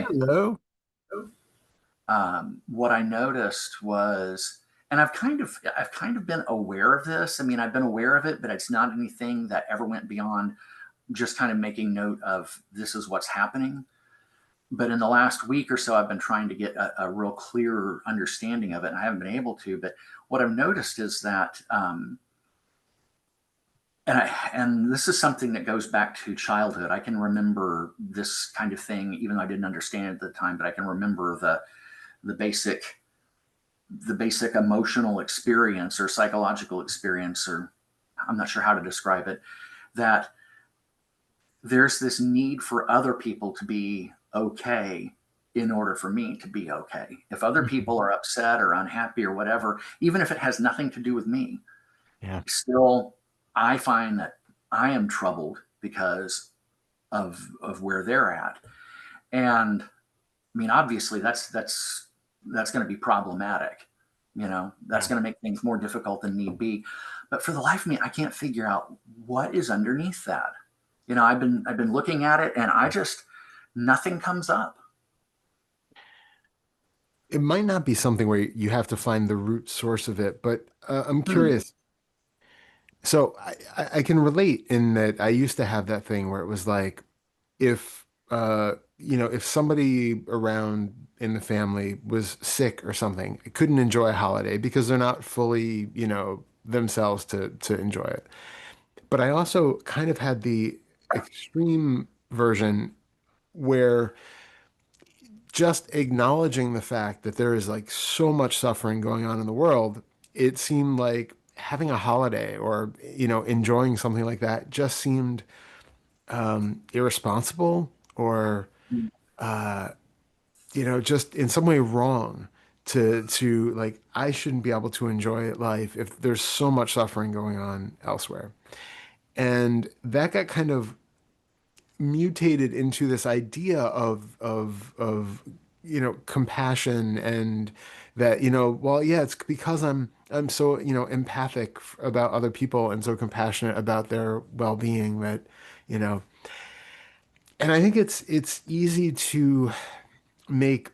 Hello. What I noticed was, and I've kind of been aware of this. I mean, I've been aware of it, but it's not anything that ever went beyond just kind of making note of this is what's happening. But in the last week or so, I've been trying to get a real clearer understanding of it, and I haven't been able to. But what I've noticed is that, and this is something that goes back to childhood. I can remember this kind of thing, even though I didn't understand it at the time. But I can remember the basic the basic emotional experience or psychological experience, or I'm not sure how to describe it, that there's this need for other people to be okay in order for me to be okay. If other Mhm. people are upset or unhappy or whatever, even if it has nothing to do with me, Yeah. still I find that I am troubled because of where they're at. And I mean, obviously that's going to be problematic. That's Yeah. going to make things more difficult than need be. But for the life of me, I can't figure out what is underneath that. I've been looking at it, and I just nothing comes up. It might not be something where you have to find the root source of it, but I'm Hmm. curious. So I can relate in that I used to have that thing where it was like if if somebody around in the family was sick or something, I couldn't enjoy a holiday because they're not fully, themselves to enjoy it. But I also kind of had the extreme version where just acknowledging the fact that there is like so much suffering going on in the world, it seemed like having a holiday or, enjoying something like that just seemed irresponsible or, uh, just in some way wrong to like, I shouldn't be able to enjoy life if there's so much suffering going on elsewhere. And that got kind of mutated into this idea of compassion and that well, yeah, it's because I'm so empathic about other people and so compassionate about their well-being that you know and I think it's easy to make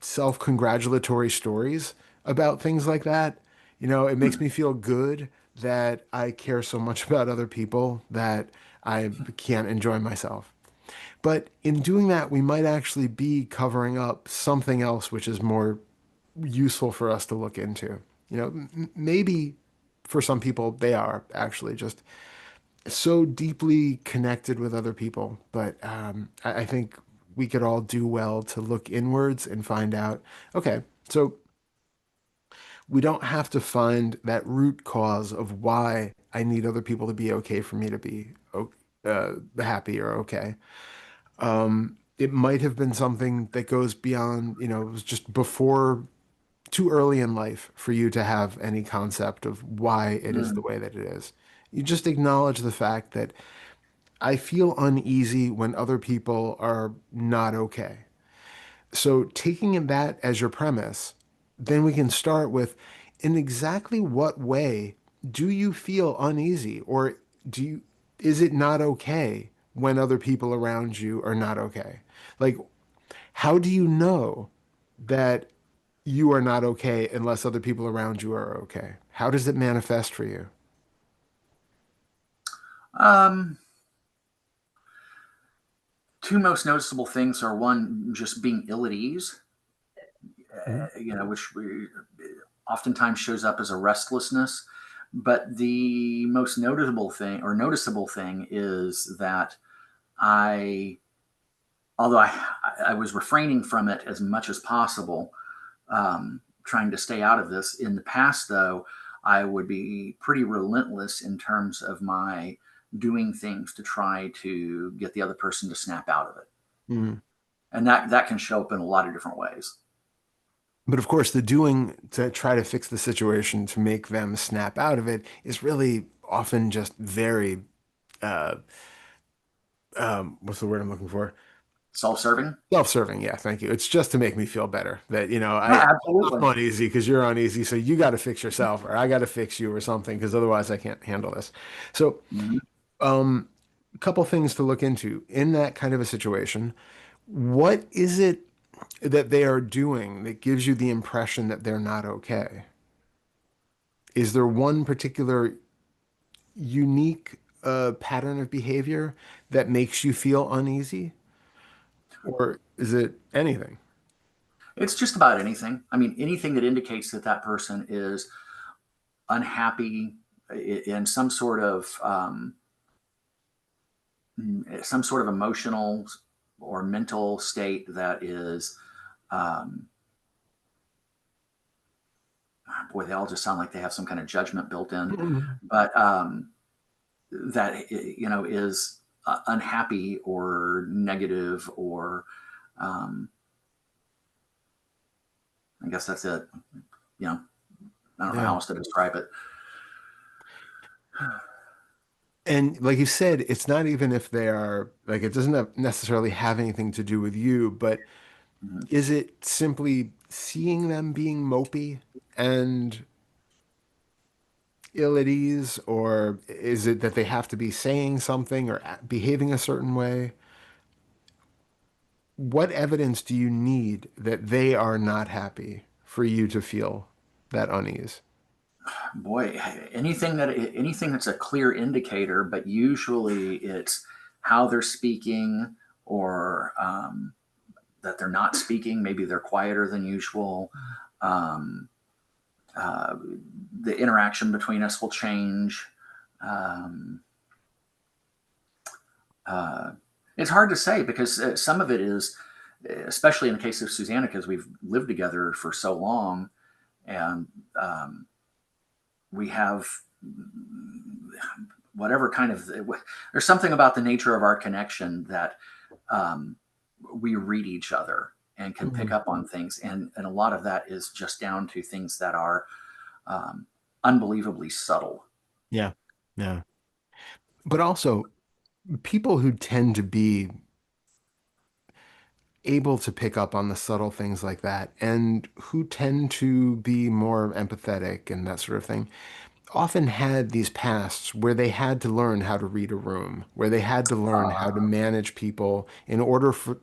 self-congratulatory stories about things like that. It makes me feel good that I care so much about other people that I can't enjoy myself. But in doing that, we might actually be covering up something else which is more useful for us to look into. Maybe for some people, they are actually just so deeply connected with other people. But I think we could all do well to look inwards and find out, okay, so we don't have to find that root cause of why I need other people to be okay for me to be happy or okay. It might have been something that goes beyond, it was just before too early in life for you to have any concept of why it is the way that it is. You just acknowledge the fact that I feel uneasy when other people are not okay. So taking that as your premise, then we can start with in exactly what way do you feel uneasy or do you is it not okay when other people around you are not okay? Like how do you know that you are not okay unless other people around you are okay? How does it manifest for you? Um, Two most noticeable things are one, just being ill at ease, Mhm. which oftentimes shows up as a restlessness. But the most notable thing or noticeable thing is that I, although I was refraining from it as much as possible, trying to stay out of this. In the past, though, I would be pretty relentless in terms of my doing things to try to get the other person to snap out of it, Mhm. and that can show up in a lot of different ways. But of course, the doing to try to fix the situation to make them snap out of it is really often just very, uh, what's the word I'm looking for? Self-serving. Self-serving. Yeah, thank you. It's just to make me feel better that, Yeah, I'm absolutely. uneasy because you're uneasy. So you got to fix yourself or I got to fix you or something because otherwise I can't handle this. So, Mhm. a couple things to look into in that kind of a situation. What is it that they are doing that gives you the impression that they're not okay? Is there one particular unique pattern of behavior that makes you feel uneasy, or is it anything? It's just about anything. I mean, anything that indicates that that person is unhappy in some sort of emotional or mental state that is, um, boy, they all just sound like they have some kind of judgment built in, Mhm. but that is unhappy or negative, or um, I guess that's it. You know, I don't know Yeah. how else to describe it. And like you said, it's not even if they are like it doesn't necessarily have anything to do with you, but Mhm. is it simply seeing them being mopey and ill at ease, or is it that they have to be saying something or behaving a certain way? What evidence do you need that they are not happy for you to feel that unease? Boy, anything that's a clear indicator, but usually it's how they're speaking, or that they're not speaking. Maybe they're quieter than usual. Um, uh, the interaction between us will change. Um, uh, it's hard to say because some of it is, especially in the case of Susanna, because we've lived together for so long, and um, we have whatever kind of, there's something about the nature of our connection that um, we read each other and can pick Mhm. up on things, and a lot of that is just down to things that are um, unbelievably subtle. Yeah. Yeah. But also, people who tend to be able to pick up on the subtle things like that and who tend to be more empathetic and that sort of thing often had these pasts where they had to learn how to read a room, where they had to learn how to manage people in order for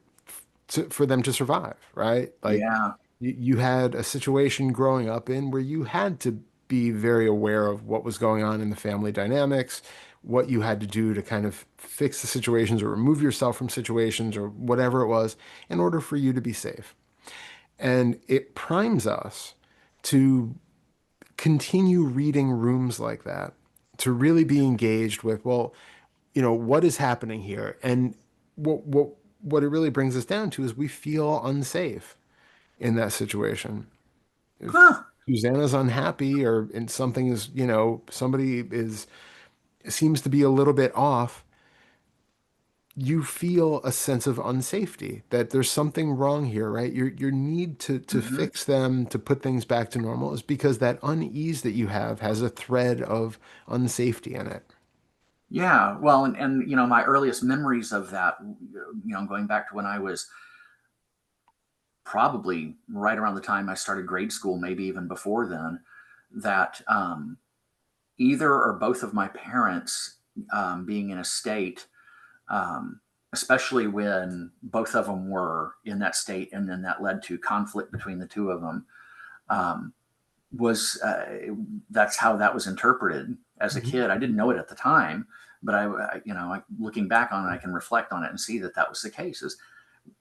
them to survive, right? Like Yeah. you had a situation growing up in where you had to be very aware of what was going on in the family dynamics, what you had to do to kind of fix the situations or remove yourself from situations or whatever it was in order for you to be safe. And it primes us to continue reading rooms like that, to really be engaged with, well, what is happening here? And what it really brings us down to is we feel unsafe in that situation. If Huh. Susanna's unhappy or and something is, somebody is seems to be a little bit off, you feel a sense of unsafety, that there's something wrong here, right? Your need to Hmm. fix them, to put things back to normal is because that unease that you have has a thread of unsafety in it. Yeah. Well, and my earliest memories of that, going back to when I was probably right around the time I started grade school, maybe even before then, that either or both of my parents being in a state, um, especially when both of them were in that state, and then that led to conflict between the two of them, um, was that's how that was interpreted as a Mhm. kid. I didn't know it at the time, but looking back on it, I can reflect on it and see that that was the case. Is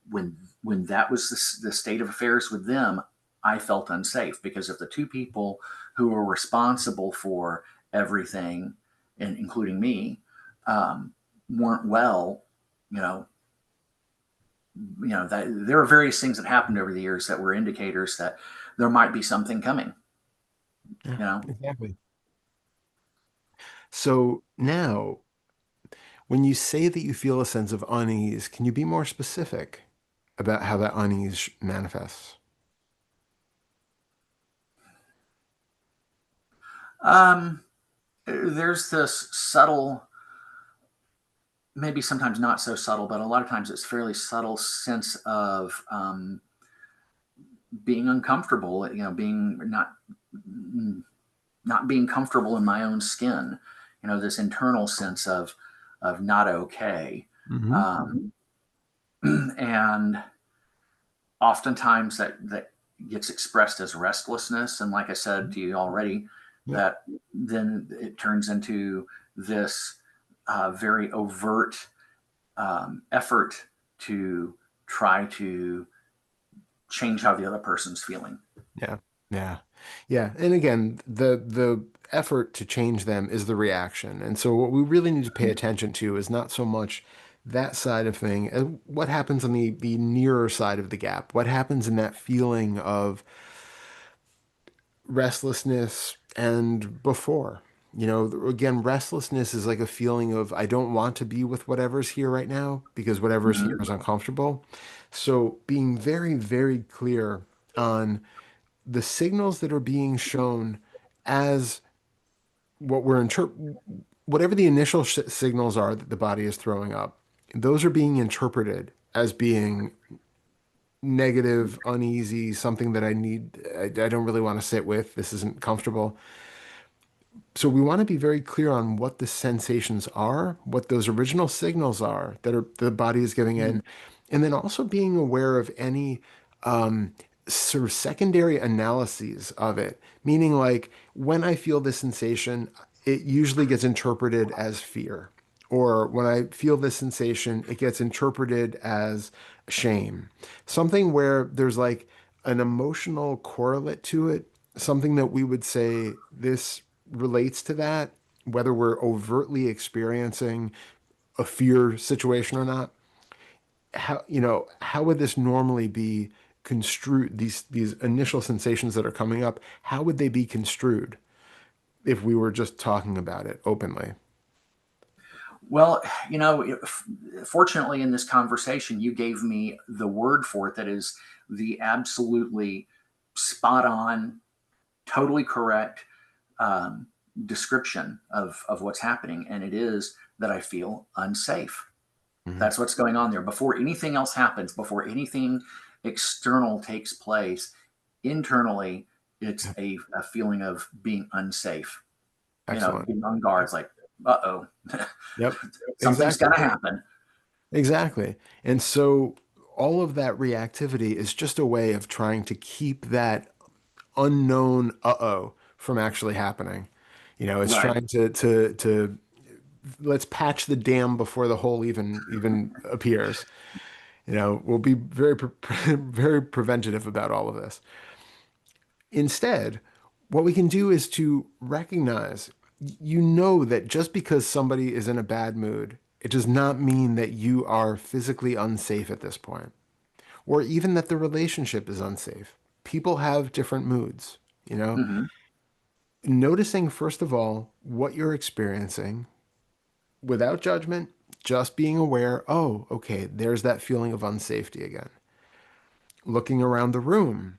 when that was the state of affairs with them, I felt unsafe because if the two people who were responsible for everything, and including me, um, weren't well, you know, that there are various things that happened over the years that were indicators that there might be something coming. Yeah, You know, exactly. So now, when you say that you feel a sense of unease, can you be more specific about how that unease manifests? um, there's this subtle, maybe sometimes not so subtle, but a lot of times it's fairly subtle sense of being uncomfortable. Being not being comfortable in my own skin. This internal sense of not okay. Hmm. Um, And oftentimes that gets expressed as restlessness. And like I said to you already, Yep. that then it turns into this very overt effort to try to change how the other person's feeling. Yeah. Yeah. Yeah. And again, the effort to change them is the reaction. And so what we really need to pay attention to is not so much that side of thing as what happens on the nearer side of the gap. What happens in that feeling of restlessness and before. You know, again, restlessness is like a feeling of I don't want to be with whatever's here right now because whatever's here Mm-hmm. is uncomfortable. So being very, very clear on the signals that are being shown as what we're whatever the initial signals are that the body is throwing up, those are being interpreted as being negative, uneasy, something that I don't really want to sit with. This isn't comfortable. So we want to be very clear on what the sensations are, what those original signals are that are the body is giving in, and then also being aware of any sort of secondary analyses of it. Meaning, like when I feel this sensation, it usually gets interpreted as fear. Or when I feel this sensation, it gets interpreted as shame. Something where there's like an emotional correlate to it, something that we would say this relates to that, whether we're overtly experiencing a fear situation or not. How would this normally be construed? These initial sensations that are coming up, how would they be construed if we were just talking about it openly? Well, fortunately, in this conversation, you gave me the word for it that is the absolutely spot on, totally correct um, description of what's happening. And it is that I feel unsafe. Mhm. That's what's going on there. Before anything else happens, before anything external takes place, internally, it's Yep. a feeling of being unsafe, Excellent. being on guard. It's like, uh-oh, Yep. something's Exactly. going to happen. Exactly. And so all of that reactivity is just a way of trying to keep that unknown uh-oh from actually happening. It's Right. trying to let's patch the dam before the hole even appears. We'll be very very preventative about all of this. Instead, what we can do is to recognize, that just because somebody is in a bad mood, it does not mean that you are physically unsafe at this point, or even that the relationship is unsafe. People have different moods, you know? Hmm. Noticing, first of all, what you're experiencing without judgment, just being aware, oh, okay, there's that feeling of unsafety again. Looking around the room,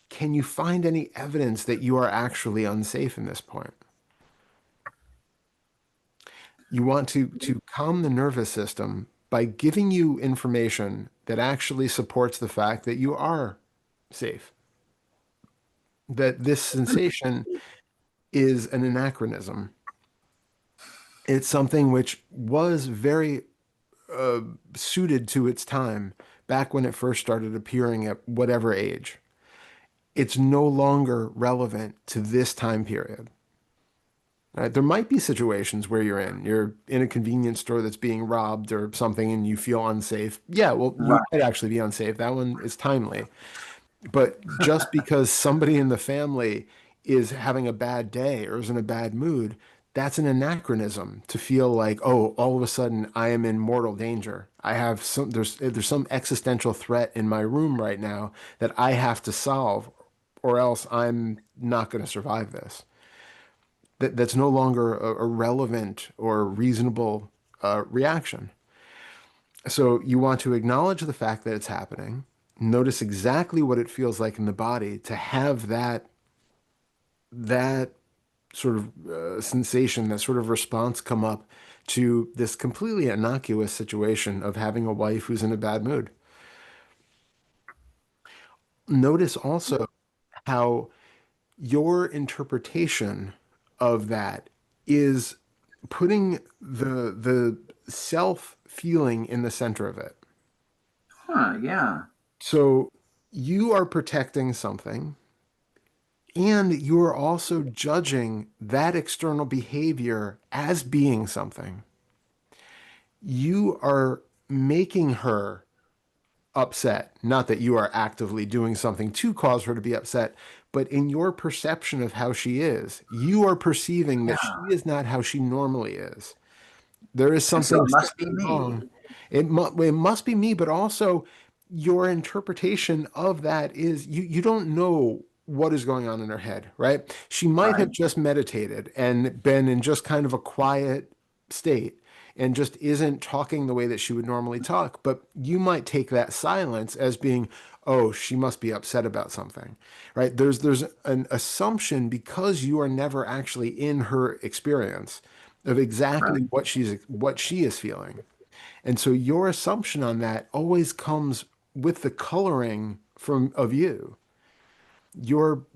can you find any evidence that you are actually unsafe in this point? You want to calm the nervous system by giving you information that actually supports the fact that you are safe, that this sensation is an anachronism. It's something which was very uh, suited to its time back when it first started appearing at whatever age. It's no longer relevant to this time period. Right? There might be situations where you're in a convenience store that's being robbed or something and you feel unsafe. Yeah, well, you Right. might actually be unsafe. That one is timely. But just because somebody in the family is having a bad day or is in a bad mood, that's an anachronism to feel like, oh, all of a sudden I am in mortal danger. There's some existential threat in my room right now that I have to solve, or else I'm not going to survive this. That's no longer a relevant or reasonable reaction. So you want to acknowledge the fact that it's happening, notice exactly what it feels like in the body to have that sort of sensation, that sort of response come up to this completely innocuous situation of having a wife who's in a bad mood. Notice also how your interpretation of that is putting the self feeling in the center of it. Huh, yeah. So you are protecting something, and you are also judging that external behavior as being something. You are making her upset. Not that you are actively doing something to cause her to be upset, but in your perception of how she is, you are perceiving that she Yeah. is not how she normally is. There is And so something it must be slightly me. wrong. It must be me, but also your interpretation of that is you don't know what is going on in her head, right? She might have Right. just meditated and been in just kind of a quiet state and just isn't talking the way that she would normally talk, but you might take that silence as being, oh, she must be upset about something, right? There's an assumption because you are never actually in her experience of Right. exactly what she is feeling. And so your assumption on that always comes with the coloring from of you. You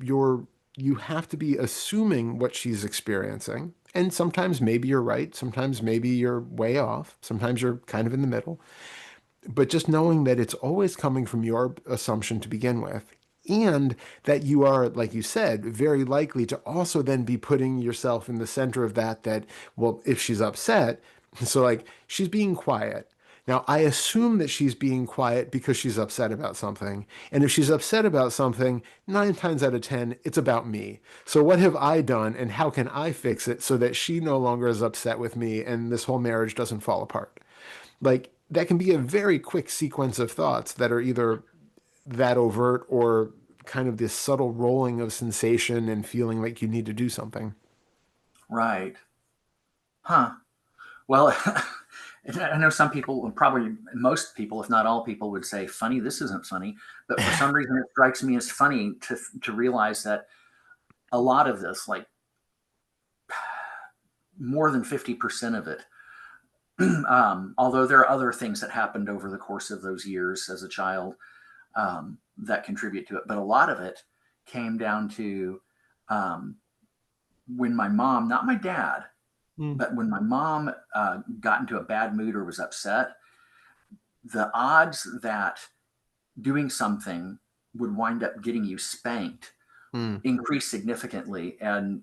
have to be assuming what she's experiencing. And sometimes maybe you're right, sometimes maybe you're way off, sometimes you're kind of in the middle. But just knowing that it's always coming from your assumption to begin with, and that you are, like you said, very likely to also then be putting yourself in the center of that, well, if she's upset, so like she's being quiet. Now, I assume that she's being quiet because she's upset about something. And if she's upset about something, 9 times out of 10, it's about me. So what have I done and how can I fix it so that she no longer is upset with me and this whole marriage doesn't fall apart? Like that can be a very quick sequence of thoughts that are either that overt or kind of this subtle rolling of sensation and feeling like you need to do something. Right. Huh. Well, I know some people, and probably most people, if not all people, would say, "Funny, this isn't funny." But for some reason, it strikes me as funny to realize that a lot of this, like more than 50% of it, although there are other things that happened over the course of those years as a child that contribute to it, but a lot of it came down to um, when my mom, not my dad, Mm, but when my mom got into a bad mood or was upset, the odds that doing something would wind up getting you spanked mm, increased significantly. And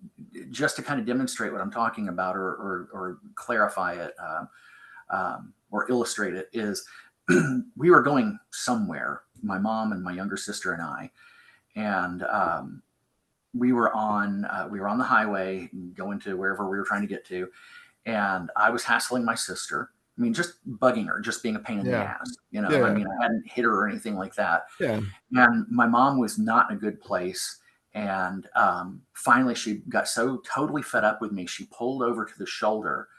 just to kind of demonstrate what I'm talking about or clarify it or illustrate it, is we were going somewhere, my mom and my younger sister and I, and we were on the highway going to wherever we were trying to get to, and I was hassling my sister. I mean, just bugging her, just being a pain in the yeah. ass. You know, I Yeah. mean, I hadn't hit her or anything like that. Yeah. And my mom was not in a good place. And finally, she got so totally fed up with me, she pulled over to the shoulder,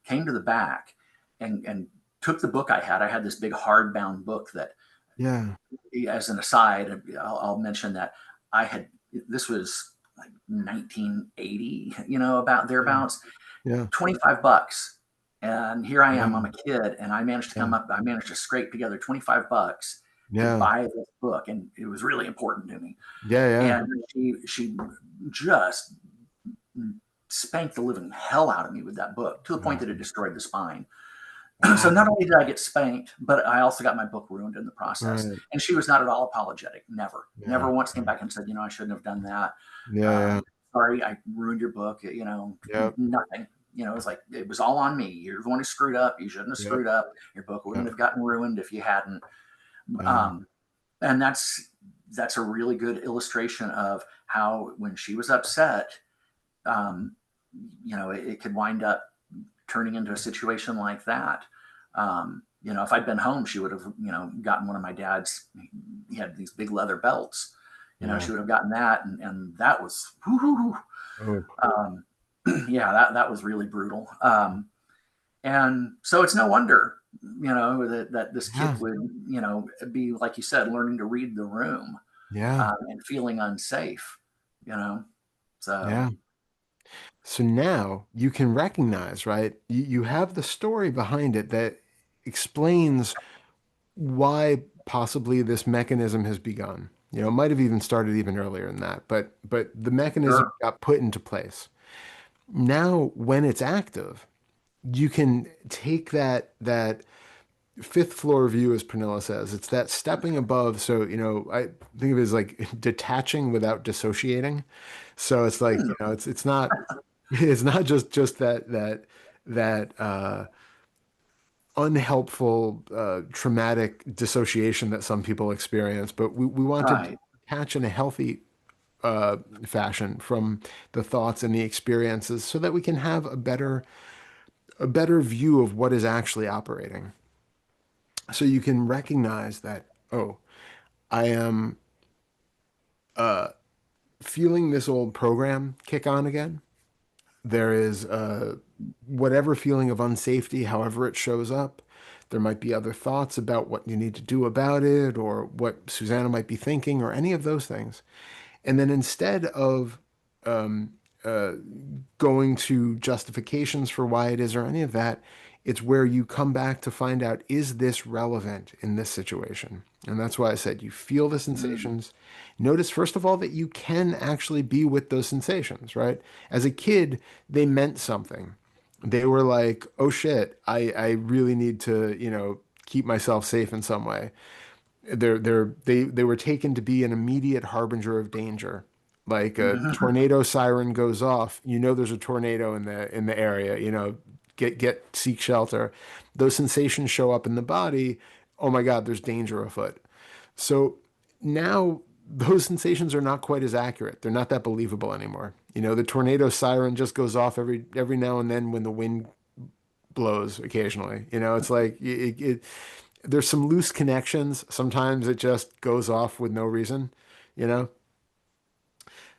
came to the back, and took the book I had. I had this big hardbound book that, Yeah. as an aside, I'll mention that I had, this was like 1980, you know, about Yeah. thereabouts, Yeah. 25 bucks. And here I am, I'm Wow. a kid, and Yeah. I managed to scrape together 25 bucks to Yeah. buy this book. And it was really important to me. Yeah. Yeah. And she just spanked the living hell out of me with that book to the point Wow. that it destroyed the spine. So Wow. not only did I get spanked, but I also got my book ruined in the process. Right. And she was not at all apologetic. Never, Yeah. never once came back and said, you know, I shouldn't have done that. Yeah. Yeah. Sorry, I ruined your book. You know, Yep. nothing. You know, it's like it was all on me. You're the one who screwed up. You shouldn't have Yep. screwed up. Your book wouldn't Yep. have gotten ruined if you hadn't. Wow. Um, and that's a really good illustration of how when she was upset, um, you know, it could wind up turning into a situation like that. You know, if I'd been home, she would have, you know, gotten one of my dad's. He had these big leather belts. You know, Yeah. she would have gotten that, and that was, whoo. Oh. Um, yeah, that was really brutal. And so it's no wonder, you know, that this Yeah. kid would, you know, be like you said, learning to read the room Yeah. and feeling unsafe. You know, so Yeah. So now you can recognize, right? You have the story behind it that explains why possibly this mechanism has begun. You know, it might have even started even earlier than that, but the mechanism sure, got put into place. Now, when it's active, you can take that fifth floor view, as Pernilla says. It's that stepping above. So, I think of it as like detaching without dissociating. So it's like, Hmm. it's not it's not just that unhelpful traumatic dissociation that some people experience, but we want to Right. detach in a healthy fashion from the thoughts and the experiences so that we can have a better view of what is actually operating. So you can recognize that, oh, I am feeling this old program kick on again. There is whatever feeling of unsafety, however it shows up. There might be other thoughts about what you need to do about it or what Susanna might be thinking or any of those things. And then instead of um, uh, going to justifications for why it is or any of that, it's where you come back to find out, is this relevant in this situation? And that's why I said you feel the Mm. sensations. Notice, first of all, that you can actually be with those sensations, right? As a kid, they meant something. They were like, oh shit, I really need to, keep myself safe in some way. They were taken to be an immediate harbinger of danger. Like a Mhm. tornado siren goes off, there's a tornado in the area, get seek shelter. Those sensations show up in the body. Oh my God, there's danger afoot. So now those sensations are not quite as accurate. They're not that believable anymore. The tornado siren just goes off every now and then when the wind blows occasionally. It's like there's some loose connections. Sometimes it just goes off with no reason, you know?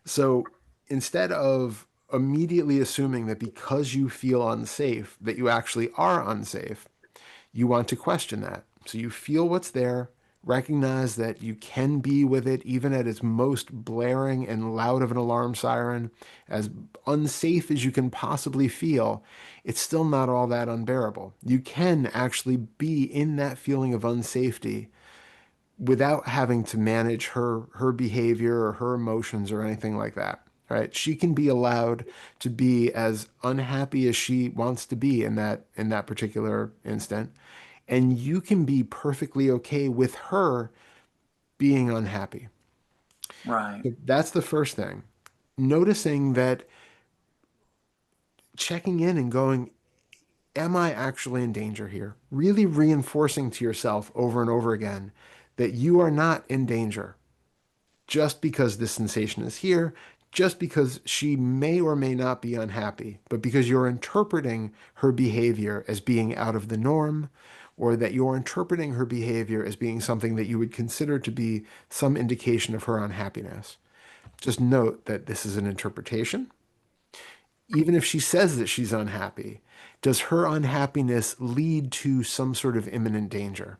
So instead of immediately assuming that because you feel unsafe, that you actually are unsafe, you want to question that. So you feel what's there, recognize that you can be with it even at its most blaring and loud of an alarm siren, as unsafe as you can possibly feel. It's still not all that unbearable. You can actually be in that feeling of unsafety without having to manage her behavior or her emotions or anything like that. Right? She can be allowed to be as unhappy as she wants to be in that particular instant, and you can be perfectly okay with her being unhappy. Right. That's the first thing. Noticing that, checking in and going, am I actually in danger here? Really reinforcing to yourself over and over again that you are not in danger just because this sensation is here, just because she may or may not be unhappy, but because you're interpreting her behavior as being out of the norm, or that you're interpreting her behavior as being something that you would consider to be some indication of her unhappiness. Just note that this is an interpretation. Even if she says that she's unhappy, does her unhappiness lead to some sort of imminent danger?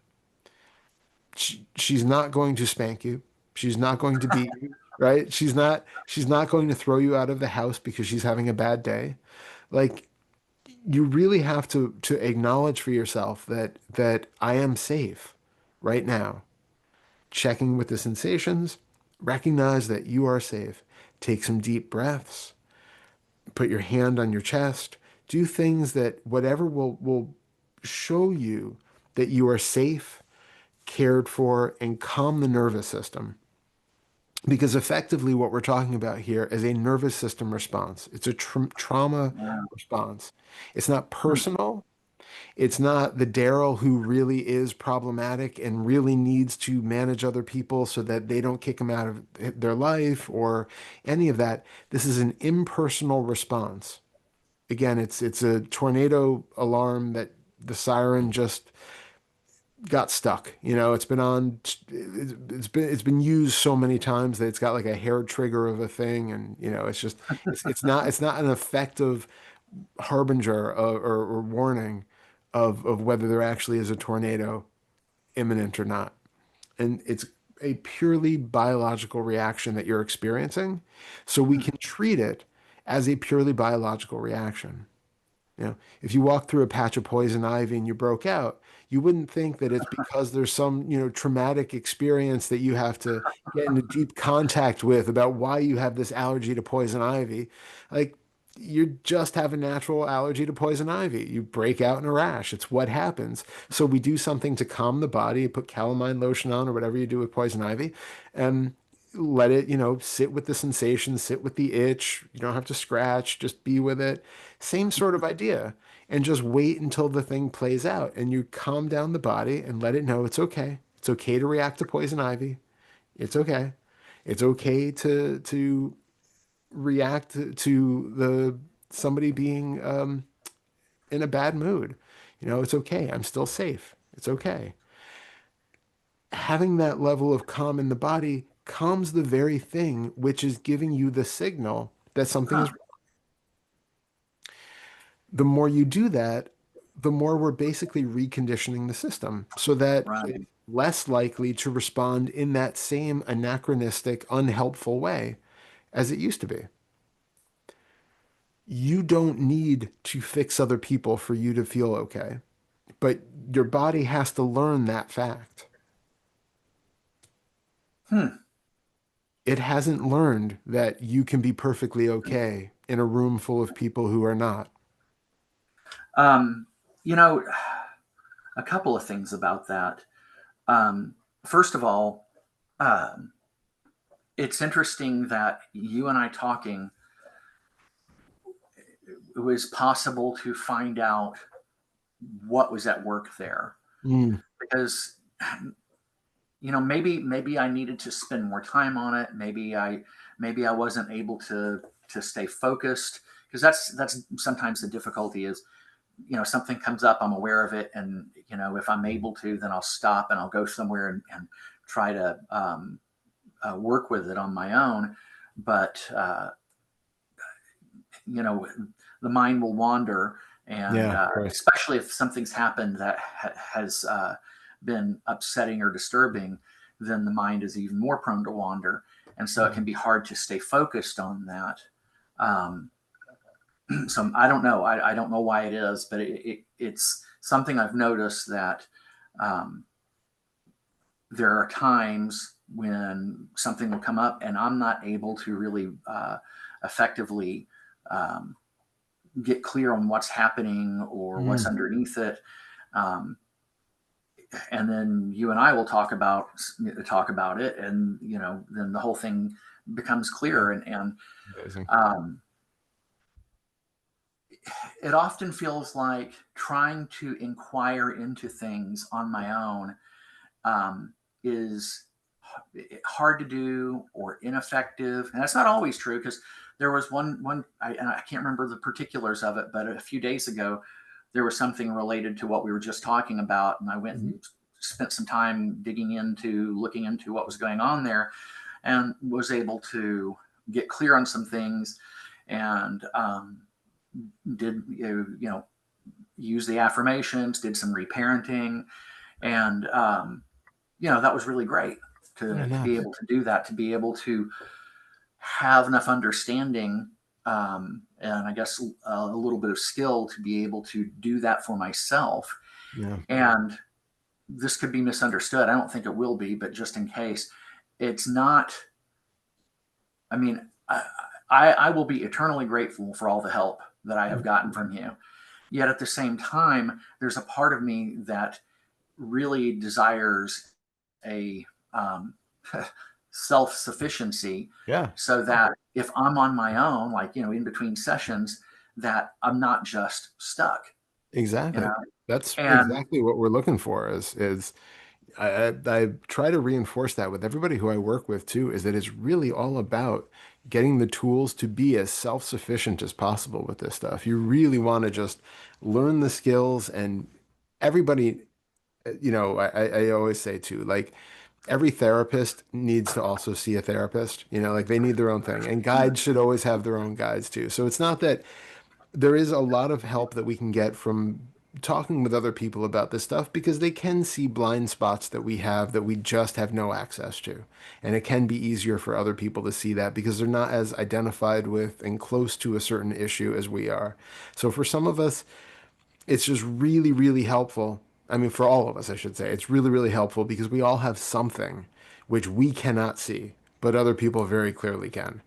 She's not going to spank you. She's not going to beat you, right? She's not going to throw you out of the house because she's having a bad day. Like, you really have to acknowledge for yourself that I am safe right now. Checking with the sensations, recognize that you are safe. Take some deep breaths. Put your hand on your chest. Do things that whatever will show you that you are safe, cared for, and calm the nervous system. Because effectively, what we're talking about here is a nervous system response. It's a trauma Yeah. response. It's not Hmm. personal. It's not the Darrell who really is problematic and really needs to manage other people so that they don't kick him out of their life or any of that. This is an impersonal response. Again, it's a tornado alarm that the siren just got stuck. It's been on. It's been used so many times that it's got like a hair trigger of a thing, and it's just it's not an effective harbinger or warning of whether there actually is a tornado imminent or not. And it's a purely biological reaction that you're experiencing, so we Hmm. can treat it as a purely biological reaction. If you walk through a patch of poison ivy and you broke out, you wouldn't think that it's because there's some, traumatic experience that you have to get into deep contact with about why you have this allergy to poison ivy. Like, you just have a natural allergy to poison ivy. You break out in a rash. It's what happens. So we do something to calm the body, put calamine lotion on or whatever you do with poison ivy, and let it, sit with the sensation, sit with the itch. You don't have to scratch, just be with it. Same sort of idea. And just wait until the thing plays out and you calm down the body and let it know it's okay. It's okay to react to poison ivy. It's okay. It's okay to react to the somebody being in a bad mood. It's okay. I'm still safe. It's okay. Having that level of calm in the body calms the very thing which is giving you the signal that something Huh. is. The more you do that, the more we're basically reconditioning the system so that it's Right. less likely to respond in that same anachronistic, unhelpful way as it used to be. You don't need to fix other people for you to feel okay, but your body has to learn that fact. Hmm. It hasn't learned that you can be perfectly okay in a room full of people who are not. Um, you know, a couple of things about that. Um, First of all, um, it's interesting that you and I talking, it was possible to find out what was at work there, Mm, because maybe I needed to spend more time on it. Maybe I wasn't able to stay focused, because that's sometimes the difficulty is, something comes up, I'm aware of it, and if I'm able to, then I'll stop and I'll go somewhere and try to work with it on my own. But you know the mind will wander, and yeah, of course. especially if something's happened that has been upsetting or disturbing, then the mind is even more prone to wander, and so it Yeah. can be hard to stay focused on that. um, so I don't know. I don't know why it is, but it's something I've noticed that um, there are times when something will come up and I'm not able to really effectively um, get clear on what's happening or what's Mm, underneath it. Um, and then you and I will talk about it, and then the whole thing becomes yeah, clear. And amazing. um, it often feels like trying to inquire into things on my own is hard to do or ineffective, and that's not always true, because there was and I can't remember the particulars of it, but a few days ago there was something related to what we were just talking about, and I went Mhm. and spent some time looking into what was going on there, and was able to get clear on some things, and did use the affirmations, did some reparenting, and that was really great Yeah, to be nice. able to do that, to be able to have enough understanding, and I guess a little bit of skill to be able to do that for myself. Yeah. And this could be misunderstood. I don't think it will be, but just in case, it's not. I mean, I will be eternally grateful for all the help that I have gotten from you. Yet at the same time, there's a part of me that really desires a um, self sufficiency, Yeah, so that if I'm on my own, like, in between sessions, that I'm not just stuck, you exactly. know? That's And exactly what we're looking for is I try to reinforce that with everybody who I work with too, is that it's really all about getting the tools to be as self-sufficient as possible with this stuff. You really want to just learn the skills and everybody, I always say too, like every therapist needs to also see a therapist, like they need their own thing. And guides should always have their own guides too. So it's not that there is a lot of help that we can get from talking with other people about this stuff because they can see blind spots that we have that we just have no access to. And it can be easier for other people to see that because they're not as identified with and close to a certain issue as we are. So for some of us, it's just really, really helpful. I mean, for all of us, I should say, it's really, really helpful because we all have something which we cannot see, but other people very clearly can.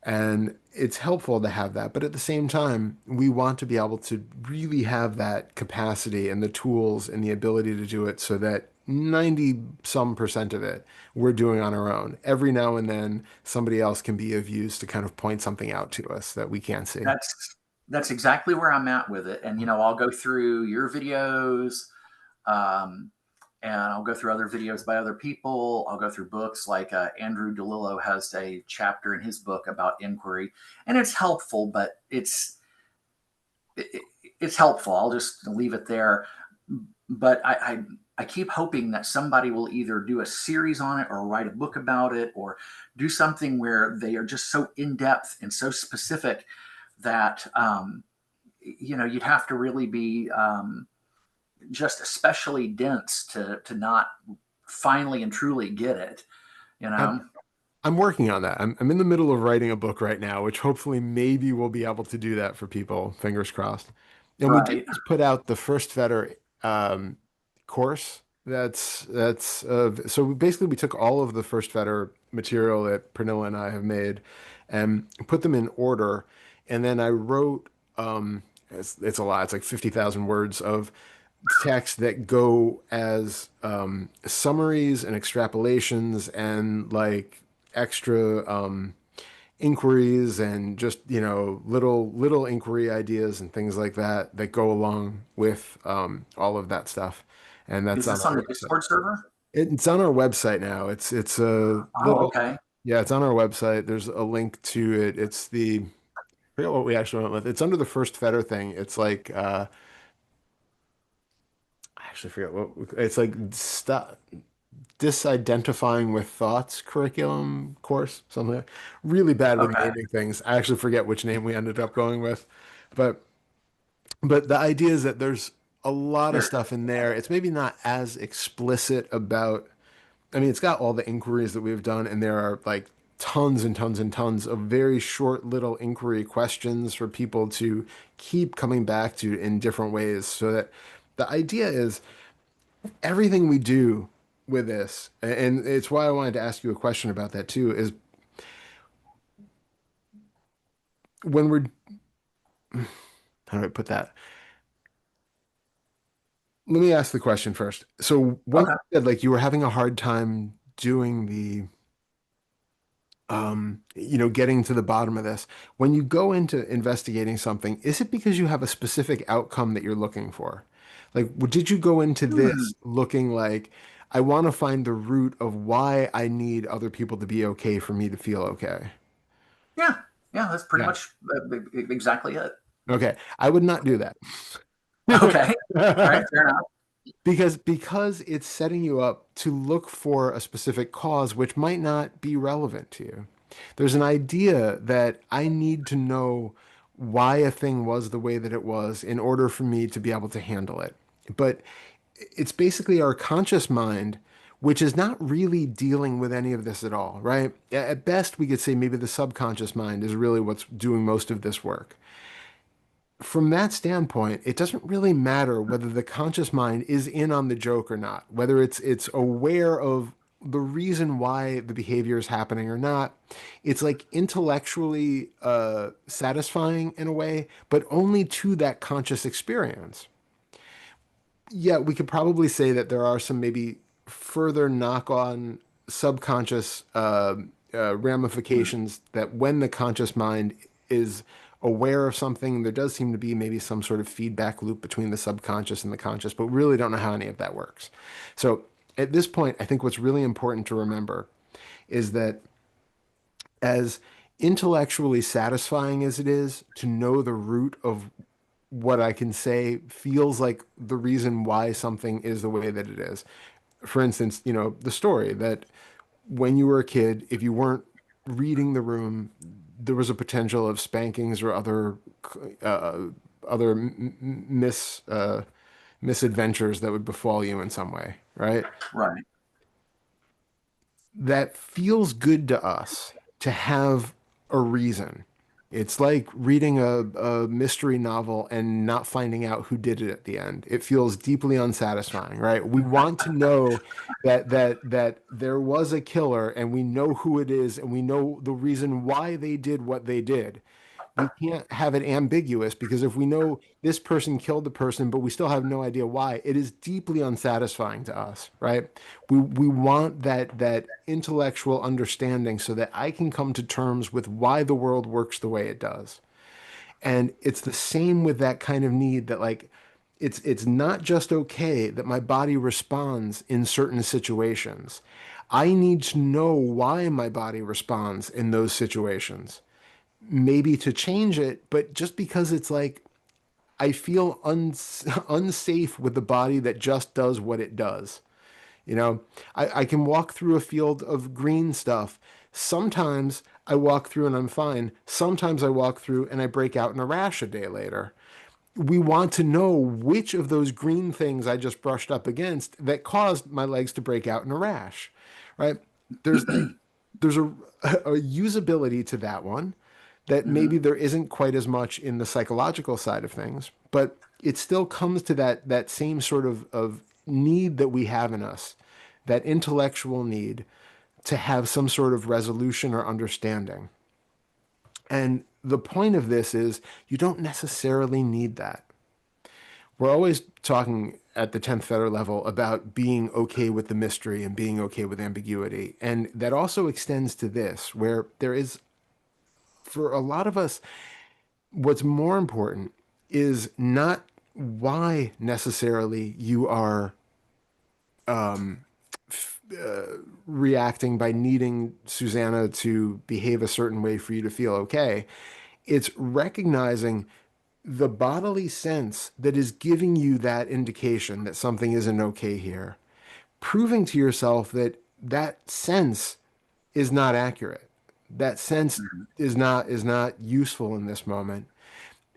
And it's helpful to have that. But at the same time, we want to be able to really have that capacity and the tools and the ability to do it so that 90 some percent of it we're doing on our own. Every now and then, somebody else can be of use to kind of point something out to us that we can't see. That's exactly where I'm at with it. And I'll go through your videos, um, and I'll go through other videos by other people. I'll go through books like Andrew DeLillo has a chapter in his book about inquiry, and it's helpful, but it, it's helpful. I'll just leave it there. But I keep hoping that somebody will either do a series on it or write a book about it or do something where they are just so in depth and so specific that you'd have to really be just especially dense to not finally and truly get it. You I'm, know, I'm working on that. I'm in the middle of writing a book right now, which hopefully maybe we'll be able to do that for people, fingers crossed. And we did right? just put out the first Fetter um, course. So basically we took all of the first Fetter material that Pernilla and I have made and put them in order. And then I wrote, it's a lot, it's like 50,000 words of text that go as summaries and extrapolations and like extra inquiries and just little inquiry ideas and things like that that go along with all of that stuff, and that's Is on this our on the website. Discord server? It's on our website now. It's a Oh, little, okay. yeah, it's on our website. There's a link to it. It's the I forget what we actually went with. It's under the first Fetter thing. It's like I actually forget what it's like. Stop disidentifying with thoughts curriculum course, something like really bad with Okay. naming things. I actually forget which name we ended up going with, but the idea is that there's a lot of Here. stuff in there. It's maybe not as explicit about. I mean, it's got all the inquiries that we've done, and there are like tons and tons and tons of very short little inquiry questions for people to keep coming back to in different ways, so that the idea is everything we do with this, and it's why I wanted to ask you a question about that too, is when we're, how do I put that? Let me ask the question first. So when you Okay. said like you were having a hard time doing the, getting to the bottom of this, when you go into investigating something, is it because you have a specific outcome that you're looking for? Like, did you go into Hmm. this looking like, I want to find the root of why I need other people to be okay for me to feel okay? Yeah. Yeah. That's pretty Yeah. much exactly it. Okay. I would not do that. Okay. All right. Fair enough. Because it's setting you up to look for a specific cause which might not be relevant to you. There's an idea that I need to know why a thing was the way that it was in order for me to be able to handle it. But it's basically our conscious mind, which is not really dealing with any of this at all, right? At best, we could say maybe the subconscious mind is really what's doing most of this work. From that standpoint, it doesn't really matter whether the conscious mind is in on the joke or not, whether it's aware of the reason why the behavior is happening or not. It's like intellectually satisfying in a way, but only to that conscious experience. Yeah, we could probably say that there are some maybe further knock-on subconscious ramifications that when the conscious mind is aware of something, there does seem to be maybe some sort of feedback loop between the subconscious and the conscious, but we really don't know how any of that works. So at this point, I think what's really important to remember is that as intellectually satisfying as it is to know the root of what I can say feels like the reason why something is the way that it is. For instance, the story that when you were a kid, if you weren't reading the room, there was a potential of spankings or uh, other misadventures that would befall you in some way, right? Right. That feels good to us to have a reason. It's like reading a mystery novel and not finding out who did it at the end. It feels deeply unsatisfying, right? We want to know that there was a killer and we know who it is and we know the reason why they did what they did. We can't have it ambiguous because if we know this person killed the person, but we still have no idea why, it is deeply unsatisfying to us, right? We want that intellectual understanding so that I can come to terms with why the world works the way it does. And it's the same with that kind of need that like it's not just okay that my body responds in certain situations. I need to know why my body responds in those situations maybe to change it, but just because it's like I feel unsafe with the body that just does what it does. You know, I can walk through a field of green stuff. Sometimes I walk through and I'm fine. Sometimes I walk through and I break out in a rash a day later. We want to know which of those green things I just brushed up against that caused my legs to break out in a rash, right? There's like there's a usability to that one that maybe Hmm. there isn't quite as much in the psychological side of things, but it still comes to that same sort of need that we have in us, that intellectual need to have some sort of resolution or understanding. And the point of this is you don't necessarily need that. We're always talking at the 10th feather level about being okay with the mystery and being okay with ambiguity. And that also extends to this, where there is, for a lot of us, what's more important is not why necessarily you are reacting by needing Susanna to behave a certain way for you to feel okay. It's recognizing the bodily sense that is giving you that indication that something isn't okay here, proving to yourself that that sense is not accurate. That sense is not useful in this moment.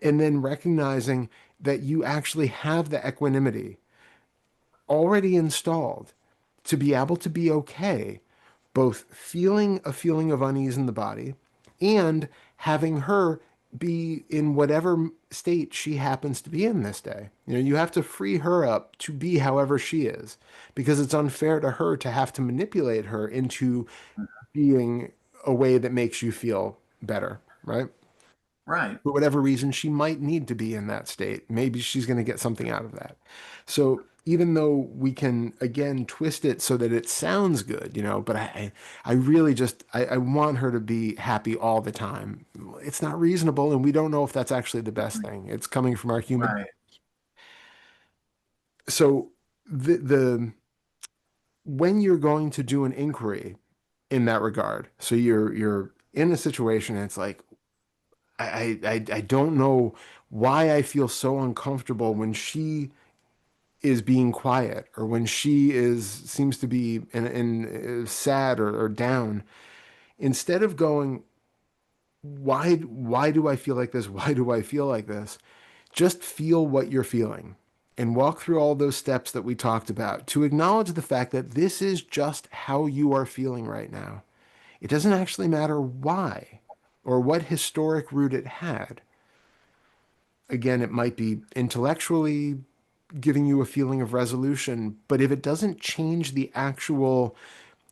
And then recognizing that you actually have the equanimity already installed to be able to be okay, both feeling a feeling of unease in the body and having her be in whatever state she happens to be in this day. You know, you have to free her up to be however she is because it's unfair to her to have to manipulate her into being a way that makes you feel better, right? Right. For whatever reason, she might need to be in that state. Maybe she's going to get something out of that. So even though we can again twist it so that it sounds good, you know, but I really just I want her to be happy all the time. It's not reasonable, and we don't know if that's actually the best thing. It's coming from our human. Right. So the when you're going to do an inquiry in that regard, so you're in a situation and it's like, I don't know why I feel so uncomfortable when she is being quiet or when she is seems to be in sad or down. Instead of going, why do I feel like this? Why do I feel like this? Just feel what you're feeling and walk through all those steps that we talked about to acknowledge the fact that this is just how you are feeling right now. It doesn't actually matter why or what historic root it had. Again, it might be intellectually giving you a feeling of resolution, but if it doesn't change the actual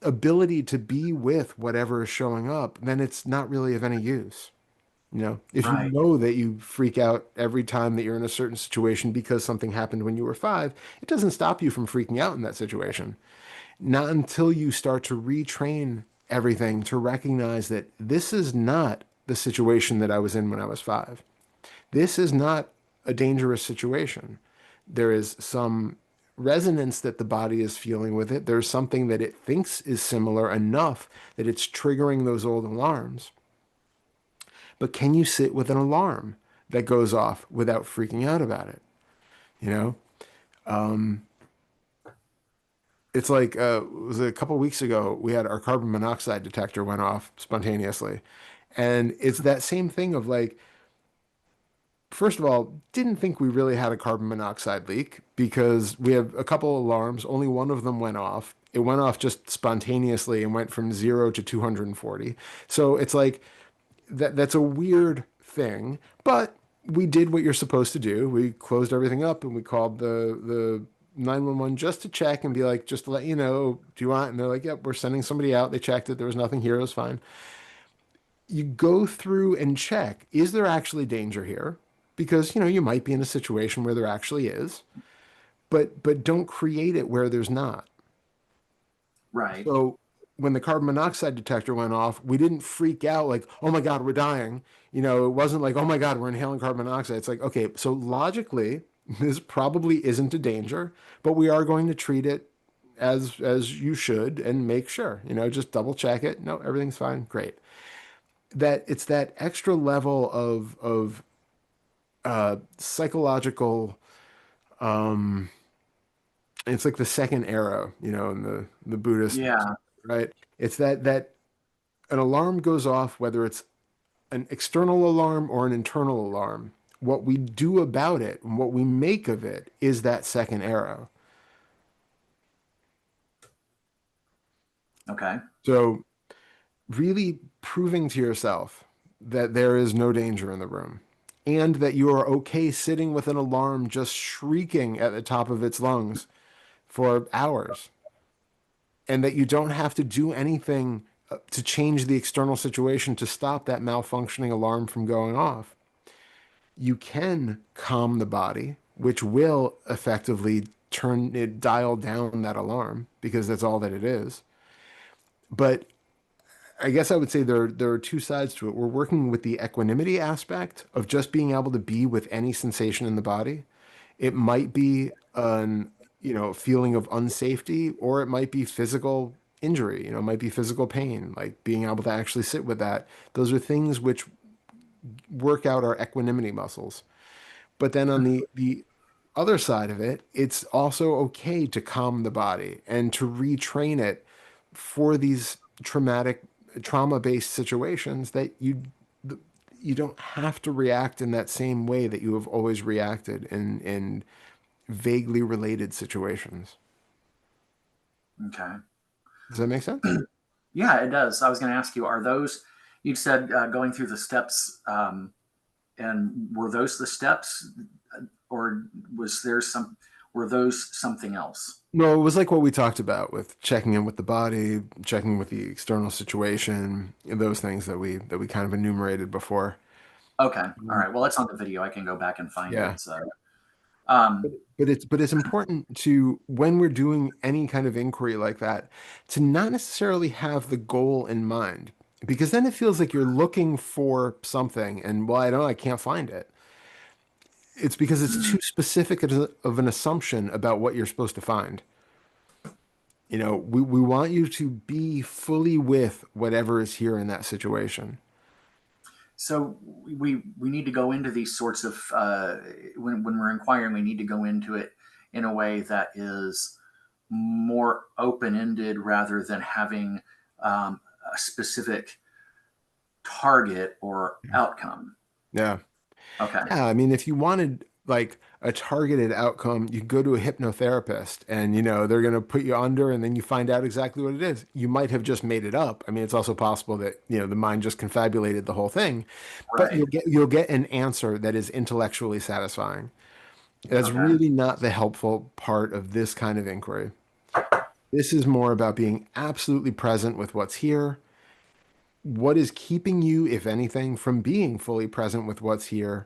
ability to be with whatever is showing up, then it's not really of any use. You know, if you Right. know that you freak out every time that you're in a certain situation because something happened when you were 5, it doesn't stop you from freaking out in that situation. Not until you start to retrain everything to recognize that this is not the situation that I was in when I was 5. This is not a dangerous situation. There is some resonance that the body is feeling with it. There's something that it thinks is similar enough that it's triggering those old alarms. But can you sit with an alarm that goes off without freaking out about it? You know, it's like it was a couple weeks ago we had our carbon monoxide detector went off spontaneously, and it's that same thing of like, first of all, didn't think we really had a carbon monoxide leak because we have a couple alarms. Only one of them went off. It went off just spontaneously and went from 0 to 240. So it's like that's a weird thing, but we did what you're supposed to do. We closed everything up and we called the 911 just to check and be like, just to let you know, do you want? And they're like, yep, we're sending somebody out. They checked it. There was nothing here. It was fine. You go through and check, is there actually danger here? Because, you might be in a situation where there actually is, but don't create it where there's not. Right. So when the carbon monoxide detector went off, we didn't freak out like, oh my God, we're dying. It wasn't like, oh my God, we're inhaling carbon monoxide. It's like, okay, so logically, this probably isn't a danger, but we are going to treat it as you should and make sure, just double check it. No, everything's fine. Great. That it's that extra level of psychological, um it's like the second arrow, in the Buddhist, Yeah. right? It's that an alarm goes off, whether it's an external alarm or an internal alarm. What we do about it and what we make of it is that second arrow. Okay. So really proving to yourself that there is no danger in the room and that you are okay sitting with an alarm just shrieking at the top of its lungs for hours and that you don't have to do anything to change the external situation to stop that malfunctioning alarm from going off. You can calm the body, which will effectively turn it, dial down that alarm because that's all that it is. But I guess I would say there are two sides to it. We're working with the equanimity aspect of just being able to be with any sensation in the body. It might be an, feeling of unsafety, or it might be physical injury, it might be physical pain, like being able to actually sit with that. Those are things which work out our equanimity muscles. But then on the other side of it, it's also okay to calm the body and to retrain it for these trauma-based situations that you don't have to react in that same way that you have always reacted in vaguely related situations. Okay. Does that make sense? Yeah, it does. I was going to ask you, are those, you said going through the steps, and were those the steps, or was there some, were those something else? No, it was like what we talked about with checking in with the body, checking with the external situation, those things that we kind of enumerated before. Okay. All right. Well, it's on the video. I can go back and find Yeah. it. So, um, But it's important to, when we're doing any kind of inquiry like that, to not necessarily have the goal in mind, because then it feels like you're looking for something and, well, I can't find it. It's because it's too specific of an assumption about what you're supposed to find. We want you to be fully with whatever is here in that situation. so we need to go into these sorts of when we're inquiring, we need to go into it in a way that is more open ended rather than having a specific target or outcome. Yeah. Okay. Yeah, I mean, if you wanted like a targeted outcome, you go to a hypnotherapist and they're going to put you under and then you find out exactly what it is. You might have just made it up. I mean, it's also possible that, the mind just confabulated the whole thing, but Right. you'll get an answer that is intellectually satisfying. That's Okay. really not the helpful part of this kind of inquiry. This is more about being absolutely present with what's here. What is keeping you, if anything, from being fully present with what's here?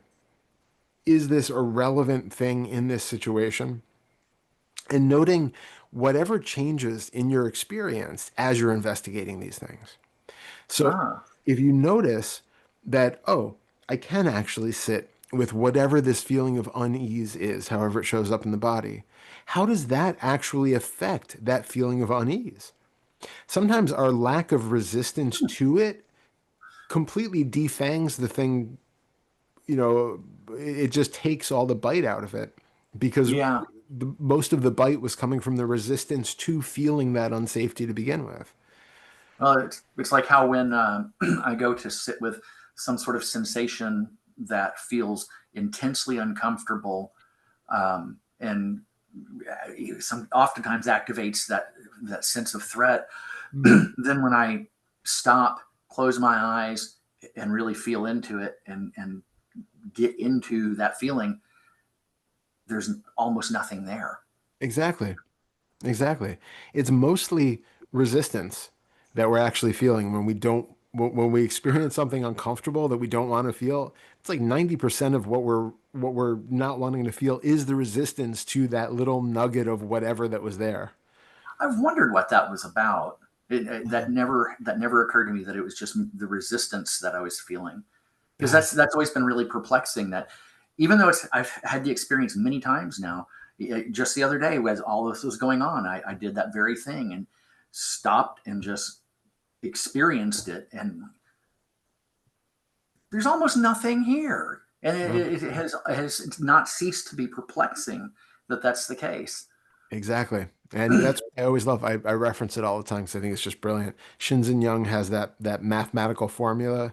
Is this a relevant thing in this situation? And noting whatever changes in your experience as you're investigating these things. So Ah. if you notice that, oh, I can actually sit with whatever this feeling of unease is, however it shows up in the body, how does that actually affect that feeling of unease? Sometimes our lack of resistance to it completely defangs the thing, it just takes all the bite out of it because Yeah. most of the bite was coming from the resistance to feeling that unsafety to begin with. Well, it's like how when I go to sit with some sort of sensation that feels intensely uncomfortable, and some oftentimes activates that sense of threat. Mm. Then when I stop, close my eyes, and really feel into it and get into that feeling, there's almost nothing there. Exactly. Exactly. It's mostly resistance that we're actually feeling when we don't, when we experience something uncomfortable that we don't want to feel. It's like 90% of what we're not wanting to feel is the resistance to that little nugget of whatever that was there. I've wondered what that was about. That never occurred to me that it was just the resistance that I was feeling, because Yeah. that's always been really perplexing. That even though I've had the experience many times now, just the other day as all this was going on, I did that very thing and stopped and just experienced it, and there's almost nothing here, and Well, it has not ceased to be perplexing that that's the case. exactly. And that's I always love. I reference it all the time because I think it's just brilliant. Shinzen Young has that mathematical formula.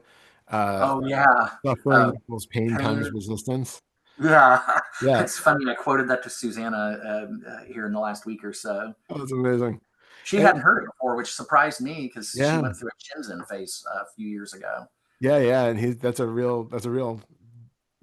Uh, Oh yeah, Suffering uh, equals pain times pain. resistance. Yeah, Yeah. it's funny. I quoted that to Susanna here in the last week or so. Oh, that's amazing. She And hadn't heard it before, which surprised me because she yeah. went through a Shenzhen phase a few years ago. Yeah, yeah, and he that's a real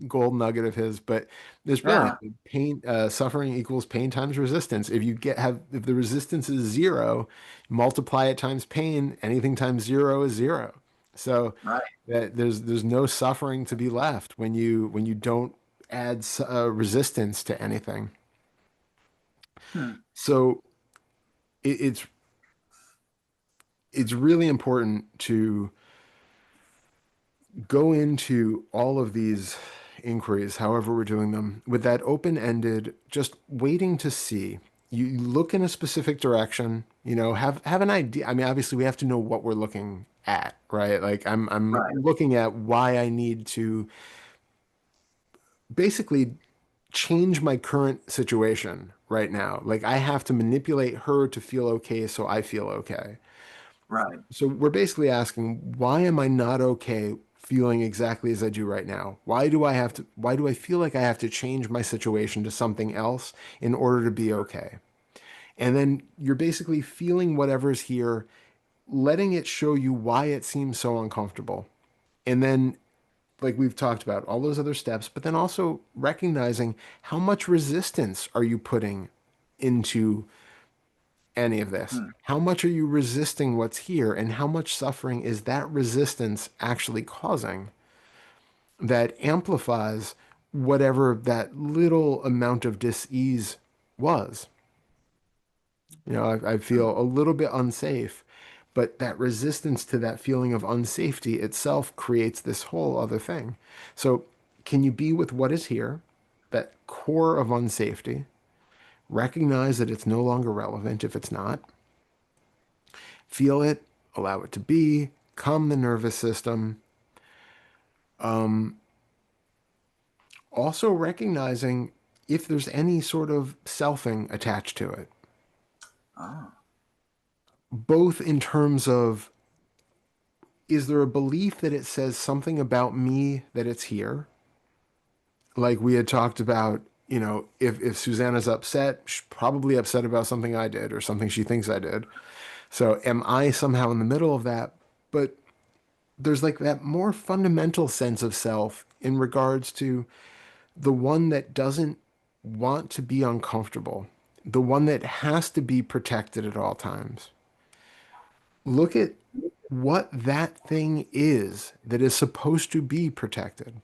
gold nugget of his. But it's brilliant. Yeah, Pain, suffering equals pain times resistance. If the resistance is zero, multiply it times pain. Anything times zero is zero. So right. there's no suffering to be left when you don't add resistance to anything. Hmm. So it, it's it's really important to go into all of these inquiries, however we're doing them, with that open-ended, just waiting to see. You look in a specific direction, have an idea. I mean, obviously we have to know what we're looking at, right? Like I'm Right. looking at why I need to basically change my current situation right now. Like I have to manipulate her to feel okay so I feel okay. Right. So we're basically asking, why am I not okay feeling exactly as I do right now? Why do I feel like I have to change my situation to something else in order to be okay? And then you're basically feeling whatever's here, letting it show you why it seems so uncomfortable. And then, like we've talked about, all those other steps, but then also recognizing how much resistance are you putting into any of this? Hmm. How much are you resisting what's here, and how much suffering is that resistance actually causing that amplifies whatever that little amount of dis-ease was? I Hmm. feel a little bit unsafe, but that resistance to that feeling of unsafety itself creates this whole other thing. So, can you be with what is here, that core of unsafety, recognize that it's no longer relevant if it's not, feel it, allow it to be, calm the nervous system. Um, Also recognizing if there's any sort of selfing attached to it, Oh. both in terms of is there a belief that it says something about me that it's here? Like we had talked about, if Susanna's upset, she's probably upset about something I did or something she thinks I did. So am I somehow in the middle of that? But there's like that more fundamental sense of self in regards to the one that doesn't want to be uncomfortable, the one that has to be protected at all times. Look at what that thing is that is supposed to be protected.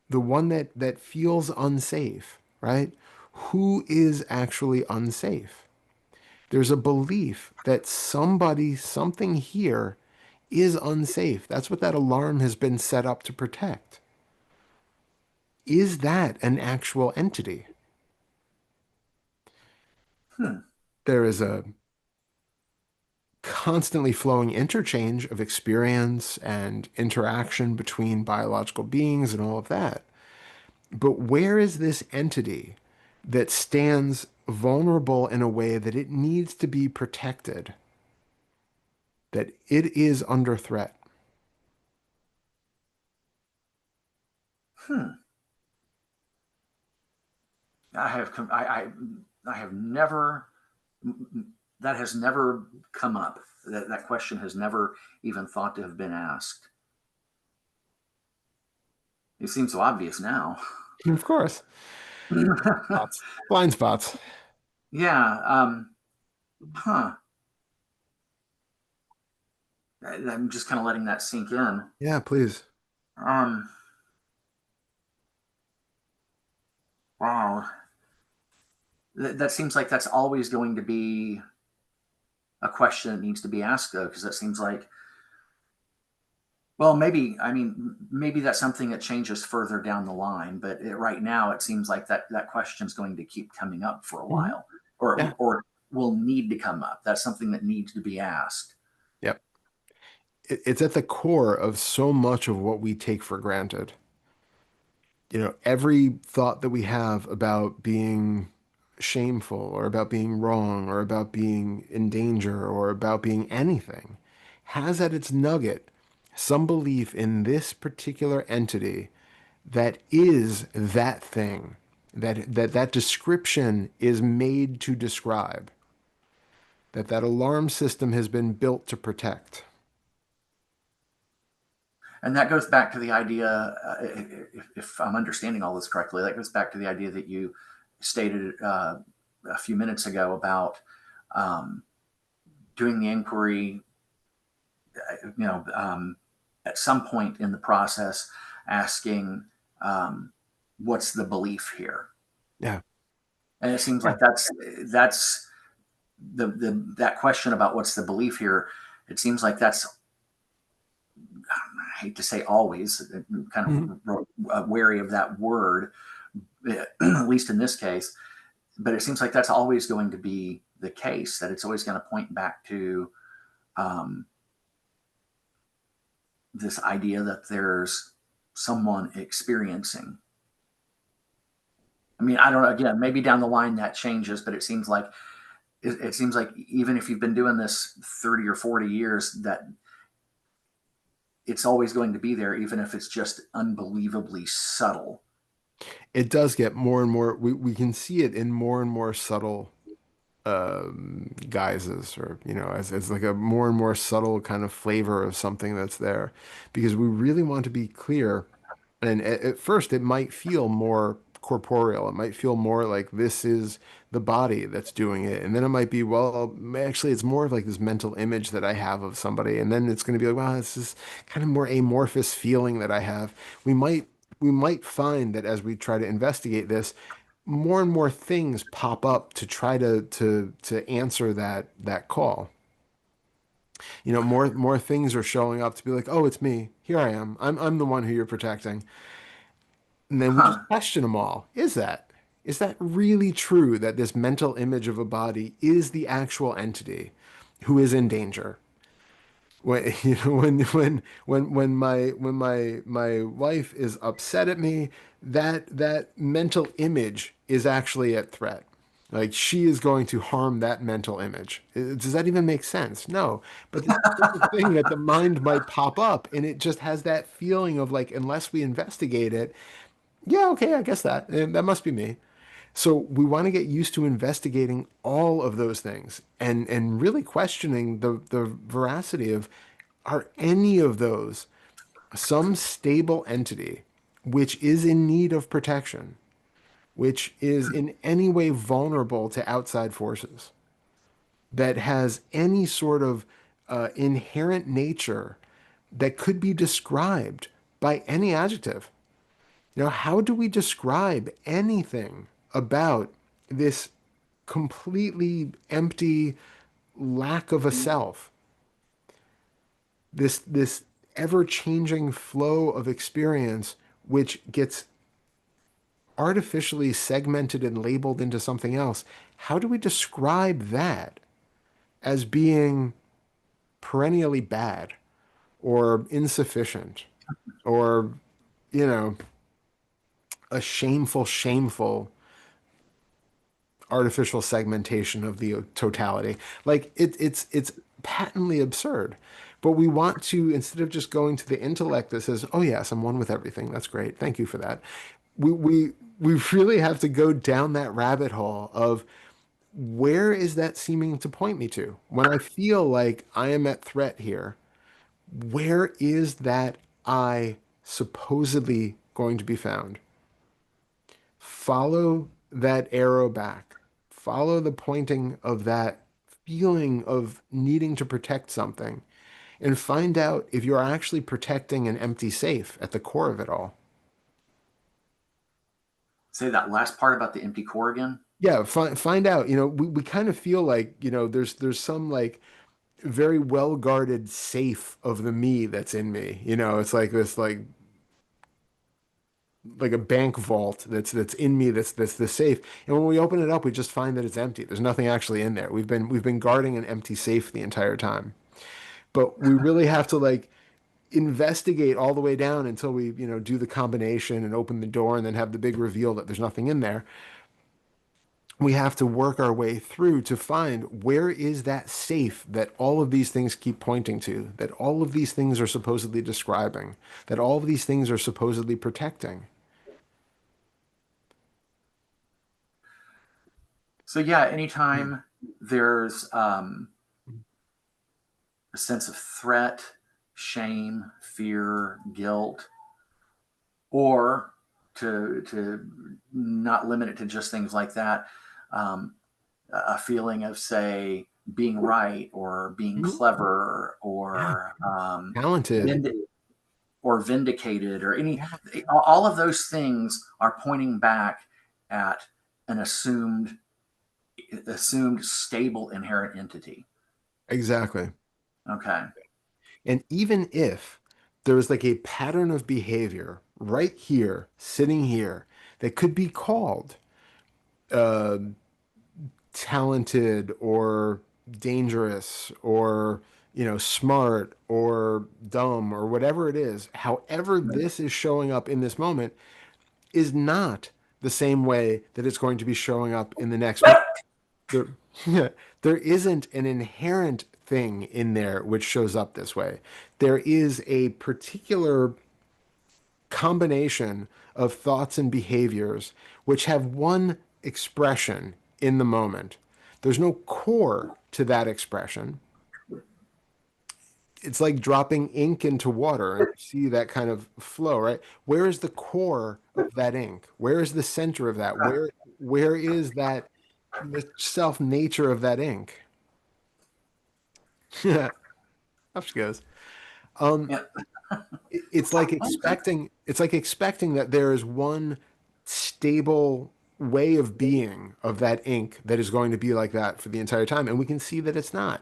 The one that feels unsafe, right? Who is actually unsafe? There's a belief that somebody, something here is unsafe. That's what that alarm has been set up to protect. Is that an actual entity? Hmm. There is a constantly flowing interchange of experience and interaction between biological beings and all of that. But where is this entity that stands vulnerable in a way that it needs to be protected, that it is under threat? Hmm. I have com- I have never that has never come up. That question has never even thought to have been asked. It seems so obvious now. Of course. Spots. Blind spots. Yeah. Huh. I'm just kind of letting that sink in. Yeah, please. Um, wow. That seems like that's always going to be a question that needs to be asked, though, because that seems like, well, maybe, I mean, maybe that's something that changes further down the line, but right now it seems like that question is going to keep coming up for a Mhm. while, Yeah. or will need to come up. That's something that needs to be asked. Yep. It's at the core of so much of what we take for granted. Every thought that we have about being shameful or about being wrong or about being in danger or about being anything has at its nugget some belief in this particular entity that is that thing, that description is made to describe, that alarm system has been built to protect. And that goes back to the idea, if I'm understanding all this correctly, that goes back to the idea that you stated a few minutes ago about um, doing the inquiry, you know, at some point in the process, asking, um, what's the belief here? Yeah. And it seems Yeah. like that's the that question about what's the belief here. It seems like that's, I hate to say always, kind Mhm. of wary of that word, at least in this case. But it seems like that's always going to be the case. That it's always going to point back to um, this idea that there's someone experiencing. I mean, I don't know. Again, maybe down the line that changes, but it seems like even if you've been doing this 30 or 40 years, that it's always going to be there, even if it's just unbelievably subtle. It does get more and more, we can see it in more and more subtle guises, or as like a more and more subtle kind of flavor of something that's there, because we really want to be clear. And at first it might feel more corporeal, it might feel more like this is the body that's doing it, and then it might be, well, actually it's more of like this mental image that I have of somebody, and then it's going to be like, well, it's this kind of more amorphous feeling that I have. We might find that as we try to investigate this, more and more things pop up to try to answer that call. More things are showing up to be like, oh, it's me. Here I am. I'm the one who you're protecting. And then we just Huh. question them all. Is that really true that this mental image of a body is the actual entity who is in danger? When when my wife is upset at me, that mental image is actually at threat. Like she is going to harm that mental image. Does that even make sense? No. But this is the thing that the mind might pop up, and it just has that feeling of like, unless we investigate it, yeah, okay, I guess that must be me. So we want to get used to investigating all of those things and really questioning the veracity of, are any of those some stable entity which is in need of protection, which is in any way vulnerable to outside forces, that has any sort of inherent nature that could be described by any adjective? How do we describe anything about this completely empty lack of a self, this ever-changing flow of experience, which gets artificially segmented and labeled into something else? How do we describe that as being perennially bad or insufficient, or, you know, a shameful artificial segmentation of the totality? Like it's patently absurd. But we want to, instead of just going to the intellect that says, "Oh yes, I'm one with everything. That's great. Thank you for that." We really have to go down that rabbit hole of, where is that seeming to point me to? When I feel like I am at threat here, where is that I supposedly going to be found. Follow that arrow back. Follow the pointing of that feeling of needing to protect something and find out if you're actually protecting an empty safe at the core of it all. Say that last part about the empty core again. Yeah, find out. We kind of feel like, there's some like very well guarded safe of the me that's in me. It's like this like a bank vault that's in me that's the safe. And when we open it up, we just find that it's empty. There's nothing actually in there. We've been guarding an empty safe the entire time. But we really have to like investigate all the way down until we, do the combination and open the door and then have the big reveal that there's nothing in there. We have to work our way through to find where is that safe that all of these things keep pointing to, that all of these things are supposedly describing, that all of these things are supposedly protecting. So yeah, Yeah. anytime there's a sense of threat, shame, fear, guilt, or to not limit it to just things like that, um, a feeling of, say, being right or being clever Yeah. or Talented. vind- or vindicated or any, Yeah, all of those things are pointing back at an assumed stable inherent entity. exactly. Okay. And even if there was like a pattern of behavior right here, sitting here, that could be called uh, talented or dangerous or, smart or dumb or whatever it is, however this is showing up in this moment is not the same way that it's going to be showing up in the next moment. There, there isn't an inherent thing in there which shows up this way. There is a particular combination of thoughts and behaviors which have one expression in the moment. There's no core to that expression. It's like dropping ink into water and you see that kind of flow, right? Where is the core of that ink? Where is the center of that? Where is that the self nature of that ink? Yeah, up she goes. Um, Yeah. it's like expecting that there is one stable way of being of that ink that is going to be like that for the entire time, and we can see that it's not.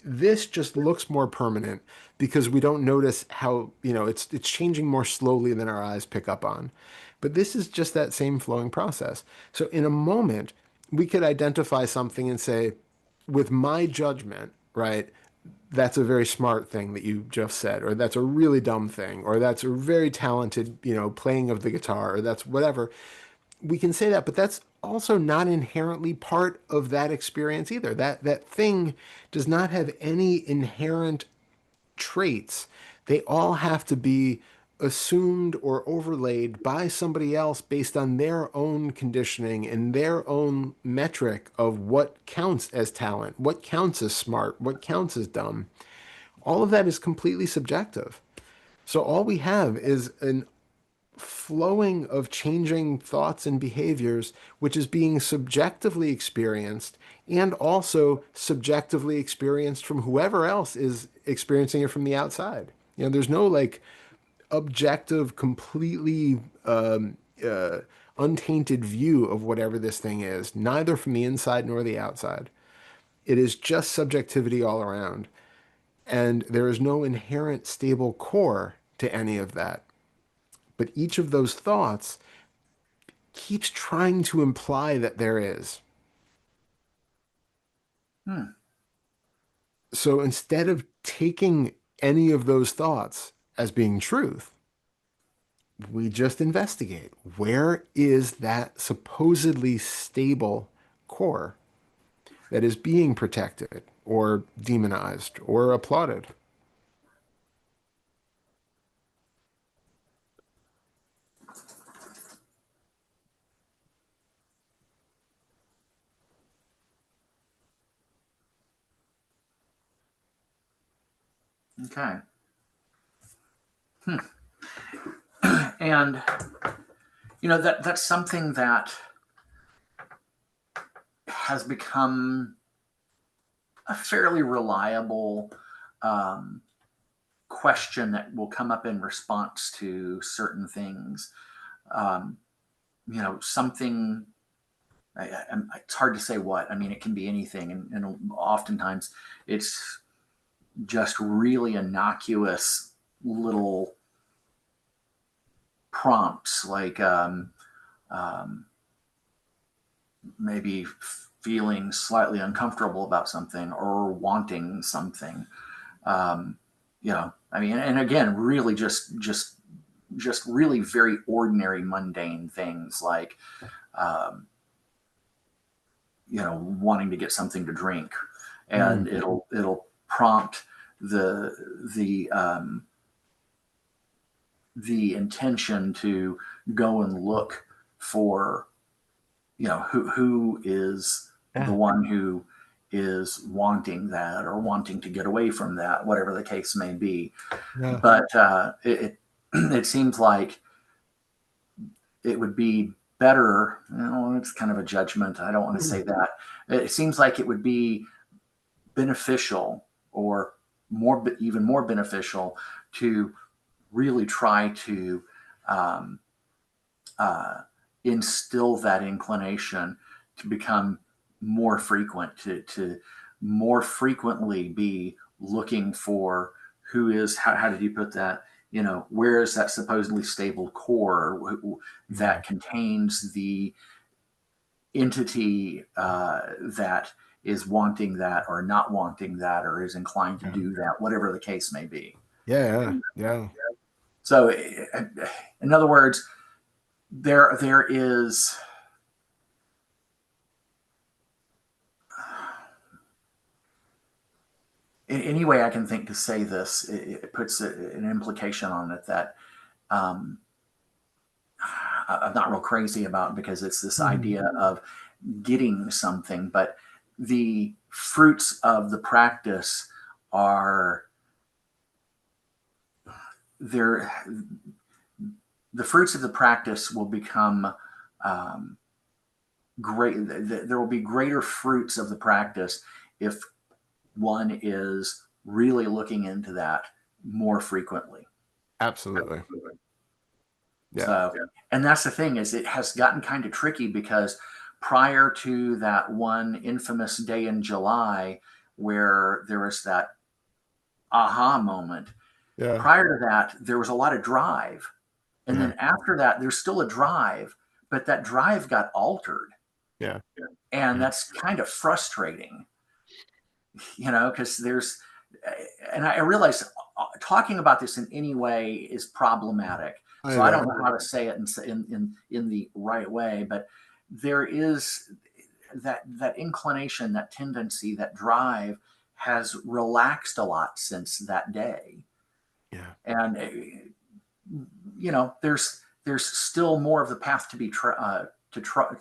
This just looks more permanent because we don't notice how, it's changing more slowly than our eyes pick up on. But this is just that same flowing process. So in a moment, we could identify something and say, with my judgment, right? That's a very smart thing that you just said, or that's a really dumb thing, or that's a very talented, playing of the guitar, or that's whatever. We can say that, but that's also not inherently part of that experience either. That thing does not have any inherent traits. They all have to be assumed or overlaid by somebody else based on their own conditioning and their own metric of what counts as talent, what counts as smart, what counts as dumb. All of that is completely subjective. So all we have is an flowing of changing thoughts and behaviors, which is being subjectively experienced and also subjectively experienced from whoever else is experiencing it from the outside. There's no like objective, completely untainted view of whatever this thing is, neither from the inside nor the outside. It is just subjectivity all around. And there is no inherent stable core to any of that. But each of those thoughts keeps trying to imply that there is. Hmm. So instead of taking any of those thoughts as being truth, we just investigate where is that supposedly stable core that is being protected or demonized or applauded. Okay. And that's something that has become a fairly reliable um, question that will come up in response to certain things. Um, something. It's hard to say what. I mean, it can be anything, and oftentimes it's just really innocuous little prompts, like um, maybe feeling slightly uncomfortable about something or wanting something. Um, I mean, and again, really just really very ordinary, mundane things like um, wanting to get something to drink, and Mm, it'll prompt the the um, the intention to go and look for who is the yeah. one who is wanting that or wanting to get away from that, whatever the case may be. Yeah. But it seems like it would be better. It's kind of a judgment. I don't want to say that. It seems like it would be beneficial, or even more beneficial, to really try to um, uh, instill that inclination to become more frequent, to more frequently be looking for who is, how did you put that? Where is that supposedly stable core Mm, that contains the entity that is wanting that or not wanting that or is inclined to yeah. do that, whatever the case may be. Yeah. Yeah. So, in other words, there is any way I can think to say this. It puts an implication on it that um, I'm not real crazy about, because it's this Mhm. idea of getting something, but the fruits of the practice are there. The fruits of the practice will become um, great. There will be greater fruits of the practice if one is really looking into that more frequently. Absolutely. Yeah. So, and that's the thing, is it has gotten kind of tricky, because prior to that one infamous day in July where there was that aha moment, Yeah. prior to that there was a lot of drive, and Yeah. then after that there's still a drive, but that drive got altered, Yeah. and Yeah. that's kind of frustrating, because and I realize talking about this in any way is problematic. I So I know. don't know how to say it in the right way, but there is that inclination, that tendency, that drive has relaxed a lot since that day, Yeah. and there's still more of the path to be to try.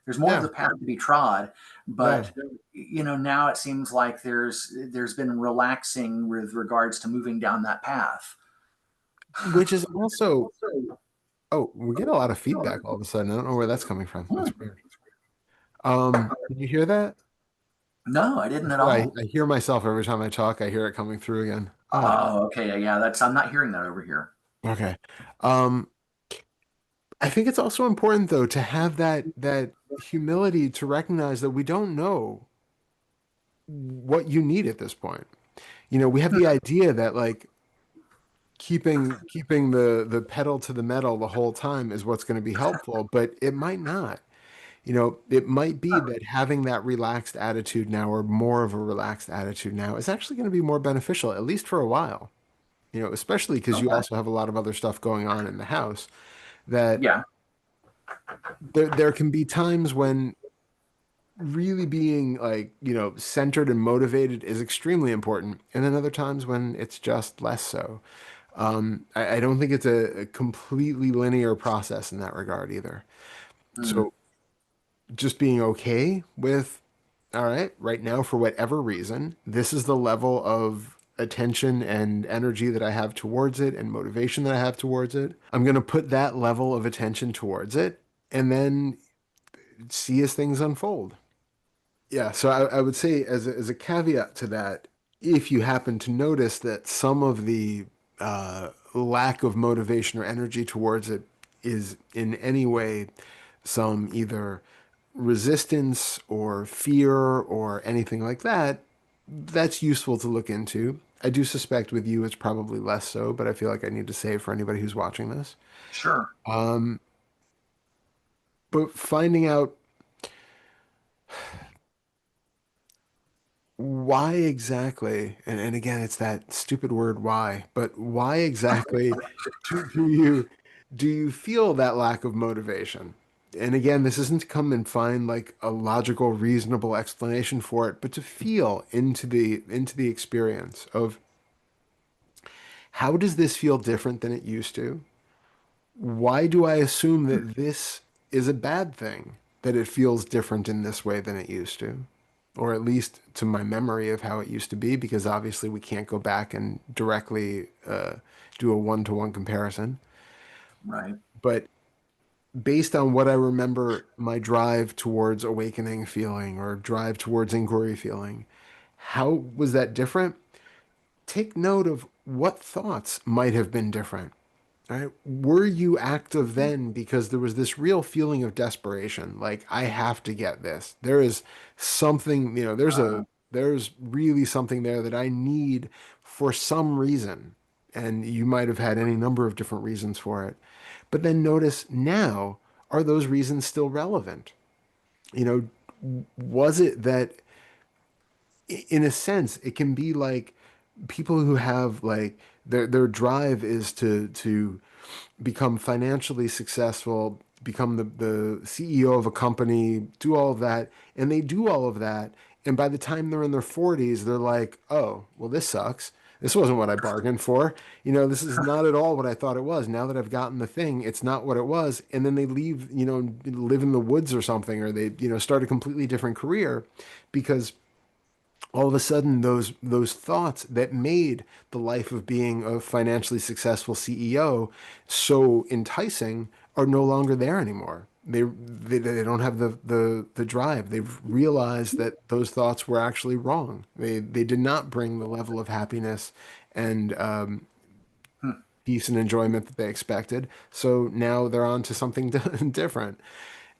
There's more of Yeah. the path to be trod, Yeah. but now it seems like there's been relaxing with regards to moving down that path. Which is also, oh, we get a lot of feedback all of a sudden. I don't know where that's coming from. That's Hmm. weird. Did you hear that? No, I didn't That's at what all. I hear myself every time I talk. I hear it coming through again. Odd. Oh, okay, yeah, that's I'm not hearing that over here. Okay. Um, I think it's also important though to have that humility to recognize that we don't know what you need at this point. We have the idea that like keeping the pedal to the metal the whole time is what's going to be helpful, but it might not. It might be that having that relaxed attitude now, or more of a relaxed attitude now, is actually going to be more beneficial, at least for a while. Especially because you Okay, also have a lot of other stuff going on in the house, that yeah, there can be times when really being like, centered and motivated is extremely important, and then other times when it's just less so. I don't think it's a completely linear process in that regard either. mm, So just being okay with, all right, right now, for whatever reason, this is the level of attention and energy that I have towards it and motivation that I have towards it. I'm going to put that level of attention towards it and then see as things unfold. Yeah, so I would say as a caveat to that, if you happen to notice that some of the lack of motivation or energy towards it is in any way some either resistance or fear or anything like that, that's useful to look into. I do suspect with you it's probably less so, but I feel like I need to say it for anybody who's watching this. Sure. But finding out why exactly, and again, it's that stupid word why, but why exactly do you feel that lack of motivation? And again, this isn't to come and find like a logical, reasonable explanation for it, but to feel into the experience of how does this feel different than it used to? Why do I assume that this is a bad thing, that it feels different in this way than it used to? Or at least to my memory of how it used to be, because obviously we can't go back and directly do a one-to-one comparison. Right. But based on what I remember my drive towards awakening feeling or drive towards inquiry feeling, how was that different? Take note of what thoughts might have been different. Right? Were you active then because there was this real feeling of desperation, like I have to get this. There is something, Uh, there's really something there that I need for some reason. And you might have had any number of different reasons for it. But then notice now, are those reasons still relevant? You was it that in a sense, it can be like people who have like their drive is to become financially successful, become the CEO of a company, do all of that, and they do all of that, and by the time they're in their 40s, they're like, "Oh, well, this sucks. This wasn't what I bargained for. This is not at all what I thought it was. Now that I've gotten the thing, it's not what it was." And then they leave, live in the woods or something, or they, start a completely different career because all of a sudden those thoughts that made the life of being a financially successful CEO so enticing are no longer there anymore. They don't have the drive. They've realized that those thoughts were actually wrong. They did not bring the level of happiness and hmm. peace and enjoyment that they expected. So now they're on to something different.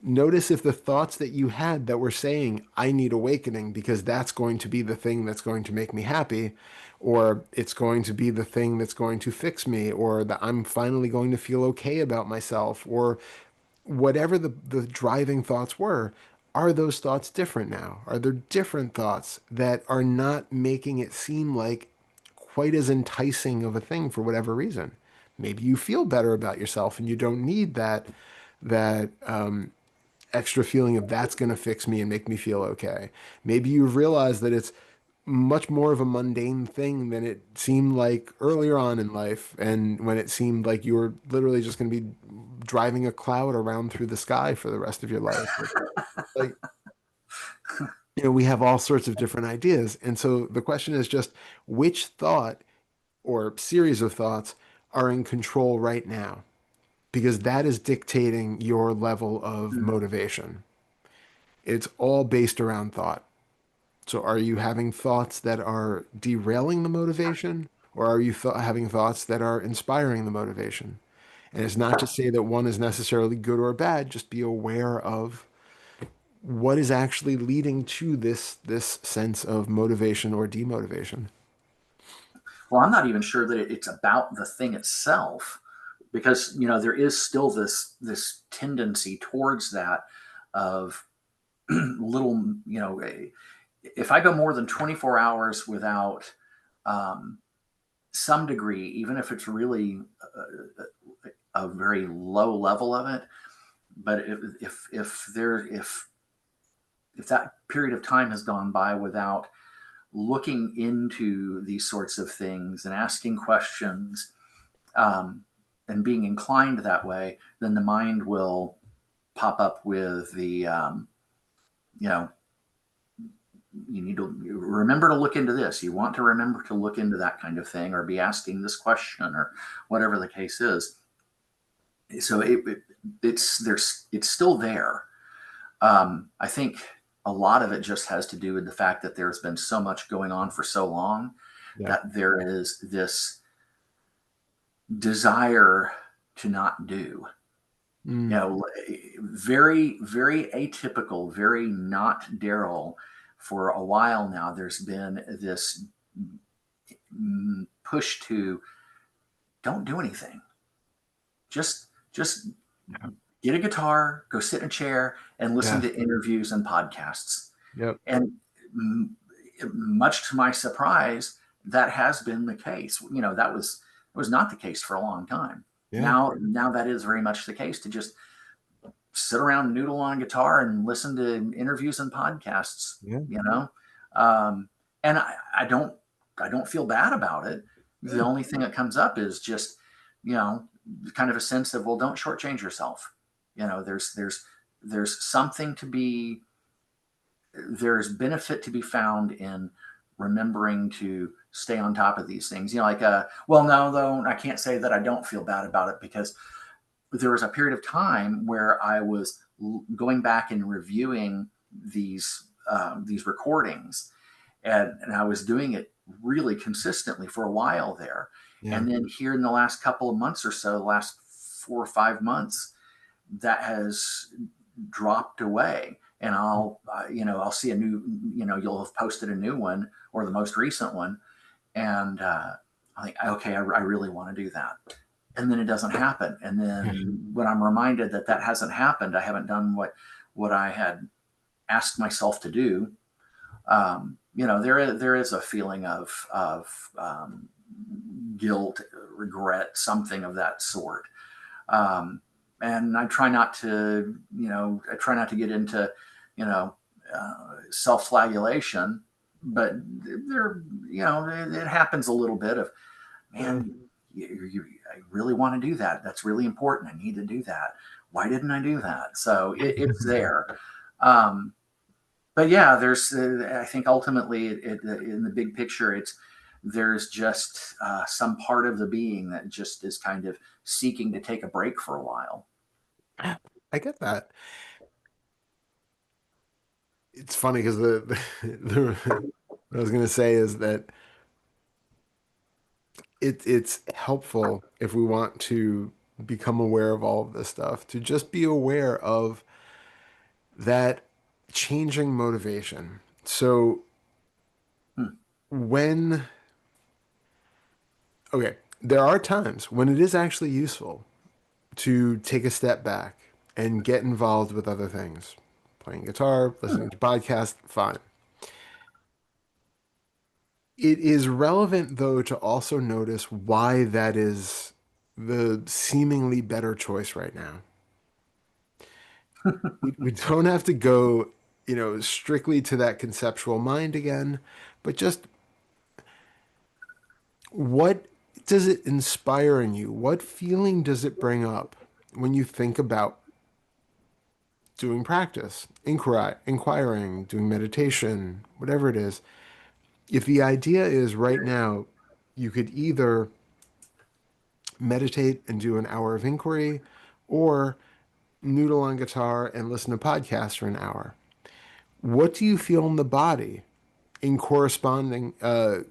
Notice if the thoughts that you had that were saying, I need awakening because that's going to be the thing that's going to make me happy, or it's going to be the thing that's going to fix me, or that I'm finally going to feel okay about myself, or whatever the driving thoughts were, are those thoughts different now? Are there different thoughts that are not making it seem like quite as enticing of a thing for whatever reason? Maybe you feel better about yourself and you don't need that extra feeling of that's going to fix me and make me feel okay. Maybe you've realized that it's much more of a mundane thing than it seemed like earlier on in life, and when it seemed like you were literally just going to be driving a cloud around through the sky for the rest of your life. Like, we have all sorts of different ideas. And so the question is just which thought or series of thoughts are in control right now? Because that is dictating your level of Hmm. motivation. It's all based around thought. So are you having thoughts that are derailing the motivation, or are you having thoughts that are inspiring the motivation? And it's not to say that one is necessarily good or bad, just be aware of what is actually leading to this sense of motivation or demotivation. Well, I'm not even sure that it's about the thing itself, because there is still this tendency towards that of little, if I go more than 24 hours without um, some degree, even if it's really a very low level of it, but if that period of time has gone by without looking into these sorts of things and asking questions, um, and being inclined that way, then the mind will pop up with the you know you need to remember to look into this. You want to remember to look into that kind of thing, or be asking this question, or whatever the case is. So it's still there. I think a lot of it just has to do with the fact that there's been so much going on for so long Yeah. that there is this desire to not do. You Mm. know, very, very atypical, very not Darrell. For a while now, there's been this push to don't do anything. Just Yeah. get a guitar, go sit in a chair, and listen Yeah. to interviews and podcasts. Yep. And much to my surprise, that has been the case. That was not the case for a long time. Yeah. Now that is very much the case, to just sit around, noodle on guitar, and listen to interviews and podcasts. Yeah. You know, um, and I don't feel bad about it. The Yeah. only thing that comes up is just, you know, kind of a sense of, well, don't shortchange yourself. There's something to be there's benefit to be found in remembering to stay on top of these things. Well, no, though, I can't say that I don't feel bad about it, because there was a period of time where I was going back and reviewing these recordings, and I was doing it really consistently for a while there. Yeah. And then here in the last couple of months or so, the last 4 or 5 months, that has dropped away. And I'll see a new, you'll have posted a new one, or the most recent one, and I think, okay, I really want to do that, and then it doesn't happen. And Yeah. then when I'm reminded that that hasn't happened, I haven't done what I had asked myself to do. There is a feeling of guilt, regret, something of that sort. Um, and I try not to get into, you know, self-flagellation, but it happens a little bit of, Yeah. man, I really want to do that. That's really important. I need to do that. Why didn't I do that? So it's there. Um, but yeah, I think ultimately, in the big picture, there's just some part of the being that just is kind of seeking to take a break for a while. I get that. It's funny because what I was going to say is that it's helpful if we want to become aware of all of this stuff, to just be aware of that changing motivation. So Hmm. when, okay, there are times when it is actually useful to take a step back and get involved with other things. Playing guitar, listening to podcasts, fine. It is relevant, though, to also notice why that is the seemingly better choice right now. We don't have to go, strictly to that conceptual mind again, but just what does it inspire in you? What feeling does it bring up when you think about doing practice, inquiring, doing meditation, whatever it is? If the idea is right now, you could either meditate and do an hour of inquiry, or noodle on guitar and listen to podcasts for an hour. What do you feel in the body in corresponding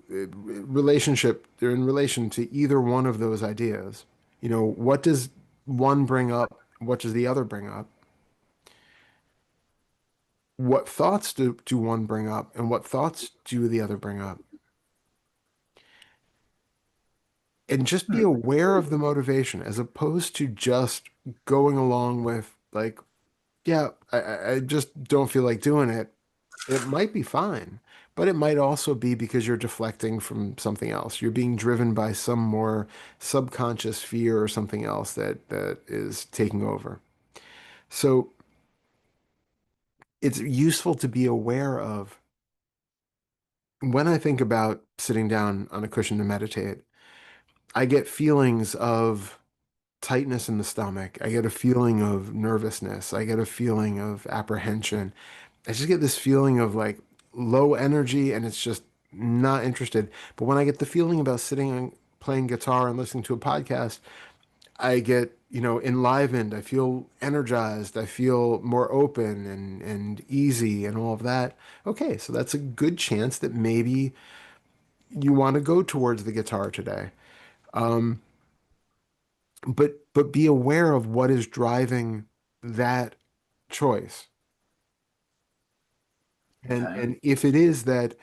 relationship or in relation to either one of those ideas? What does one bring up? What does the other bring up? What thoughts do one bring up, and what thoughts do the other bring up? And just be Hmm. aware of the motivation as opposed to just going along with, like, yeah, I just don't feel like doing it. It might be fine, but it might also be because you're deflecting from something else. You're being driven by some more subconscious fear or something else that is taking over. So it's useful to be aware of, when I think about sitting down on a cushion to meditate, I get feelings of tightness in the stomach. I get a feeling of nervousness. I get a feeling of apprehension. I just get this feeling of, like, low energy and it's just not interested. But when I get the feeling about sitting and playing guitar and listening to a podcast, I get, enlivened. I feel energized. I feel more open and easy and all of that. Okay, so that's a good chance that maybe you want to go towards the guitar today. But be aware of what is driving that choice. Okay. And if it is that,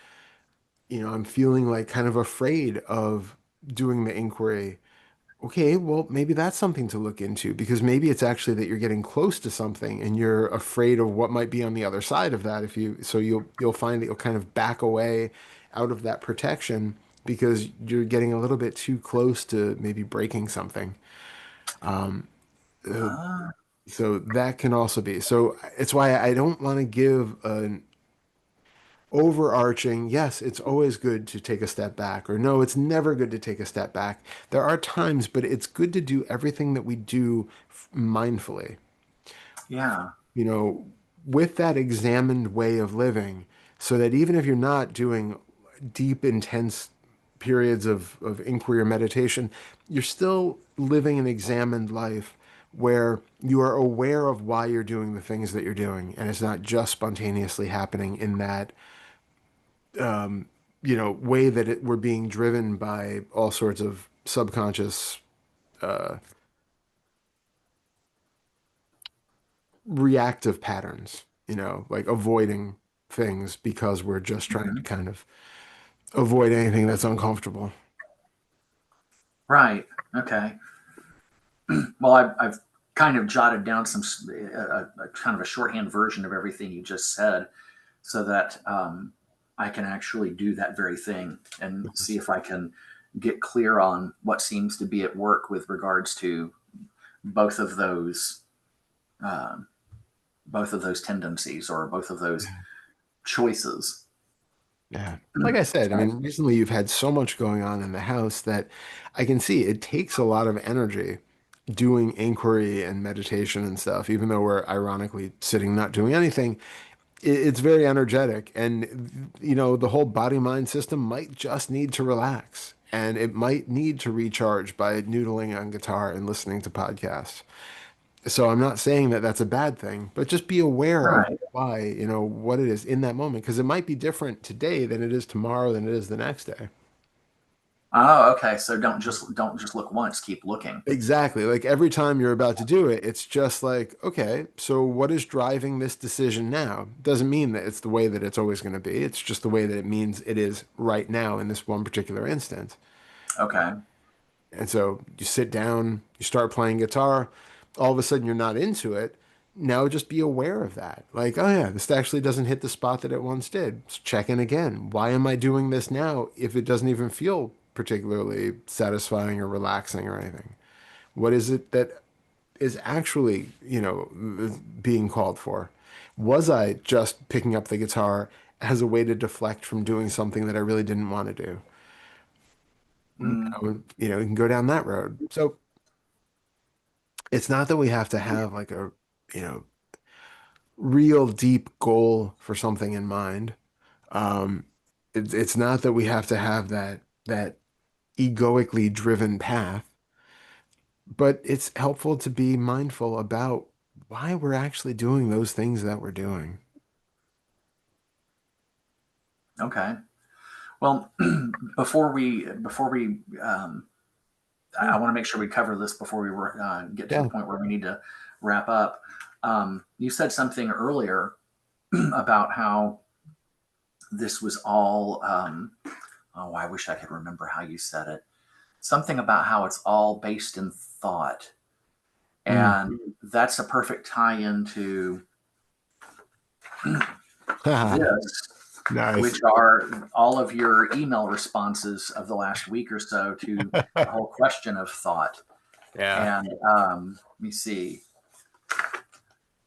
I'm feeling like kind of afraid of doing the inquiry. Okay, well, maybe that's something to look into because maybe it's actually that you're getting close to something and you're afraid of what might be on the other side of that. So you'll find that you'll kind of back away out of that protection because you're getting a little bit too close to maybe breaking something. Uh, Uh, so that can also be. So it's why I don't want to give an overarching, yes, it's always good to take a step back, or no, it's never good to take a step back. There are times, but it's good to do everything that we do mindfully, yeah. you know, with that examined way of living, so that even if you're not doing deep, intense periods of inquiry or meditation, you're still living an examined life where you are aware of why you're doing the things that you're doing, and it's not just spontaneously happening in that way that we're being driven by all sorts of subconscious reactive patterns, like avoiding things because we're just trying to Mhm. kind of avoid anything that's uncomfortable. Right. Okay. Well, I've kind of jotted down a kind of a shorthand version of everything you just said, so that I can actually do that very thing and see if I can get clear on what seems to be at work with regards to both of those um, both of those tendencies or both of those Yeah. choices. Yeah. Like I said, I So, mean, recently you've had so much going on in the house that I can see it takes a lot of energy doing inquiry and meditation and stuff, even though we're ironically sitting not doing anything. It's very energetic and the whole body mind system might just need to relax and it might need to recharge by noodling on guitar and listening to podcasts. So I'm not saying that that's a bad thing, but just be aware of right. why, what it is in that moment because it might be different today than it is tomorrow than it is the next day. Oh, okay. So don't just look once. Keep looking. Exactly. Like every time you're about to do it, it's just like, okay, so what is driving this decision now? Doesn't mean that it's the way that it's always going to be. It's just the way that it means it is right now in this one particular instance. Okay. And so you sit down, you start playing guitar, all of a sudden you're not into it. Now just be aware of that. Like, oh yeah, this actually doesn't hit the spot that it once did. Let's check in again. Why am I doing this now if it doesn't even feel particularly satisfying or relaxing or anything? What is it that is actually, being called for? Was I just picking up the guitar as a way to deflect from doing something that I really didn't want to do? Mm, You can go down that road. So it's not that we have to have like a, you know, real deep goal for something in mind. Um, it's not that we have to have that egoically driven path, but it's helpful to be mindful about why we're actually doing those things that we're doing. okay. Well, before we Yeah. I want to make sure we cover this before we get to the Yeah. point where we need to wrap up. You said something earlier about how this was all. Oh, I wish I could remember how you said it. Something about how it's all based in thought, Mm. and that's a perfect tie-in to this, Nice. which are all of your email responses of the last week or so to the whole question of thought. Yeah. And let me see.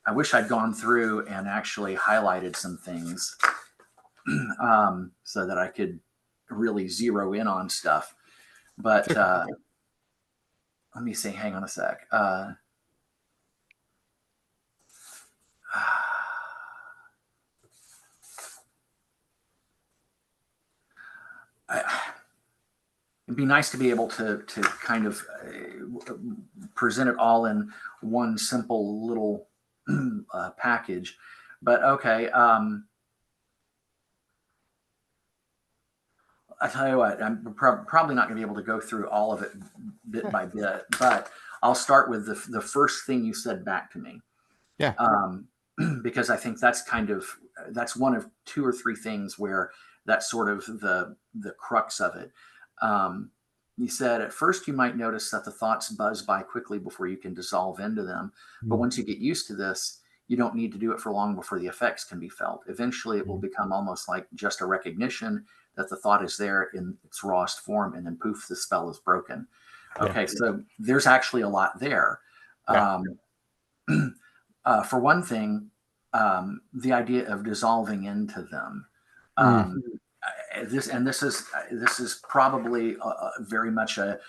I wish I'd gone through and actually highlighted some things so that I could really zero in on stuff. But let me see. Hang on a sec. it'd be nice to be able to kind of present it all in one simple little package. But okay, I tell you what, I'm probably not going to be able to go through all of it bit by bit, but I'll start with the first thing you said back to me, Yeah. um, because I think that's that's one of two or three things where that's sort of the crux of it. Um, you said at first you might notice that the thoughts buzz by quickly before you can dissolve into them, but once you get used to this, you don't need to do it for long before the effects can be felt. Eventually, it will Mhm. become almost like just a recognition that the thought is there in its rawest form, and then poof, the spell is broken. Yeah. Okay, so there's actually a lot there. Yeah. Um, for one thing, the idea of dissolving into them. Mm. Um, this is probably very much a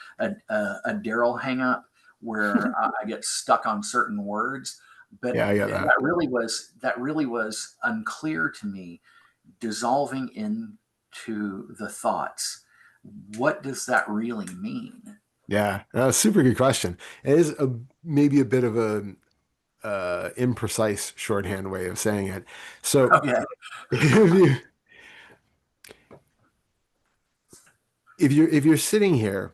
Darrell hangup where I get stuck on certain words, but Yeah, I get that. that really was unclear to me. Dissolving into the thoughts. What does that really mean? Yeah, super good question. It is maybe a bit of a imprecise shorthand way of saying it. So Okay. if you if you're sitting here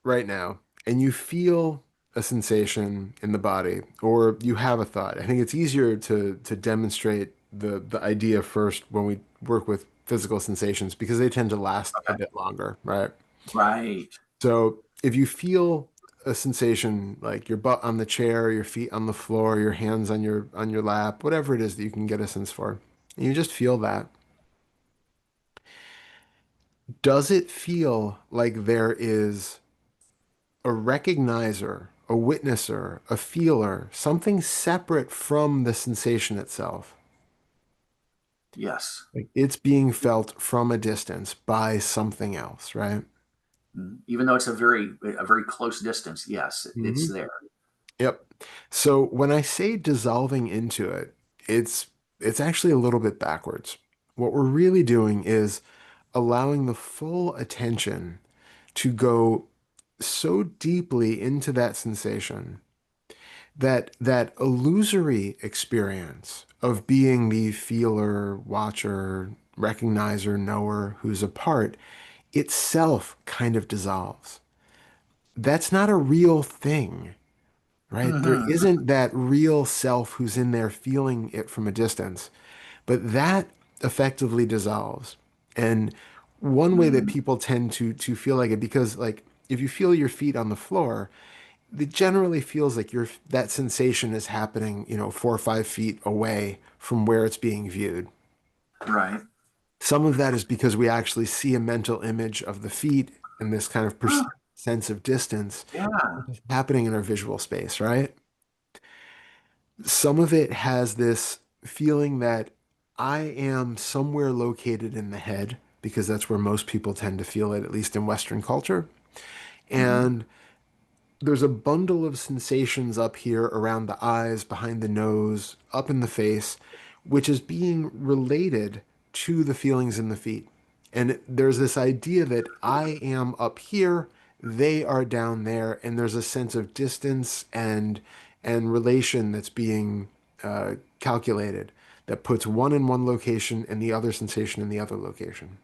right now and you feel a sensation in the body or you have a thought, I think it's easier to demonstrate the idea first when we work with physical sensations because they tend to last a Okay. bit longer, right? Right. So if you feel a sensation like your butt on the chair, your feet on the floor, your hands on your lap, whatever it is that you can get a sense for, and you just feel that, does it feel like there is a recognizer, a witnesser, a feeler, something separate from the sensation itself? Yes. Like it's being felt from a distance by something else, right? Even though it's a very close distance, yes, it's Hmm. there. Yep. So when I say dissolving into it, it's it's actually a little bit backwards. What we're really doing is allowing the full attention to go so deeply into that sensation that that illusory experience of being the feeler, watcher, recognizer, knower who's a part itself kind of dissolves. That's not a real thing, right? There Hmm. isn't that real self who's in there feeling it from a distance, but that effectively dissolves. And one way that people tend to feel like it, because like if you feel your feet on the floor, it generally feels like that sensation is happening, 4 or 5 feet away from where it's being viewed. Right. Some of that is because we actually see a mental image of the feet and this kind of Huh. sense of distance Yeah. happening in our visual space, right? Some of it has this feeling that I am somewhere located in the head, because that's where most people tend to feel it, at least in Western culture. Hmm. And there's a bundle of sensations up here around the eyes, behind the nose, up in the face, which is being related to the feelings in the feet. And there's this idea that I am up here, they are down there, and there's a sense of distance and relation that's being calculated that puts one in one location and the other sensation in the other location.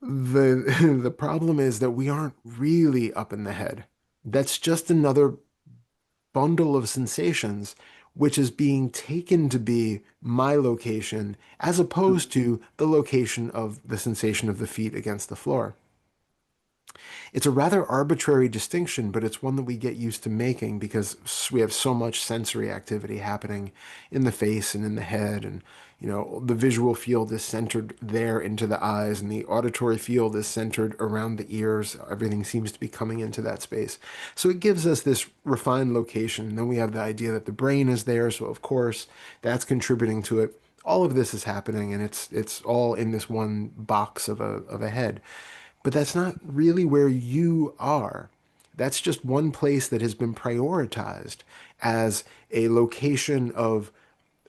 The the problem is that we aren't really up in the head. That's just another bundle of sensations which is being taken to be my location as opposed to the location of the sensation of the feet against the floor. It's a rather arbitrary distinction, but it's one that we get used to making because we have so much sensory activity happening in the face and in the head. And, the visual field is centered there into the eyes, and the auditory field is centered around the ears. Everything seems to be coming into that space. So it gives us this refined location. And then we have the idea that the brain is there. So, of course, that's contributing to it. All of this is happening, and it's all in this one box of a head. But that's not really where you are. That's just one place that has been prioritized as a location of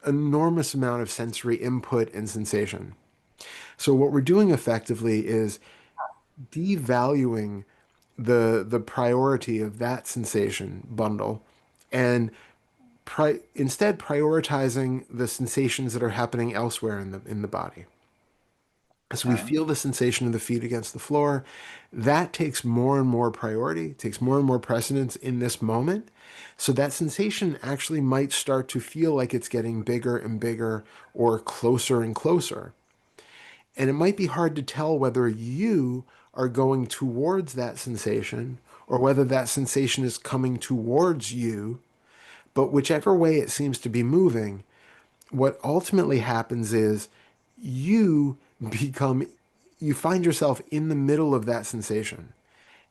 enormous amount of sensory input and sensation. So what we're doing effectively is devaluing the priority of that sensation bundle and instead prioritizing the sensations that are happening elsewhere in the body. So we Okay. feel the sensation of the feet against the floor. That takes more and more priority, takes more and more precedence in this moment. So that sensation actually might start to feel like it's getting bigger and bigger or closer and closer. And it might be hard to tell whether you are going towards that sensation or whether that sensation is coming towards you. But whichever way it seems to be moving, what ultimately happens is you become, you find yourself in the middle of that sensation.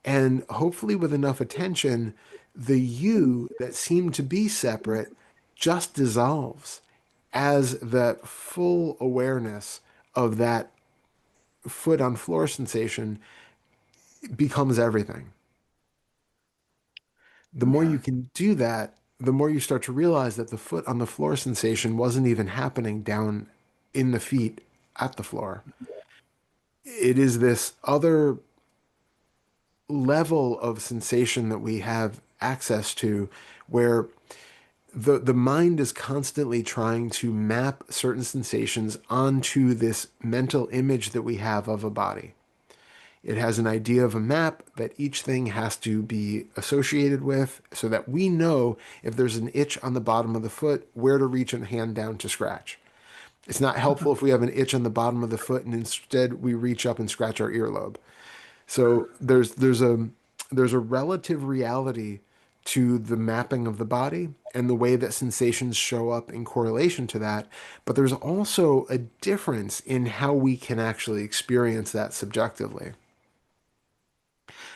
And hopefully, with enough attention, the you that seemed to be separate just dissolves as that full awareness of that foot on floor sensation becomes everything. The more Okay. you can do that, the more you start to realize that the foot on the floor sensation wasn't even happening down in the feet at the floor. It is this other level of sensation that we have access to where the mind is constantly trying to map certain sensations onto this mental image that we have of a body. It has an idea of a map that each thing has to be associated with so that we know if there's an itch on the bottom of the foot, where to reach a hand down to scratch. It's not helpful if we have an itch on the bottom of the foot and instead we reach up and scratch our earlobe. So there's a relative reality to the mapping of the body and the way that sensations show up in correlation to that, but there's also a difference in how we can actually experience that subjectively.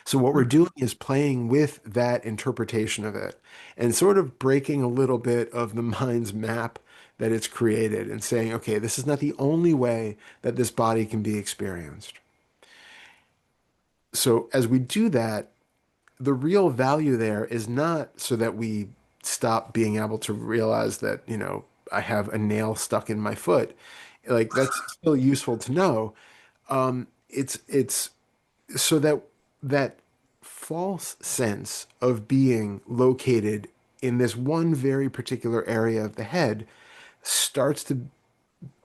So what we're Hmm. doing is playing with that interpretation of it and sort of breaking a little bit of the mind's map that it's created and saying, okay, this is not the only way that this body can be experienced. So as we do that, the real value there is not so that we stop being able to realize that, I have a nail stuck in my foot. Like that's still useful to know. It's so that that false sense of being located in this one very particular area of the head starts to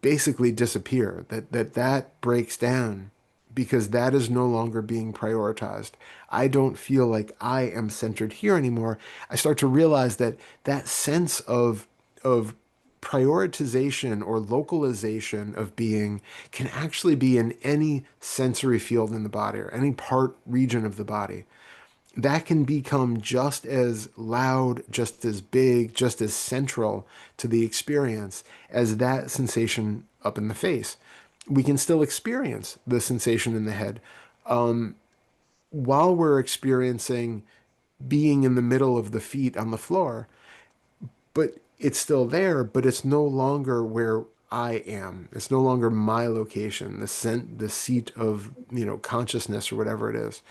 basically disappear. That breaks down because that is no longer being prioritized. I don't feel like I am centered here anymore. I start to realize that that sense of prioritization or localization of being can actually be in any sensory field in the body or any part region of the body that can become just as loud, just as big, just as central to the experience as that sensation up in the face. We can still experience the sensation in the head while we're experiencing being in the middle of the feet on the floor, but it's still there, but it's no longer where I am. It's no longer my location, the seat of, consciousness or whatever it is.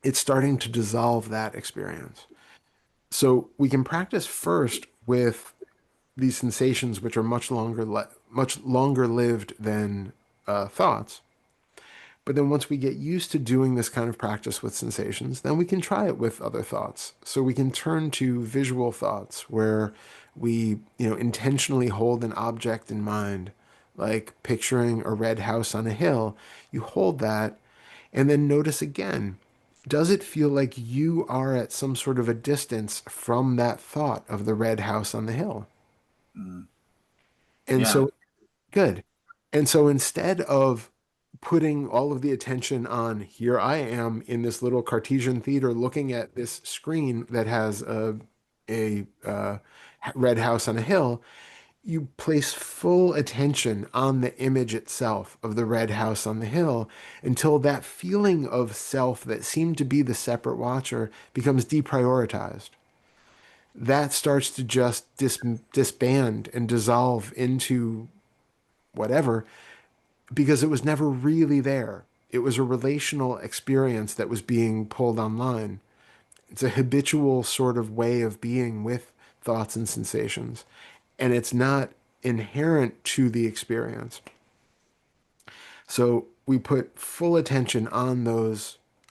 It's starting to dissolve that experience. So we can practice first with these sensations, which are much longer lived than thoughts. But then once we get used to doing this kind of practice with sensations, then we can try it with other thoughts. So we can turn to visual thoughts where we, intentionally hold an object in mind, like picturing a red house on a hill. You hold that and then notice again, does it feel like you are at some sort of a distance from that thought of the red house on the hill? Mm. And Yeah. so, good. And so instead of putting all of the attention on here I am in this little Cartesian theater looking at this screen that has a red house on a hill, you place full attention on the image itself of the red house on the hill until that feeling of self that seemed to be the separate watcher becomes deprioritized. That starts to just disband and dissolve into whatever because it was never really there. It was a relational experience that was being pulled online. It's a habitual sort of way of being with thoughts and sensations, and it's not inherent to the experience. So we put full attention on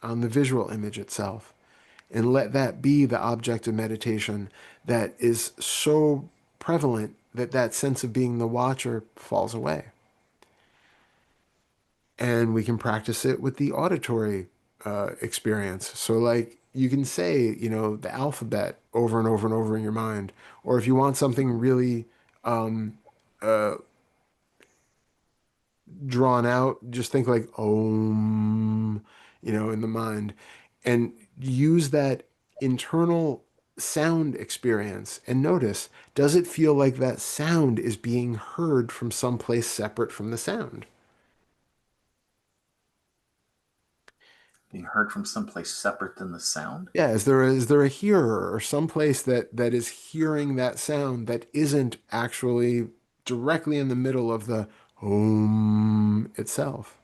on the visual image itself, and let that be the object of meditation that is so prevalent that that sense of being the watcher falls away. And we can practice it with the auditory experience. So, like, you can say, the alphabet over and over and over in your mind. Or if you want something really um, uh, drawn out, just think like Om, in the mind, and use that internal sound experience and notice, does it feel like that sound is being heard from someplace separate from the sound? Being heard from someplace separate than the sound? Yeah, is there a hearer or someplace that is hearing that sound that isn't actually directly in the middle of the Om itself?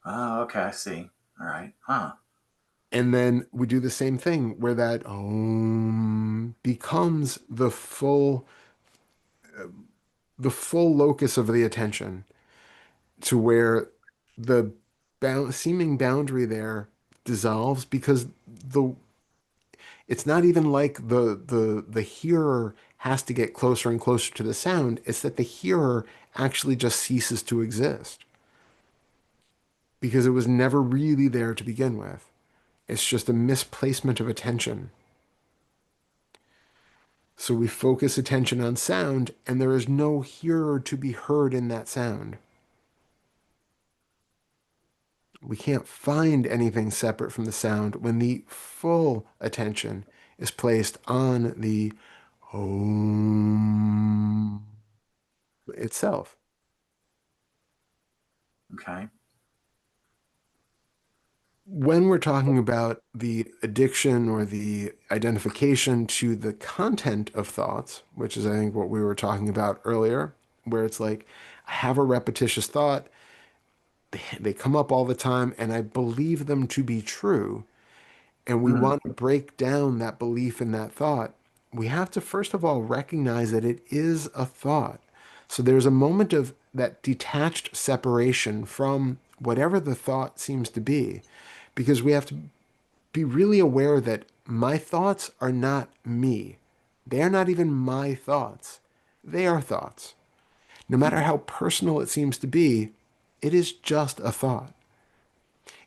Oh, okay, I see. All right. Huh. And then we do the same thing where that becomes the full locus of the attention, to where the seeming boundary there dissolves, because the it's not even like the hearer has to get closer and closer to the sound. It's that the hearer actually just ceases to exist because it was never really there to begin with. It's just a misplacement of attention. So we focus attention on sound, and there is no hearer to be heard in that sound. We can't find anything separate from the sound when the full attention is placed on the Om itself. Okay. When we're talking about the addiction or the identification to the content of thoughts, which is, I think, what we were talking about earlier, where it's like, I have a repetitious thought, they come up all the time, and I believe them to be true, and we Mm, want to break down that belief in that thought, we have to first of all recognize that it is a thought. So there's a moment of that detached separation from whatever the thought seems to be, because we have to be really aware that my thoughts are not me. They are not even my thoughts. They are thoughts. No matter how personal it seems to be, it is just a thought.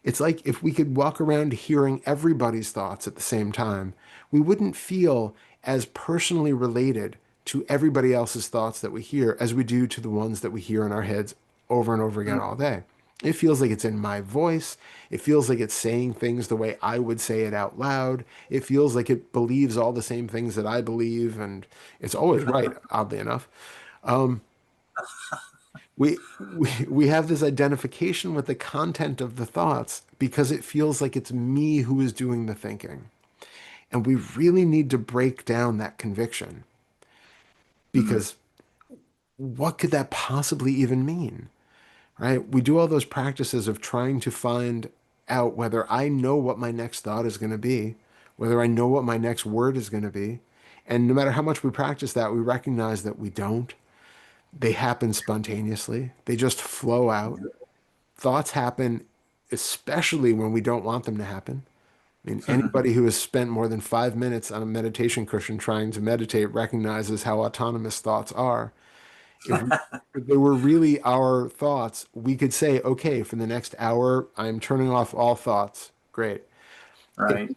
It's like if we could walk around hearing everybody's thoughts at the same time, we wouldn't feel as personally related to everybody else's thoughts that we hear as we do to the ones that we hear in our heads over and over again mm, all day. It feels like it's in my voice. It feels like it's saying things the way I would say it out loud. It feels like it believes all the same things that I believe, and it's always right, oddly enough. We have this identification with the content of the thoughts because it feels like it's me who is doing the thinking. And we really need to break down that conviction, mm. because what could that possibly even mean? Right? We do all those practices of trying to find out whether I know what my next thought is going to be, whether I know what my next word is going to be. And no matter how much we practice that, we recognize that we don't. They happen spontaneously. They just flow out. Thoughts happen, especially when we don't want them to happen. I mean, anybody who has spent more than 5 minutes on a meditation cushion trying to meditate recognizes how autonomous thoughts are. If, if they were really our thoughts, we could say, okay, for the next hour, I'm turning off all thoughts. Great. If, Right.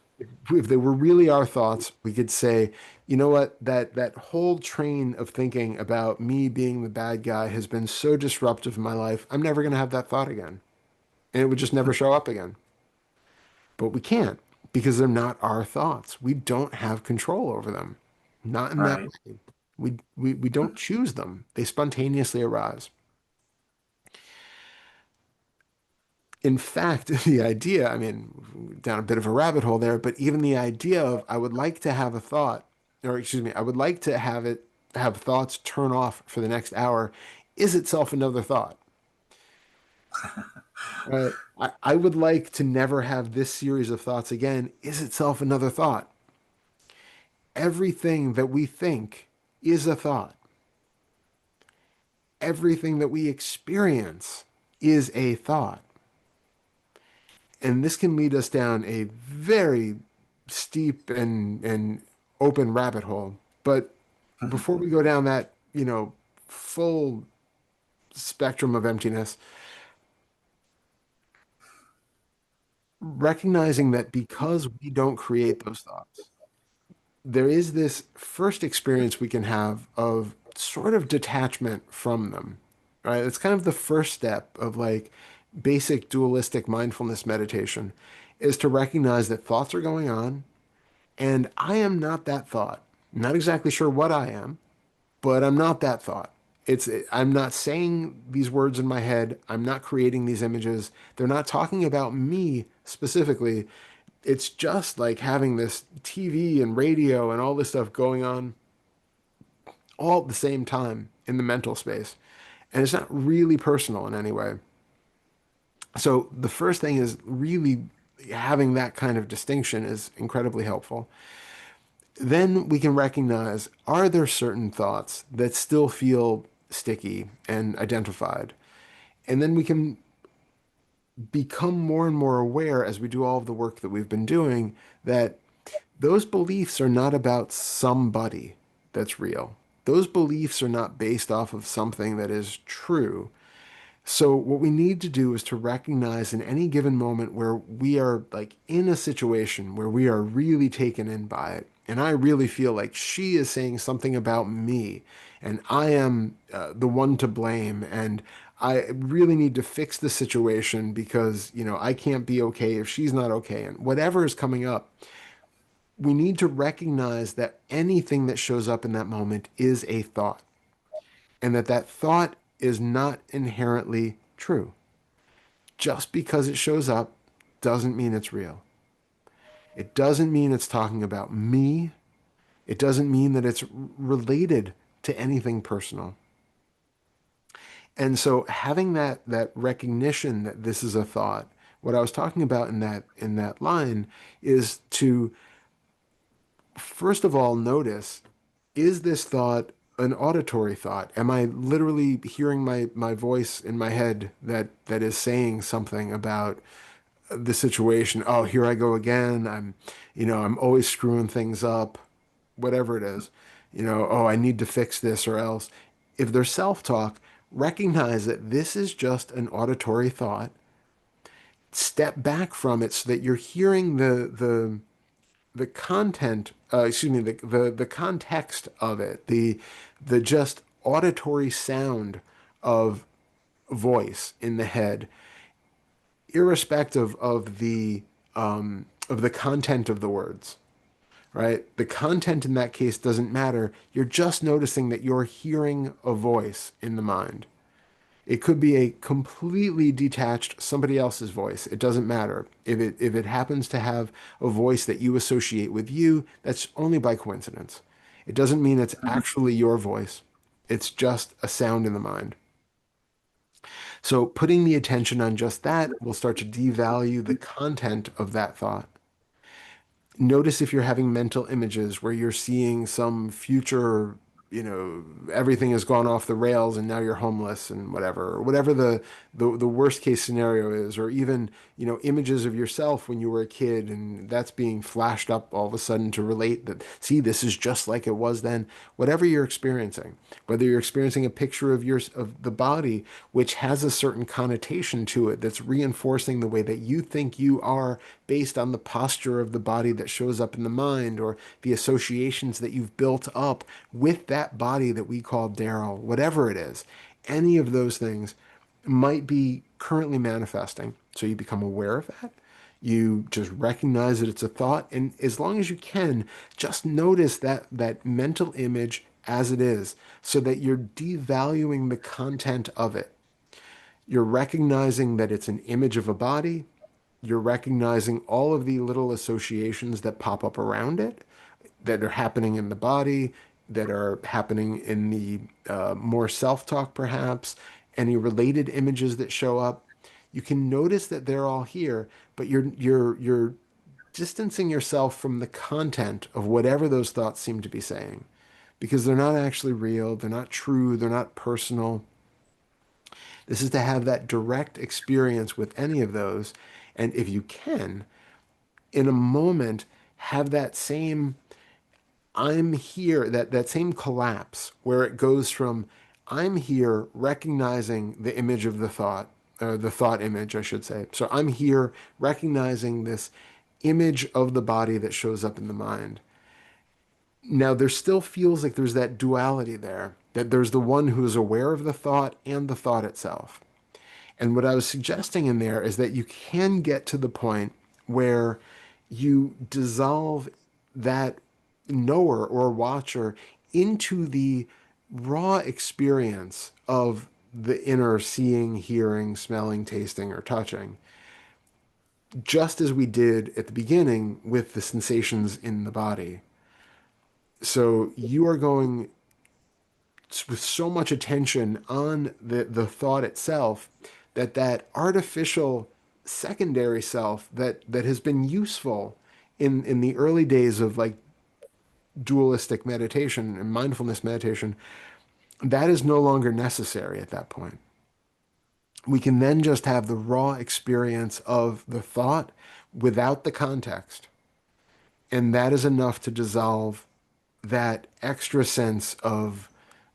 if they were really our thoughts, we could say, you know what, that whole train of thinking about me being the bad guy has been so disruptive in my life, I'm never going to have that thought again. And it would just never show up again. But we can't, because they're not our thoughts. We don't have control over them. Not in that Right. way. We don't choose them. They spontaneously arise. In fact, the idea, I mean, down a bit of a rabbit hole there, but even the idea of I would like to have a thought, or excuse me, I would like to have thoughts turn off for the next hour, is itself another thought. Right? I would like to never have this series of thoughts again, is itself another thought. Everything that we think is a thought. everything that we experience is a thought. And this can lead us down a very steep and open rabbit hole. But before we go down that, full spectrum of emptiness, recognizing that because we don't create those thoughts, there is this first experience we can have of sort of detachment from them, right? It's kind of the first step of like basic dualistic mindfulness meditation is to recognize that thoughts are going on and I am not that thought. I'm not exactly sure what I am, but I'm not that thought. I'm not saying these words in my head. I'm not creating these images. They're not talking about me specifically. It's just like having this TV and radio and all this stuff going on all at the same time in the mental space. And it's not really personal in any way. So the first thing is really having that kind of distinction is incredibly helpful. Then we can recognize, are there certain thoughts that still feel sticky and identified? And then we can become more and more aware as we do all of the work that we've been doing that those beliefs are not about somebody that's real. Those beliefs are not based off of something that is true. So what we need to do is to recognize in any given moment where we are like in a situation where we are really taken in by it, and I really feel like she is saying something about me, and I am the one to blame, and I really need to fix the situation because, I can't be okay if she's not okay, and whatever is coming up, we need to recognize that anything that shows up in that moment is a thought, and that that thought is not inherently true. Just because it shows up doesn't mean it's real. It doesn't mean it's talking about me. It doesn't mean that it's related to anything personal. And so having that recognition that this is a thought, what I was talking about in that line is to first of all notice, is this thought an auditory thought? Am I literally hearing my voice in my head that is saying something about the situation? Oh, here I go again. I'm always screwing things up, whatever it is. Oh, I need to fix this or else. If there's self-talk, recognize that this is just an auditory thought. Step back from it so that you're hearing the content, excuse me, the context of it, the just auditory sound of voice in the head, irrespective of the content of the words, right? The content in that case doesn't matter. You're just noticing that you're hearing a voice in the mind. It could be a completely detached somebody else's voice. It doesn't matter. If it happens to have a voice that you associate with you, that's only by coincidence. It doesn't mean it's actually your voice. It's just a sound in the mind. So putting the attention on just that will start to devalue the content of that thought. Notice if you're having mental images where you're seeing some future, everything has gone off the rails and now you're homeless and whatever, or whatever the worst case scenario is, or even, images of yourself when you were a kid and that's being flashed up all of a sudden to relate that, see, this is just like it was then. Whatever you're experiencing, whether you're experiencing a picture of the body, which has a certain connotation to it that's reinforcing the way that you think you are based on the posture of the body that shows up in the mind or the associations that you've built up with that body that we call Darrell, whatever it is, any of those things might be currently manifesting. So you become aware of that. You just recognize that it's a thought. And as long as you can, just notice that mental image as it is so that you're devaluing the content of it. You're recognizing that it's an image of a body. You're recognizing all of the little associations that pop up around it that are happening in the body, that are happening in the more self-talk, perhaps, any related images that show up. You can notice that they're all here, but you're distancing yourself from the content of whatever those thoughts seem to be saying because they're not actually real, they're not true, they're not personal. This is to have that direct experience with any of those. And if you can, in a moment, have that same I'm here, that same collapse where it goes from I'm here recognizing the image of the thought, or the thought image, I should say. So I'm here recognizing this image of the body that shows up in the mind. Now, there still feels like there's that duality there, that there's the one who is aware of the thought and the thought itself. And what I was suggesting in there is that you can get to the point where you dissolve that knower or watcher into the raw experience of the inner seeing, hearing, smelling, tasting, or touching, just as we did at the beginning with the sensations in the body. So you are going with so much attention on the thought itself that that artificial secondary self that has been useful in the early days of like dualistic meditation and mindfulness meditation, that is no longer necessary at that point. We can then just have the raw experience of the thought without the context. And that is enough to dissolve that extra sense of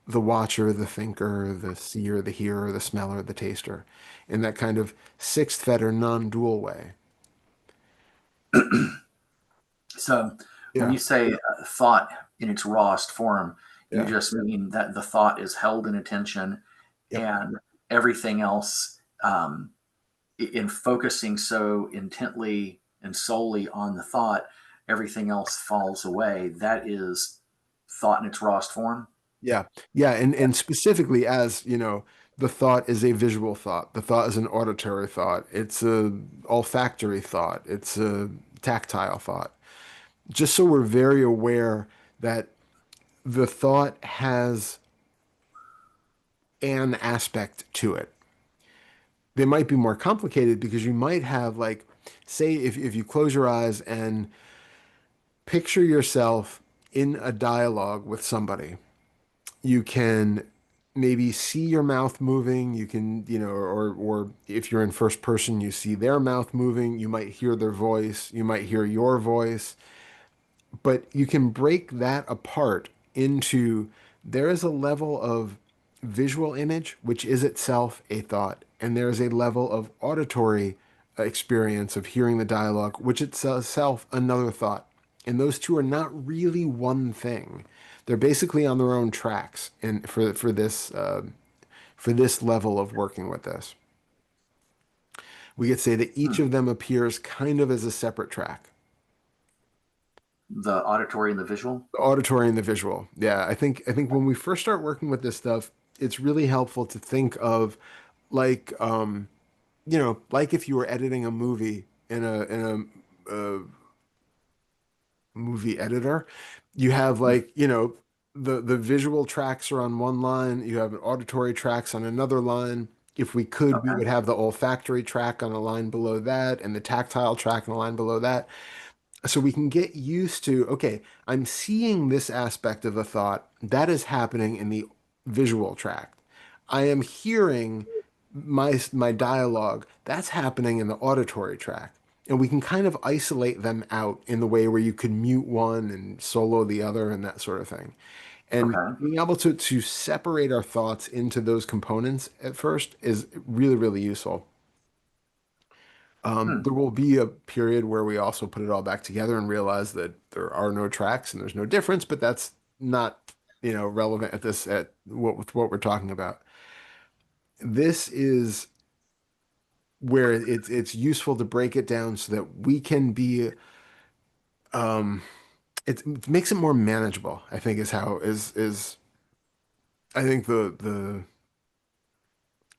the watcher, the thinker, the seer, the hearer, the smeller, the taster, in that kind of sixth fetter non-dual way. So when Yeah, you say thought in its rawest form, you yeah, just mean that the thought is held in attention yep. and everything else, in focusing so intently and solely on the thought, everything else falls away. That is thought in its rawest form. Yeah. Yeah. And specifically as, the thought is a visual thought. The thought is an auditory thought. It's a olfactory thought. It's a tactile thought. Just so we're very aware that the thought has an aspect to it. They might be more complicated because you might have like, say if you close your eyes and picture yourself in a dialogue with somebody, you can maybe see your mouth moving. You can, or if you're in first person, you see their mouth moving. You might hear their voice. You might hear your voice, but you can break that apart into there is a level of visual image, which is itself a thought, and there is a level of auditory experience of hearing the dialogue, which itself another thought. And those two are not really one thing. They're basically on their own tracks, and for this level of working with this, we could say that each Hmm. of them appears kind of as a separate track. The auditory and the visual. The auditory and the visual. Yeah, I think when we first start working with this stuff, it's really helpful to think of like like if you were editing a movie in a movie editor, you have like, the visual tracks are on one line, you have auditory tracks on another line. If we could, we Okay. would have the olfactory track on a line below that and the tactile track on a line below that. So we can get used to, okay, I'm seeing this aspect of a thought that is happening in the visual tract. I am hearing my dialogue that's happening in the auditory tract. And we can kind of isolate them out in the way where you could mute one and solo the other and that sort of thing. And Okay. being able to separate our thoughts into those components at first is really, really useful. Hmm. There will be a period where we also put it all back together and realize that there are no tracks and there's no difference, but that's not, relevant at what with what we're talking about. This is where it's useful to break it down so that we can be it makes it more manageable, I think is how is I think the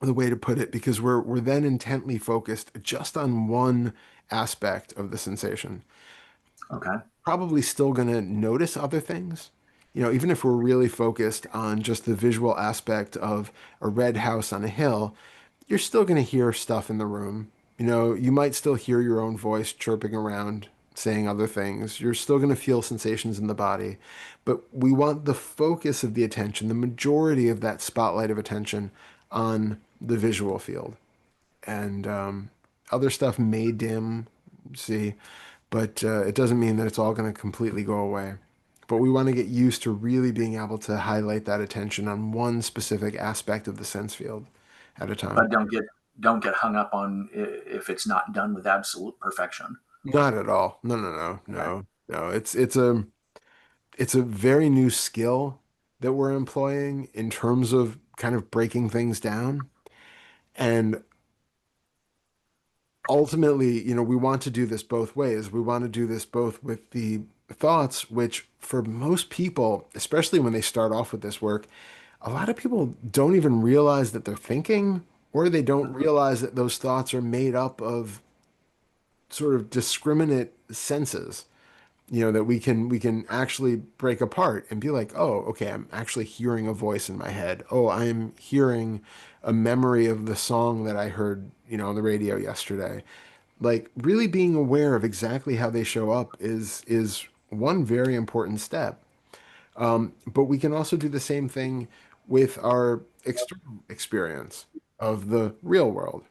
way to put it, because we're then intently focused just on one aspect of the sensation. Okay. Probably still going to notice other things. Even if we're really focused on just the visual aspect of a red house on a hill, you're still going to hear stuff in the room. You might still hear your own voice chirping around, saying other things. You're still going to feel sensations in the body. But we want the focus of the attention, the majority of that spotlight of attention on the visual field. And other stuff may dim, see, but it doesn't mean that it's all going to completely go away. But we want to get used to really being able to highlight that attention on one specific aspect of the sense field at a time. But don't get hung up on if it's not done with absolute perfection. Not at all. No, no, no, Okay. no, no. It's a very new skill that we're employing in terms of kind of breaking things down. And ultimately, we want to do this both ways. We want to do this both with the thoughts, which for most people, especially when they start off with this work, a lot of people don't even realize that they're thinking, or they don't realize that those thoughts are made up of sort of discriminate senses, that we can actually break apart and be like, oh, okay, I'm actually hearing a voice in my head. Oh, I'm hearing a memory of the song that I heard, on the radio yesterday. Like really being aware of exactly how they show up is one very important step. But we can also do the same thing with our external experience of the real world,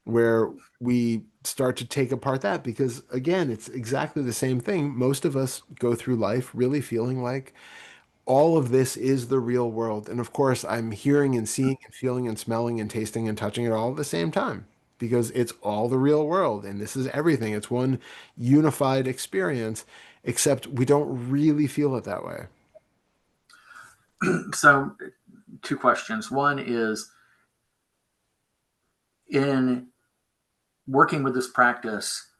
where we start to take apart that because again, it's exactly the same thing. Most of us go through life really feeling like all of this is the real world. And of course, I'm hearing and seeing and feeling and smelling and tasting and touching it all at the same time because it's all the real world and this is everything. It's one unified experience, except we don't really feel it that way. So, two questions. One is, in working with this practice,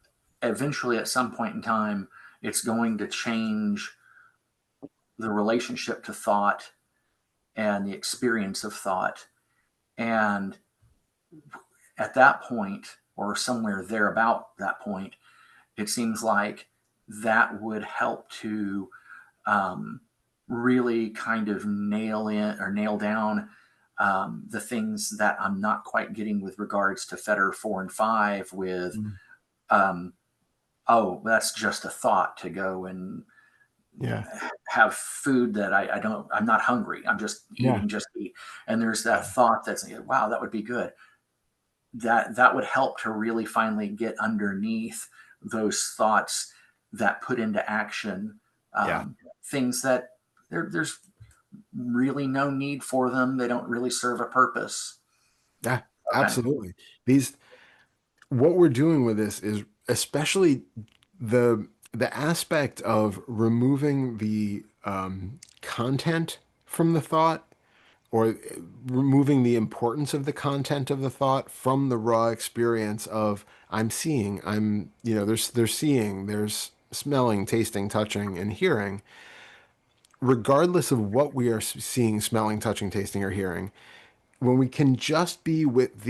eventually at some point in time, it's going to change the relationship to thought and the experience of thought. And at that point, or somewhere there about that point, it seems like that would help to um, really kind of nail in or nail down the things that I'm not quite getting with regards to Fetter 4 and 5 with, Mm. um, oh, that's just a thought to go and Yeah. have food that I don't, I'm not hungry. I'm just Yeah. eating just to eat. And there's Yeah. that thought that's, wow, that would be good. That would help to really finally get underneath those thoughts that put into action Yeah. things that there's really no need for them. They don't really serve a purpose. Yeah. Okay. Absolutely. These What we're doing with this is especially the aspect of removing the content from the thought or removing the importance of the content of the thought from the raw experience of I'm seeing, there's seeing, there's smelling, tasting, touching, and hearing, regardless of what we are seeing, smelling, touching, tasting, or hearing, when we can just be with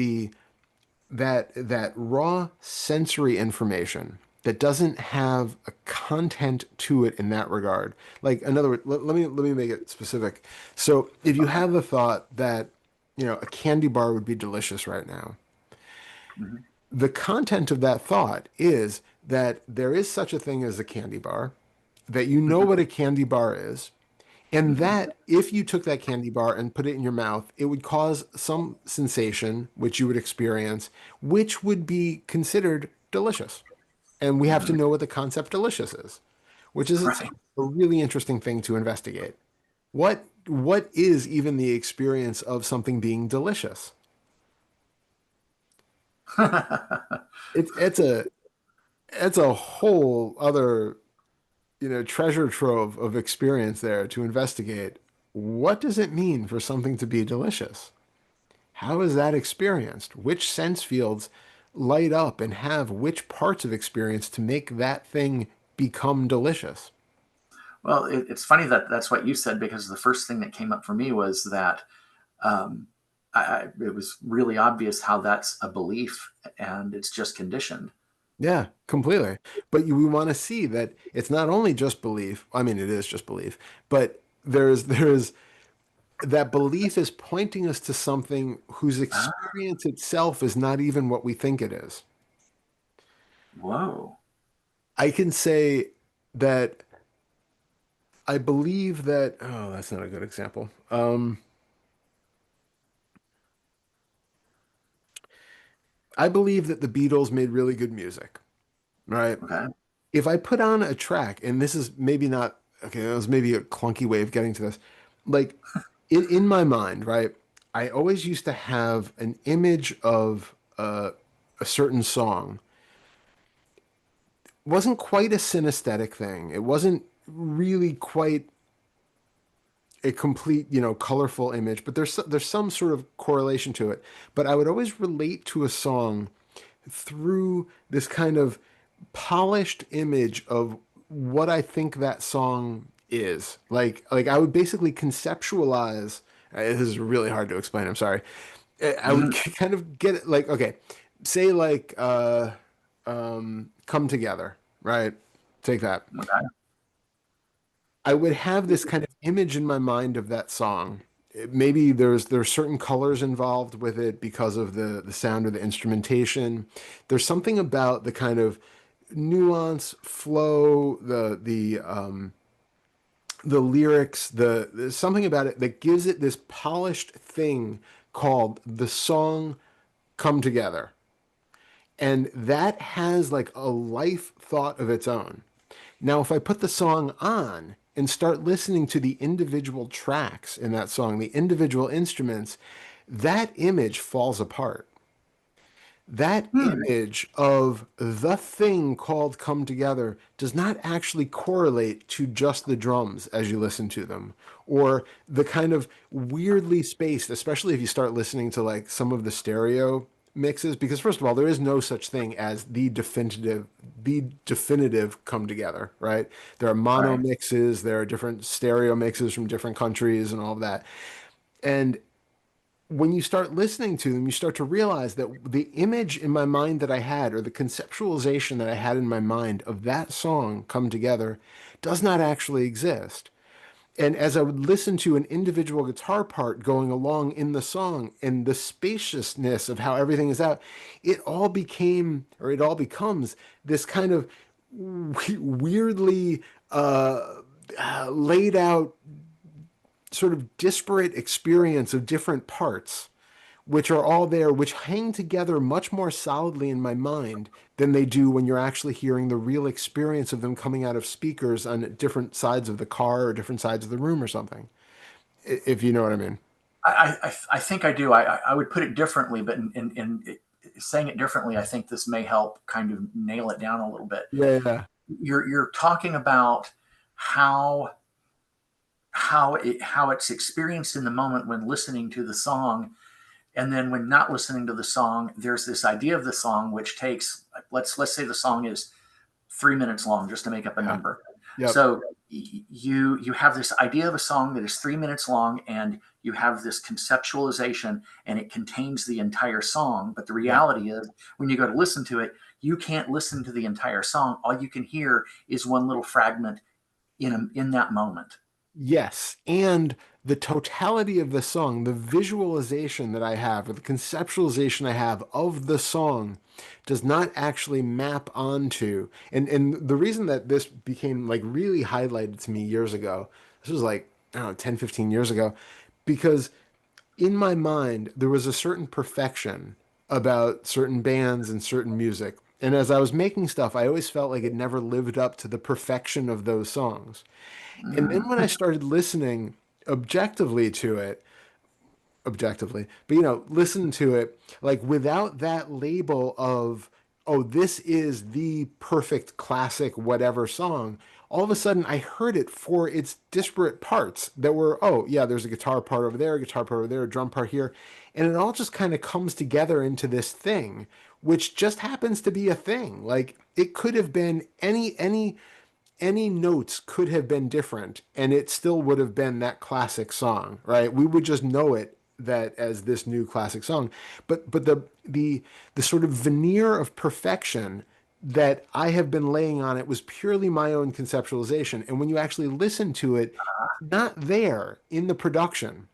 that raw sensory information that doesn't have a content to it in that regard. Like in other words, let me make it specific. So if you have the thought that a candy bar would be delicious right now, Mhm. the content of that thought is that there is such a thing as a candy bar, that you know what a candy bar is, and Mhm. that if you took that candy bar and put it in your mouth, it would cause some sensation, which you would experience, which would be considered delicious. And we have to Mhm. know what the concept delicious is, which is Right. itself a really interesting thing to investigate. What is even the experience of something being delicious? It's a whole other, treasure trove of experience there to investigate. What does it mean for something to be delicious? How is that experienced? Which sense fields light up and have which parts of experience to make that thing become delicious? Well, it's funny that that's what you said, because the first thing that came up for me was that um, it was really obvious how that's a belief and it's just conditioned. Yeah, completely. But we want to see that it's not only just belief. I mean, it is just belief, but there's that belief is pointing us to something whose Ah, experience itself is not even what we think it is. whoa. I can say that I believe that, oh, that's not a good example. I believe that the Beatles made really good music, right? Okay. If I put on a track, and this is maybe not, okay, that was maybe a clunky way of getting to this. Like in my mind, right? I always used to have an image of a certain song. It wasn't quite a synesthetic thing. It wasn't really quite a complete, colorful image, but there's some sort of correlation to it. But I would always relate to a song through this kind of polished image of what I think that song is. Like I would basically conceptualize. This is really hard to explain. I'm sorry. I would Mhm. kind of get it like, okay, say like Come Together, right? Take that. Okay. I would have this kind of image in my mind of that song. Maybe there's certain colors involved with it because of the sound of the instrumentation. There's something about the kind of nuance, flow, the lyrics, there's something about it that gives it this polished thing called the song Come Together. And that has like a life thought of its own. Now, if I put the song on and start listening to the individual tracks in that song, the individual instruments, that image falls apart. That Hmm. image of the thing called Come Together does not actually correlate to just the drums as you listen to them, or the kind of weirdly spaced, especially if you start listening to like some of the stereo mixes, because first of all, there is no such thing as the definitive Come Together, right? There are mono Right. mixes, there are different stereo mixes from different countries and all of that. And when you start listening to them, you start to realize that the image in my mind that I had, or the conceptualization that I had in my mind of that song come together, does not actually exist. And as I would listen to an individual guitar part going along in the song and the spaciousness of how everything is out, it all became, or it all becomes, this kind of weirdly laid out, sort of disparate experience of different parts which are all there, which hang together much more solidly in my mind than they do when you're actually hearing the real experience of them coming out of speakers on different sides of the car or different sides of the room or something, if you know what I mean. I think I do. I would put it differently, but saying it differently, I think this may help kind of nail it down a little bit. Yeah, yeah, You're talking about how how it's experienced in the moment when listening to the song, and then when not listening to the song, there's this idea of the song which takes, let's say the song is 3 minutes long, just to make up a yeah. number. Yep. So you have this idea of a song that is 3 minutes long, and you have this conceptualization, and it contains the entire song. But the Yep. reality is, when you go to listen to it, you can't listen to the entire song. All you can hear is one little fragment in that moment. Yes, and the totality of the song, the visualization that I have, or the conceptualization I have of the song, does not actually map onto. And the reason that this became like really highlighted to me years ago, this was like, I don't know, 10, 15 years ago, because in my mind, there was a certain perfection about certain bands and certain music. And as I was making stuff, I always felt like it never lived up to the perfection of those songs. And then Mm. when I started listening objectively to it, objectively, but listen to it like without that label of, oh, this is the perfect classic whatever song, all of a sudden I heard it for its disparate parts that were, oh, yeah, there's a guitar part over there, a guitar part over there, a drum part here. And it all just kind of comes together into this thing, which just happens to be a thing. Like it could have been any notes could have been different and it still would have been that classic song, right? We would just know it that as this new classic song. But the sort of veneer of perfection that I have been laying on it was purely my own conceptualization. And when you actually listen to it, not there in the production.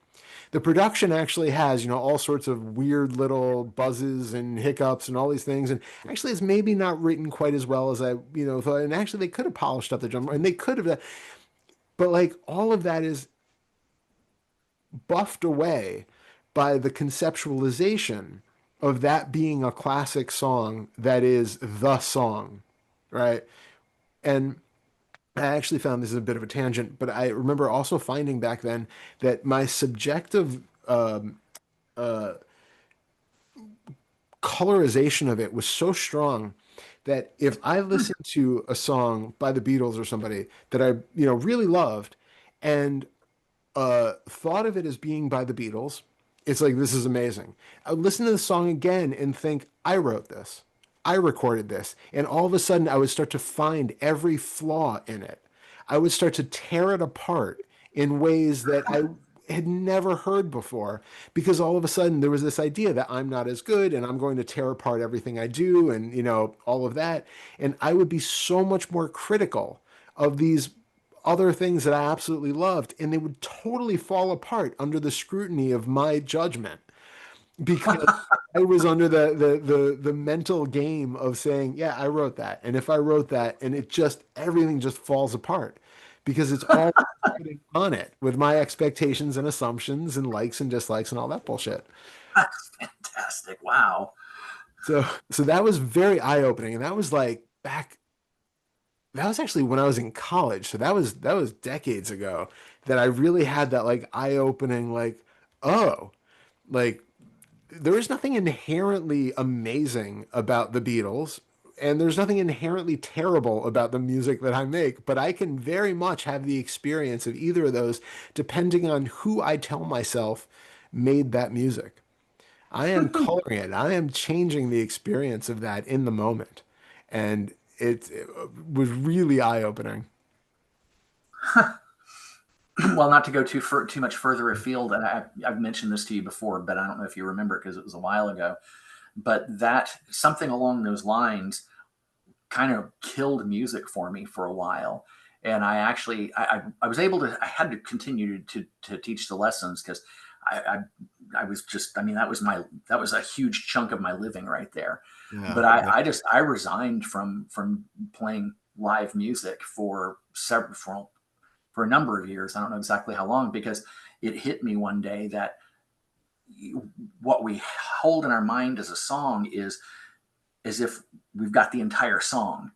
The production actually has, all sorts of weird little buzzes and hiccups and all these things. And actually, it's maybe not written quite as well as I thought. And actually, they could have polished up the drum, and they could have, but like all of that is buffed away by the conceptualization of that being a classic song that is the song, right? And I actually found this is a bit of a tangent, but I remember also finding back then that my subjective uh, colorization of it was so strong that if I listened to a song by the Beatles or somebody that I, really loved and thought of it as being by the Beatles, it's like, this is amazing. I would listen to the song again and think, I wrote this. I recorded this. And all of a sudden, I would start to find every flaw in it. I would start to tear it apart in ways that I had never heard before because all of a sudden there was this idea that I'm not as good and I'm going to tear apart everything I do and, all of that. And I would be so much more critical of these other things that I absolutely loved, and they would totally fall apart under the scrutiny of my judgment because I was under the mental game of saying, yeah, I wrote that. And if I wrote that and everything just falls apart because it's all putting on it with my expectations and assumptions and likes and dislikes and all that bullshit. That's fantastic. Wow. So that was very eye-opening. And that was like that was actually when I was in college. So that was decades ago that I really had that like eye-opening, like, oh, like there is nothing inherently amazing about the Beatles, and there's nothing inherently terrible about the music that I make, but I can very much have the experience of either of those depending on who I tell myself made that music. I am coloring it. I am changing the experience of that in the moment. And it was really eye-opening. Well, not to go too much further afield, and I've mentioned this to you before, but I don't know if you remember it because it was a while ago. But that something along those lines kind of killed music for me for a while. And I was able to, I had to continue to teach the lessons because I, I was just, I mean, that was a huge chunk of my living right there. Yeah. But I resigned from playing live music for a number of years. I don't know exactly how long because it hit me one day that what we hold in our mind as a song is as if we've got the entire song.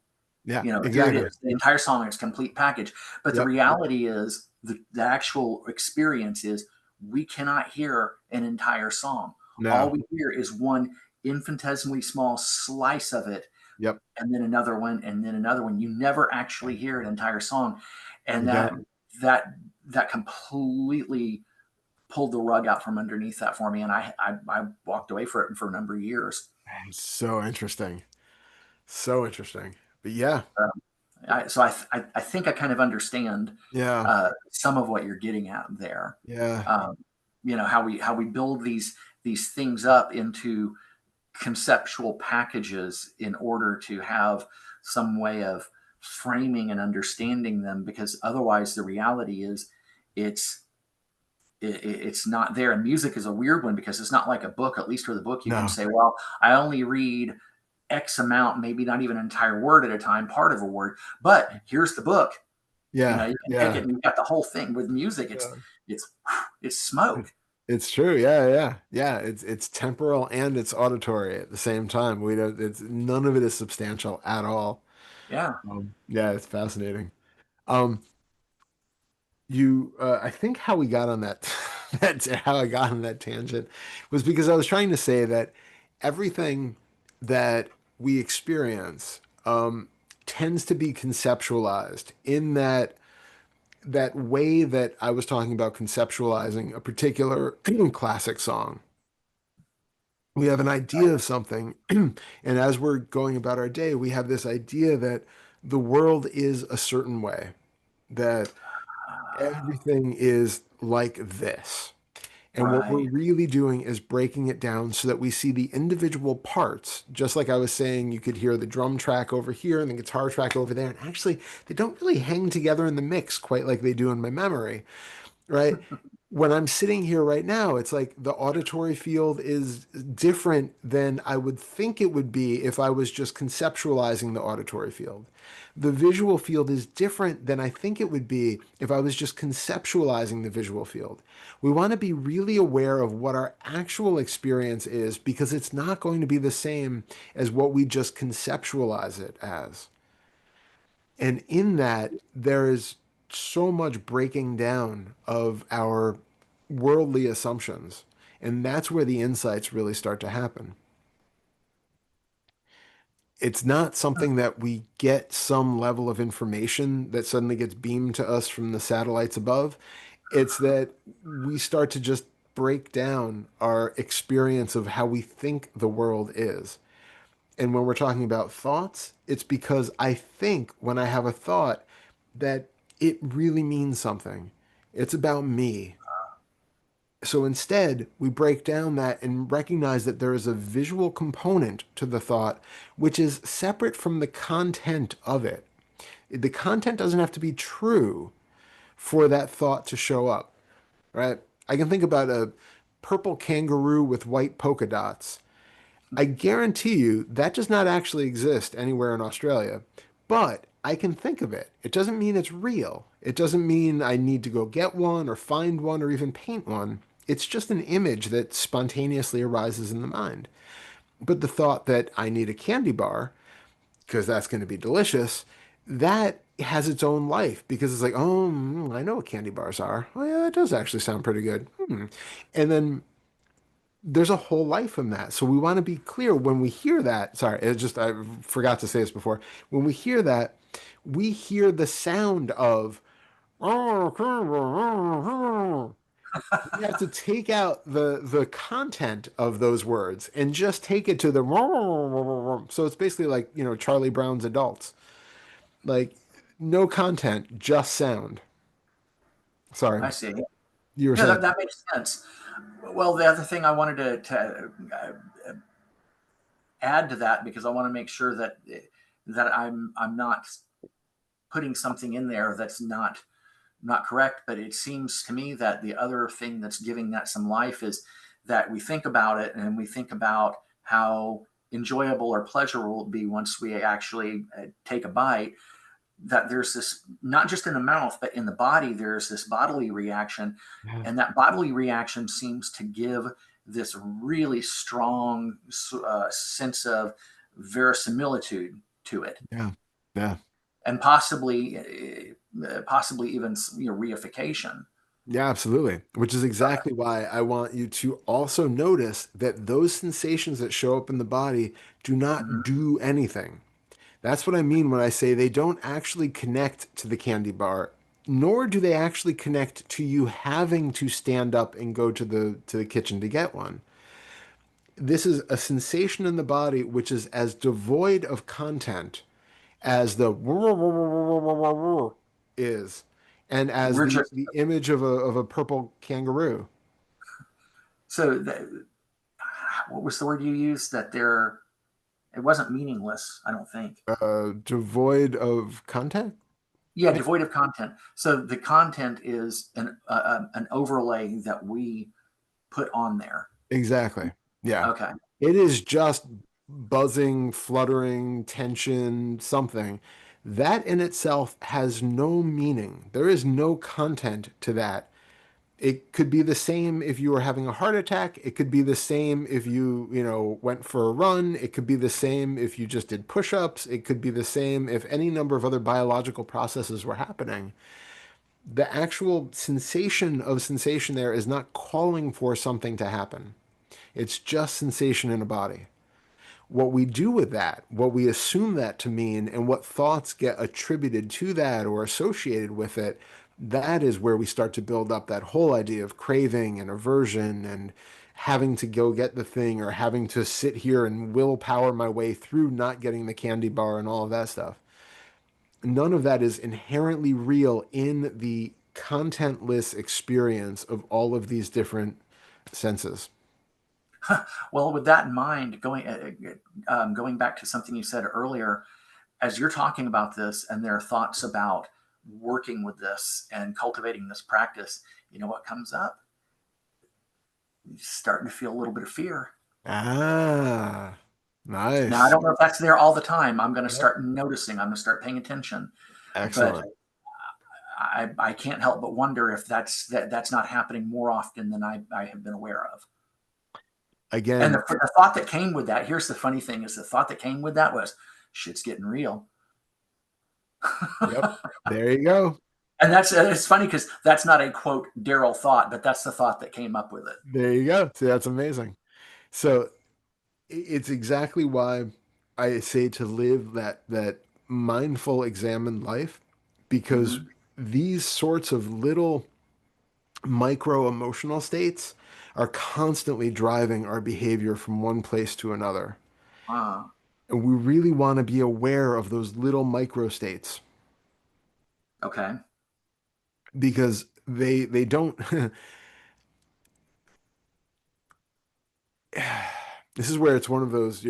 Yeah, Here it exactly. is, the entire song in its complete package. But the Yep. reality is, the actual experience is we cannot hear an entire song. All No. we hear is one infinitesimally small slice of it, Yep. and then another one, and then another one. You never actually hear an entire song, and You don't. that that completely pulled the rug out from underneath that for me, and I walked away for it for a number of years. It's so interesting. So interesting. But yeah. So I think I kind of understand Yeah. some of what you're getting at there. Yeah. Um, how we build these things up into conceptual packages in order to have some way of framing and understanding them, because otherwise the reality is it's it's not there. And music is a weird one because it's not like a book. At least with a book you can No. say, well, I only read X amount, maybe not even an entire word at a time, part of a word, but here's the book. Yeah. You can take it Yeah. and you've got the whole thing. With music, Yeah. it's it's smoke. It's true. Yeah, yeah. Yeah. It's temporal and it's auditory at the same time. We don't it's none of it is substantial at all. Yeah. Yeah, it's fascinating. Um, I think how we got on that that's how I got on that tangent was because I was trying to say that everything that we experience tends to be conceptualized in that way that I was talking about conceptualizing a particular classic song. We have an idea of something, and as we're going about our day, we have this idea that the world is a certain way, that everything is like this. And what we're Right. really doing is breaking it down so that we see the individual parts. Just like I was saying, you could hear the drum track over here and the guitar track over there. And actually, they don't really hang together in the mix quite like they do in my memory, right? when I'm sitting here right now, it's like the auditory field is different than I would think it would be if I was just conceptualizing the auditory field. The visual field is different than I think it would be if I was just conceptualizing the visual field. We want to be really aware of what our actual experience is because it's not going to be the same as what we just conceptualize it as. And in that, there is so much breaking down of our worldly assumptions. And that's where the insights really start to happen. It's not something that we get some level of information that suddenly gets beamed to us from the satellites above. It's that we start to just break down our experience of how we think the world is. And when we're talking about thoughts, it's because I think when I have a thought that it really means something. It's about me. So instead, we break down that and recognize that there is a visual component to the thought, which is separate from the content of it. The content doesn't have to be true for that thought to show up, right? I can think about a purple kangaroo with white polka dots. I guarantee you that does not actually exist anywhere in Australia, but I can think of it. It doesn't mean it's real. It doesn't mean I need to go get one or find one or even paint one. It's just an image that spontaneously arises in the mind. But the thought that I need a candy bar, because that's going to be delicious, that has its own life because it's like, oh, I know what candy bars are. Oh, yeah, that does actually sound pretty good. And then there's a whole life in that. So we want to be clear when we hear that. Sorry, it just I forgot to say this before. When we hear that, we hear the sound of we have to take out the content of those words and just take it to the so it's basically like, Charlie Brown's adults. Like no content, just sound. Sorry, I see. you were Yeah, saying. that makes sense. Well, the other thing I wanted add to that, because I want to make sure that I'm not putting something in there that's not correct. But it seems to me that the other thing that's giving that some life is that we think about it and we think about how enjoyable or pleasurable it will be once we actually take a bite. That there's this, not just in the mouth but in the body, there's this bodily reaction, Yeah, and that bodily reaction seems to give this really strong sense of verisimilitude to it, yeah, yeah. and possibly even reification. Yeah, absolutely. Which is exactly why I want you to also notice that those sensations that show up in the body do not Mhm. do anything. That's what I mean when I say they don't actually connect to the candy bar, nor do they actually connect to you having to stand up and go to the kitchen to get one. This is a sensation in the body which is as devoid of content as the is, and as We're the just the image of a purple kangaroo. so what was the word you used? That they're it wasn't meaningless, I don't think. Devoid of content. Yeah, devoid of content. So the content is an overlay that we put on there. Exactly. Yeah. Okay. It is just buzzing, fluttering, tension, something. That in itself has no meaning. There is no content to that. It could be the same if you were having a heart attack. It could be the same if you went for a run. It could be the same if you just did push-ups. It could be the same if any number of other biological processes were happening. The actual sensation of sensation there is not calling for something to happen. It's just sensation in a body. What we do with that, what we assume that to mean, and what thoughts get attributed to that or associated with it, that is where we start to build up that whole idea of craving and aversion and having to go get the thing or having to sit here and willpower my way through not getting the candy bar and all of that stuff. None of that is inherently real in the contentless experience of all of these different senses. Well, with that in mind, going back to something you said earlier, as you're talking about this, and there are thoughts about working with this and cultivating this practice, you know what comes up? You're starting to feel a little bit of fear. Ah, Now, I nice. don't know if that's there all the time. I'm going to Yep. start noticing. I'm going to start paying attention. But Excellent. I can't help but wonder if that's not happening more often than I have been aware of. And Again, the thought that came with that, here's the funny thing, is the thought that came with that was, shit's getting real. yep. There you go. And it's funny because that's not a quote Darrell thought, but that's the thought that came up with it. There you go. See, that's amazing. So it's exactly why I say to live that mindful, examined life, because Mm-hmm. these sorts of little micro emotional states are constantly driving our behavior from one place to another. Uh, And we really want to be aware of those little micro states okay. because they don't this is where it's one of those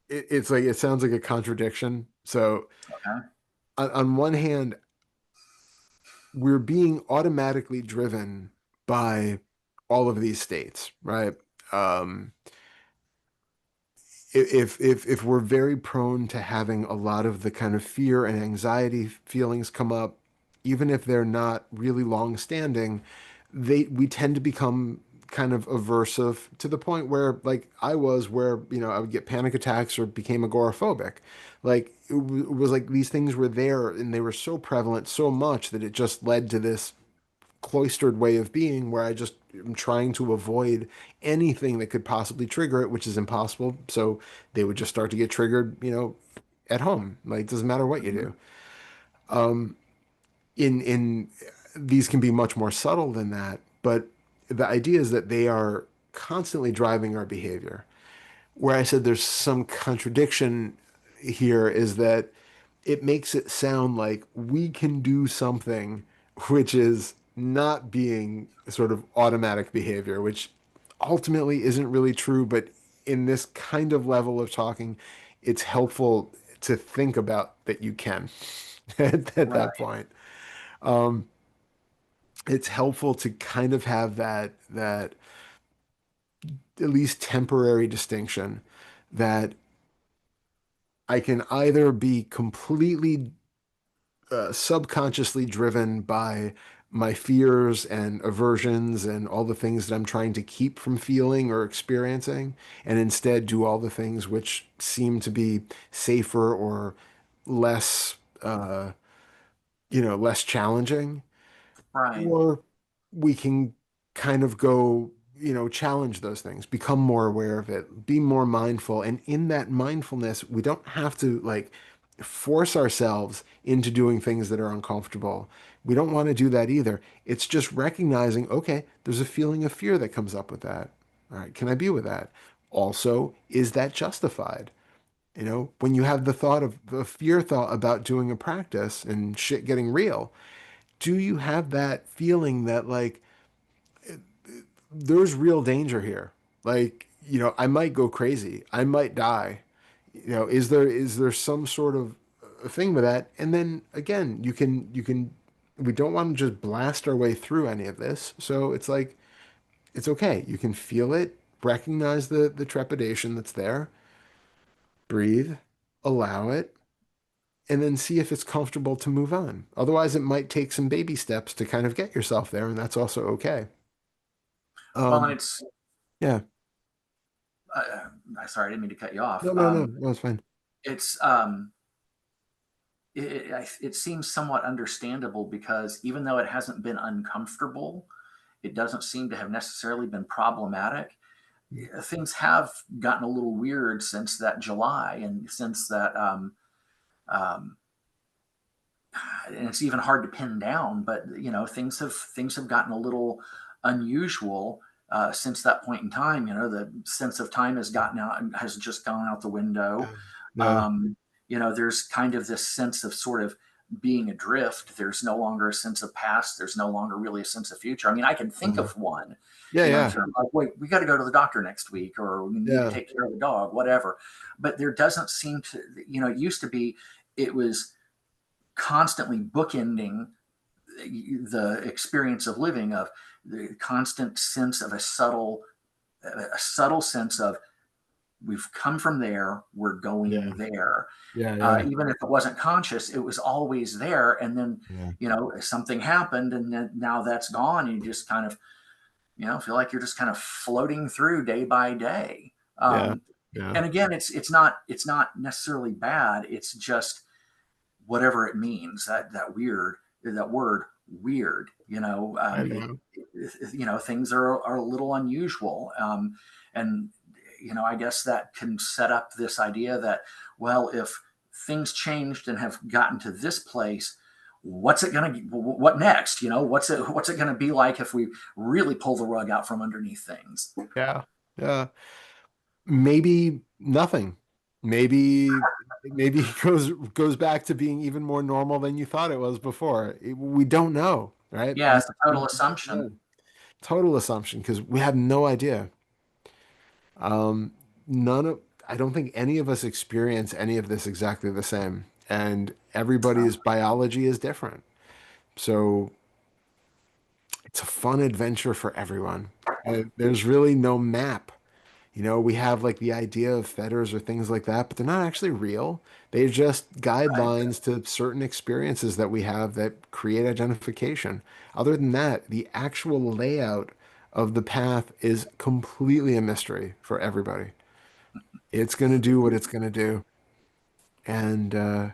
it's like it sounds like a contradiction. So Okay. on one hand, we're being automatically driven by all of these states, right? Um, if we're very prone to having a lot of the kind of fear and anxiety feelings come up, even if they're not really long standing, we tend to become kind of aversive to the point where like I was where I would get panic attacks or became agoraphobic. Like it was like these things were there and they were so prevalent so much that it just led to this cloistered way of being where I just am trying to avoid anything that could possibly trigger it, which is impossible. So they would just start to get triggered, at home. Like it doesn't matter what you Mm-hmm. do. In these can be much more subtle than that, but the idea is that they are constantly driving our behavior. Where I said there's some contradiction here is that it makes it sound like we can do something which is not being sort of automatic behavior, which ultimately isn't really true. But in this kind of level of talking, it's helpful to think about that you can at that Right. point. It's helpful to kind of have that at least temporary distinction that I can either be completely subconsciously driven by my fears and aversions and all the things that I'm trying to keep from feeling or experiencing, and instead do all the things which seem to be safer or less, less challenging. Right. Or we can kind of go, challenge those things, become more aware of it, be more mindful. And in that mindfulness, we don't have to like force ourselves into doing things that are uncomfortable. We don't want to do that either. It's just recognizing, okay, there's a feeling of fear that comes up with that. All right, can I be with that? Also, is that justified? When you have the thought of the fear thought about doing a practice and shit getting real, do you have that feeling that like there's real danger here? Like, I might go crazy. I might die. Is there some sort of thing with that? And then again, you can we don't want to just blast our way through any of this. So it's like it's okay. You can feel it, recognize the trepidation that's there, breathe, allow it, and then see if it's comfortable to move on. Otherwise, it might take some baby steps to kind of get yourself there, and that's also okay. Well, and Um, it's, yeah. sorry, I didn't mean to cut you off. No, no, no, no, it's fine. It's, it seems somewhat understandable because even though it hasn't been uncomfortable, it doesn't seem to have necessarily been problematic. Things have gotten a little weird since that July and since that, um, and it's even hard to pin down. But things have gotten a little unusual since that point in time. The sense of time has just gone out the window. Yeah. Yeah. Um, there's kind of this sense of sort of being adrift. There's no longer a sense of past. There's no longer really a sense of future. I mean, I can think Mhm. of one, Yeah, in yeah, terms of like, wait, we got to go to the doctor next week, or we need to yeah. take care of the dog, whatever. But there doesn't seem to, it used to be, it was constantly bookending the experience of living, of the constant sense of a subtle sense of we've come from there, we're Yeah. going there. Yeah. Yeah. Even if it wasn't conscious, it was always there. And then, Yeah. something happened, and then now that's gone. And you just kind of, feel like you're just kind of floating through day by day. Yeah. Um, Yeah. and again, it's not necessarily bad. It's just whatever it means. That word weird. I know. Things are a little unusual, and I guess that can set up this idea that, well, if things changed and have gotten to this place, what next? What's it gonna be like if we really pull the rug out from underneath things? Yeah. Yeah. Maybe nothing. Maybe it goes back to being even more normal than you thought it was before. We don't know, right? Yeah, We, it's a we total don't assumption. know. Total assumption because we have no idea. Um, none of I don't think any of us experience any of this exactly the same, and everybody's biology is different. So it's a fun adventure for everyone. There's really no map. We have like the idea of fetters or things like that, but they're not actually real. They're just Right. guidelines to certain experiences that we have that create identification. Other than that, the actual layout of the path is completely a mystery for everybody. It's going to do what it's going to do. And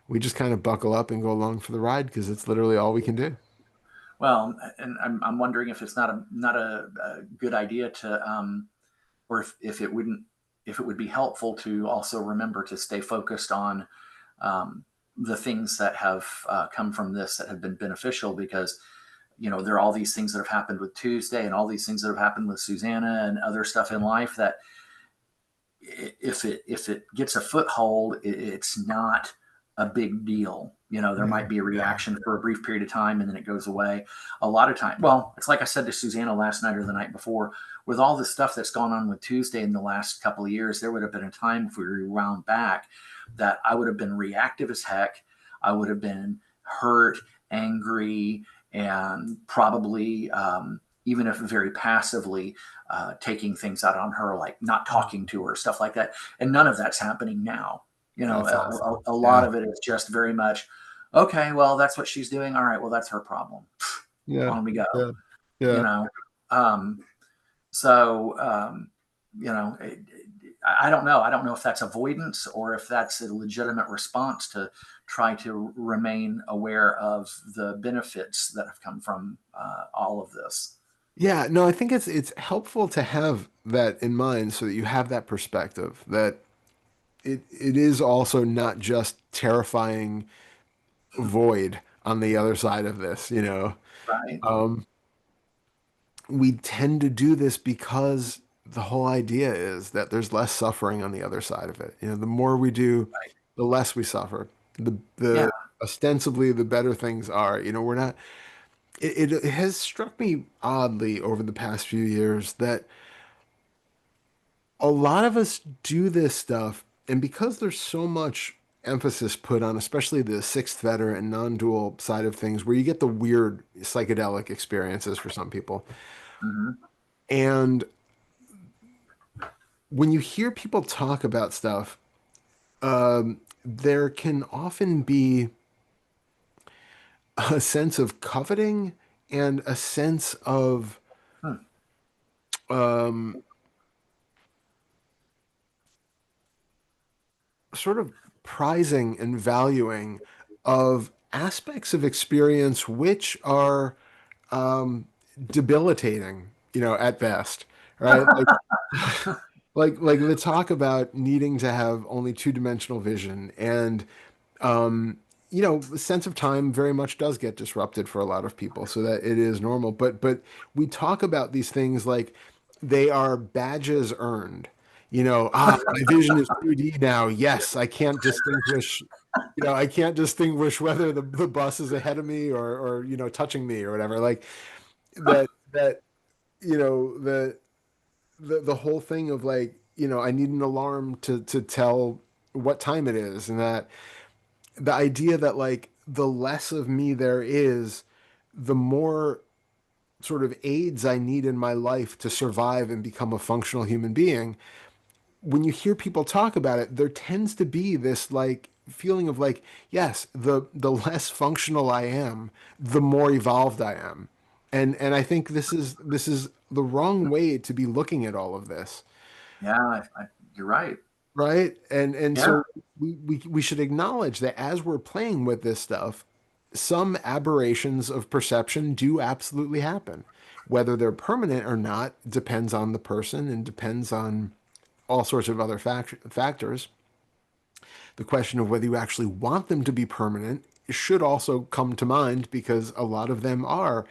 we just kind of buckle up and go along for the ride because it's literally all we can do. Well, and I'm wondering if it's not a good idea to, or if it would be helpful to also remember to stay focused on, um, the things that have come from this that have been beneficial, because there are all these things that have happened with Tuesday and all these things that have happened with Susanna and other stuff in life that, if it gets a foothold, it's not a big deal. There Yeah. might be a Yeah. reaction for a brief period of time, and then it goes away. A lot of time, well, it's like I said to Susanna last night or the night before, with all the stuff that's gone on with Tuesday in the last couple of years, there would have been a time, if we rewound back, that I would have been reactive as heck. I would have been hurt, angry, and probably, even if very passively, taking things out on her, like not talking to her, stuff like that. And none of that's happening now. That's awesome. A lot Yeah. of it is just very much, okay, well, that's what she's doing. All right, well, that's her problem. Yeah. On we go. Yeah. You Yeah. know, um, so I don't know. I don't know if that's avoidance or if that's a legitimate response to try to remain aware of the benefits that have come from all of this. Yeah, no, I think it's helpful to have that in mind so that you have that perspective that it is also not just terrifying void on the other side of this. Right. Um, we tend to do this because the whole idea is that there's less suffering on the other side of it. The more we do, Right. the less we suffer. The Yeah. the ostensibly the better things are. We're not. It has struck me oddly over the past few years that a lot of us do this stuff, and because there's so much emphasis put on, especially the sixth fetter and non-dual side of things, where you get the weird psychedelic experiences for some people. Hmm. And when you hear people talk about stuff, there can often be a sense of coveting and a sense of Hmm. um, sort of prizing and valuing of aspects of experience which are debilitating, at best, right? Like the talk about needing to have only two-dimensional vision and the sense of time very much does get disrupted for a lot of people, so that it is normal. But we talk about these things like they are badges earned. My vision is 2D now. Yes, I can't distinguish. I can't distinguish whether the bus is ahead of me or touching me or whatever. Like that the whole thing of like I need an alarm to tell what time it is, and that the idea that like the less of me there is, the more sort of aids I need in my life to survive and become a functional human being. When you hear people talk about it, there tends to be this like feeling of like, yes, the less functional I am, the more evolved I am. And I think this is the wrong way to be looking at all of this. Yeah, you're right. Right? And Yeah. so we should acknowledge that as we're playing with this stuff, some aberrations of perception do absolutely happen. Whether they're permanent or not depends on the person and depends on all sorts of other factors. The question of whether you actually want them to be permanent should also come to mind because a lot of them are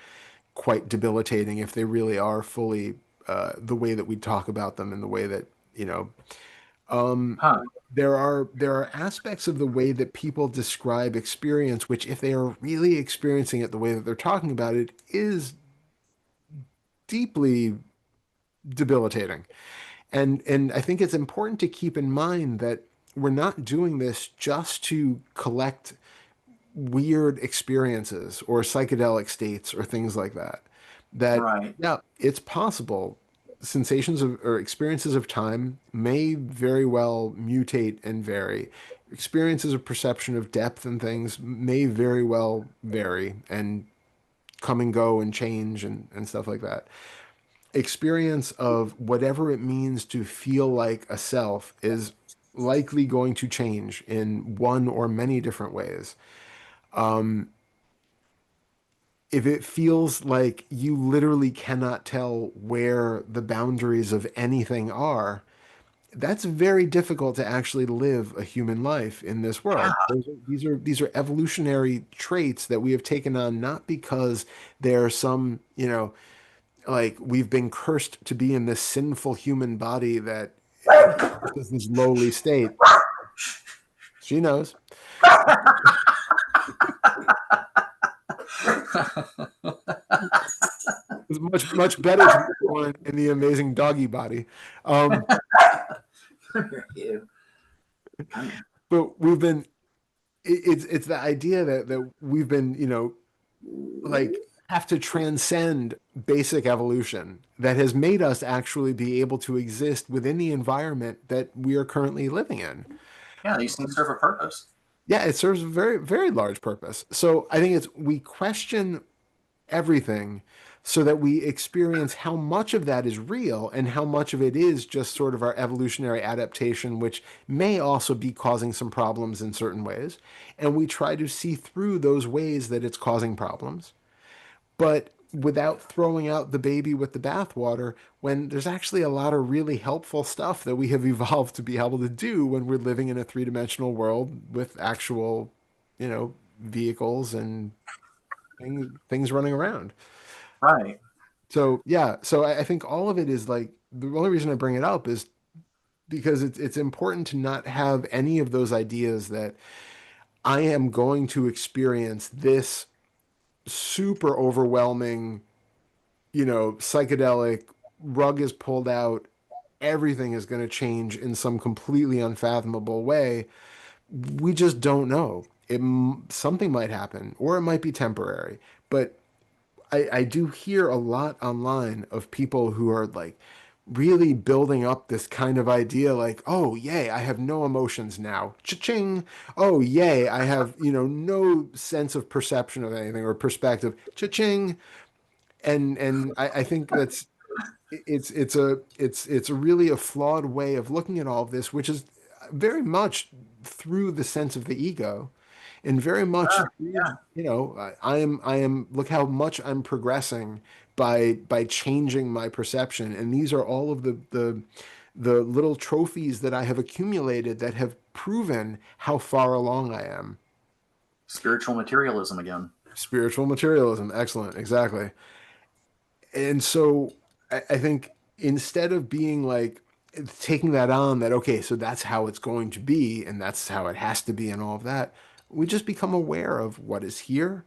quite debilitating if they really are fully the way that we talk about them and the way that, you know, Huh. there are aspects of the way that people describe experience, which if they are really experiencing it the way that they're talking about it, is deeply debilitating. And I think it's important to keep in mind that we're not doing this just to collect weird experiences or psychedelic states or things like that. That, Right. yeah, it's possible. Sensations of or experiences of time may very well mutate and vary. Experiences of perception of depth and things may very well vary and come and go and change and stuff like that. Experience of whatever it means to feel like a self is likely going to change in one or many different ways. If it feels like you literally cannot tell where the boundaries of anything are, that's very difficult to actually live a human life in this Yeah. world. These are evolutionary traits that we have taken on not because they're some, like we've been cursed to be in this sinful human body that is this lowly state. She knows. It's much better to be born in the amazing doggy body. Um, You. but we've been it's the idea that we've been, like have to transcend basic evolution that has made us actually be able to exist within the environment that we are currently living in. Yeah, these things serve a purpose. Yeah, it serves a very, very large purpose. So I think it's we question everything so that we experience how much of that is real and how much of it is just sort of our evolutionary adaptation, which may also be causing some problems in certain ways. And we try to see through those ways that it's causing problems, but without throwing out the baby with the bathwater when there's actually a lot of really helpful stuff that we have evolved to be able to do when we're living in a three-dimensional world with actual, vehicles and things running around. Right. So yeah, so I think all of it is like the only reason I bring it up is because it's important to not have any of those ideas that I am going to experience this super overwhelming, psychedelic rug is pulled out, everything is going to change in some completely unfathomable way. We just don't know. Something might happen, or it might be temporary. But I do hear a lot online of people who are like really building up this kind of idea like, oh, yay, I have no emotions now. Cha-ching. Oh, yay, I have, no sense of perception of anything or perspective. Cha-ching. And I think it's really a flawed way of looking at all of this, which is very much through the sense of the ego and very much through, Yeah. I am look how much I'm progressing by changing my perception. And these are all of the little trophies that I have accumulated that have proven how far along I am. Spiritual materialism again. Spiritual materialism, excellent, exactly. And so I think instead of being like taking that on that, okay, so that's how it's going to be and that's how it has to be and all of that, we just become aware of what is here.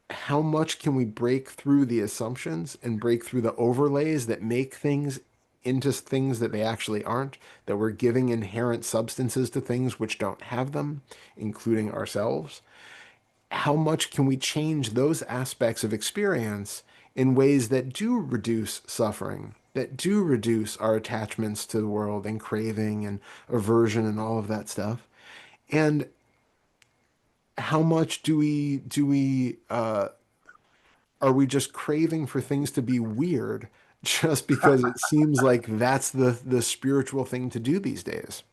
How much can we break through the assumptions and break through the overlays that make things into things that they actually aren't, that we're giving inherent substances to things which don't have them, including ourselves. how much can we change those aspects of experience in ways that do reduce suffering, that do reduce our attachments to the world and craving and aversion and all of that stuff? And how much do we are we just craving for things to be weird just because it seems like that's the spiritual thing to do these days?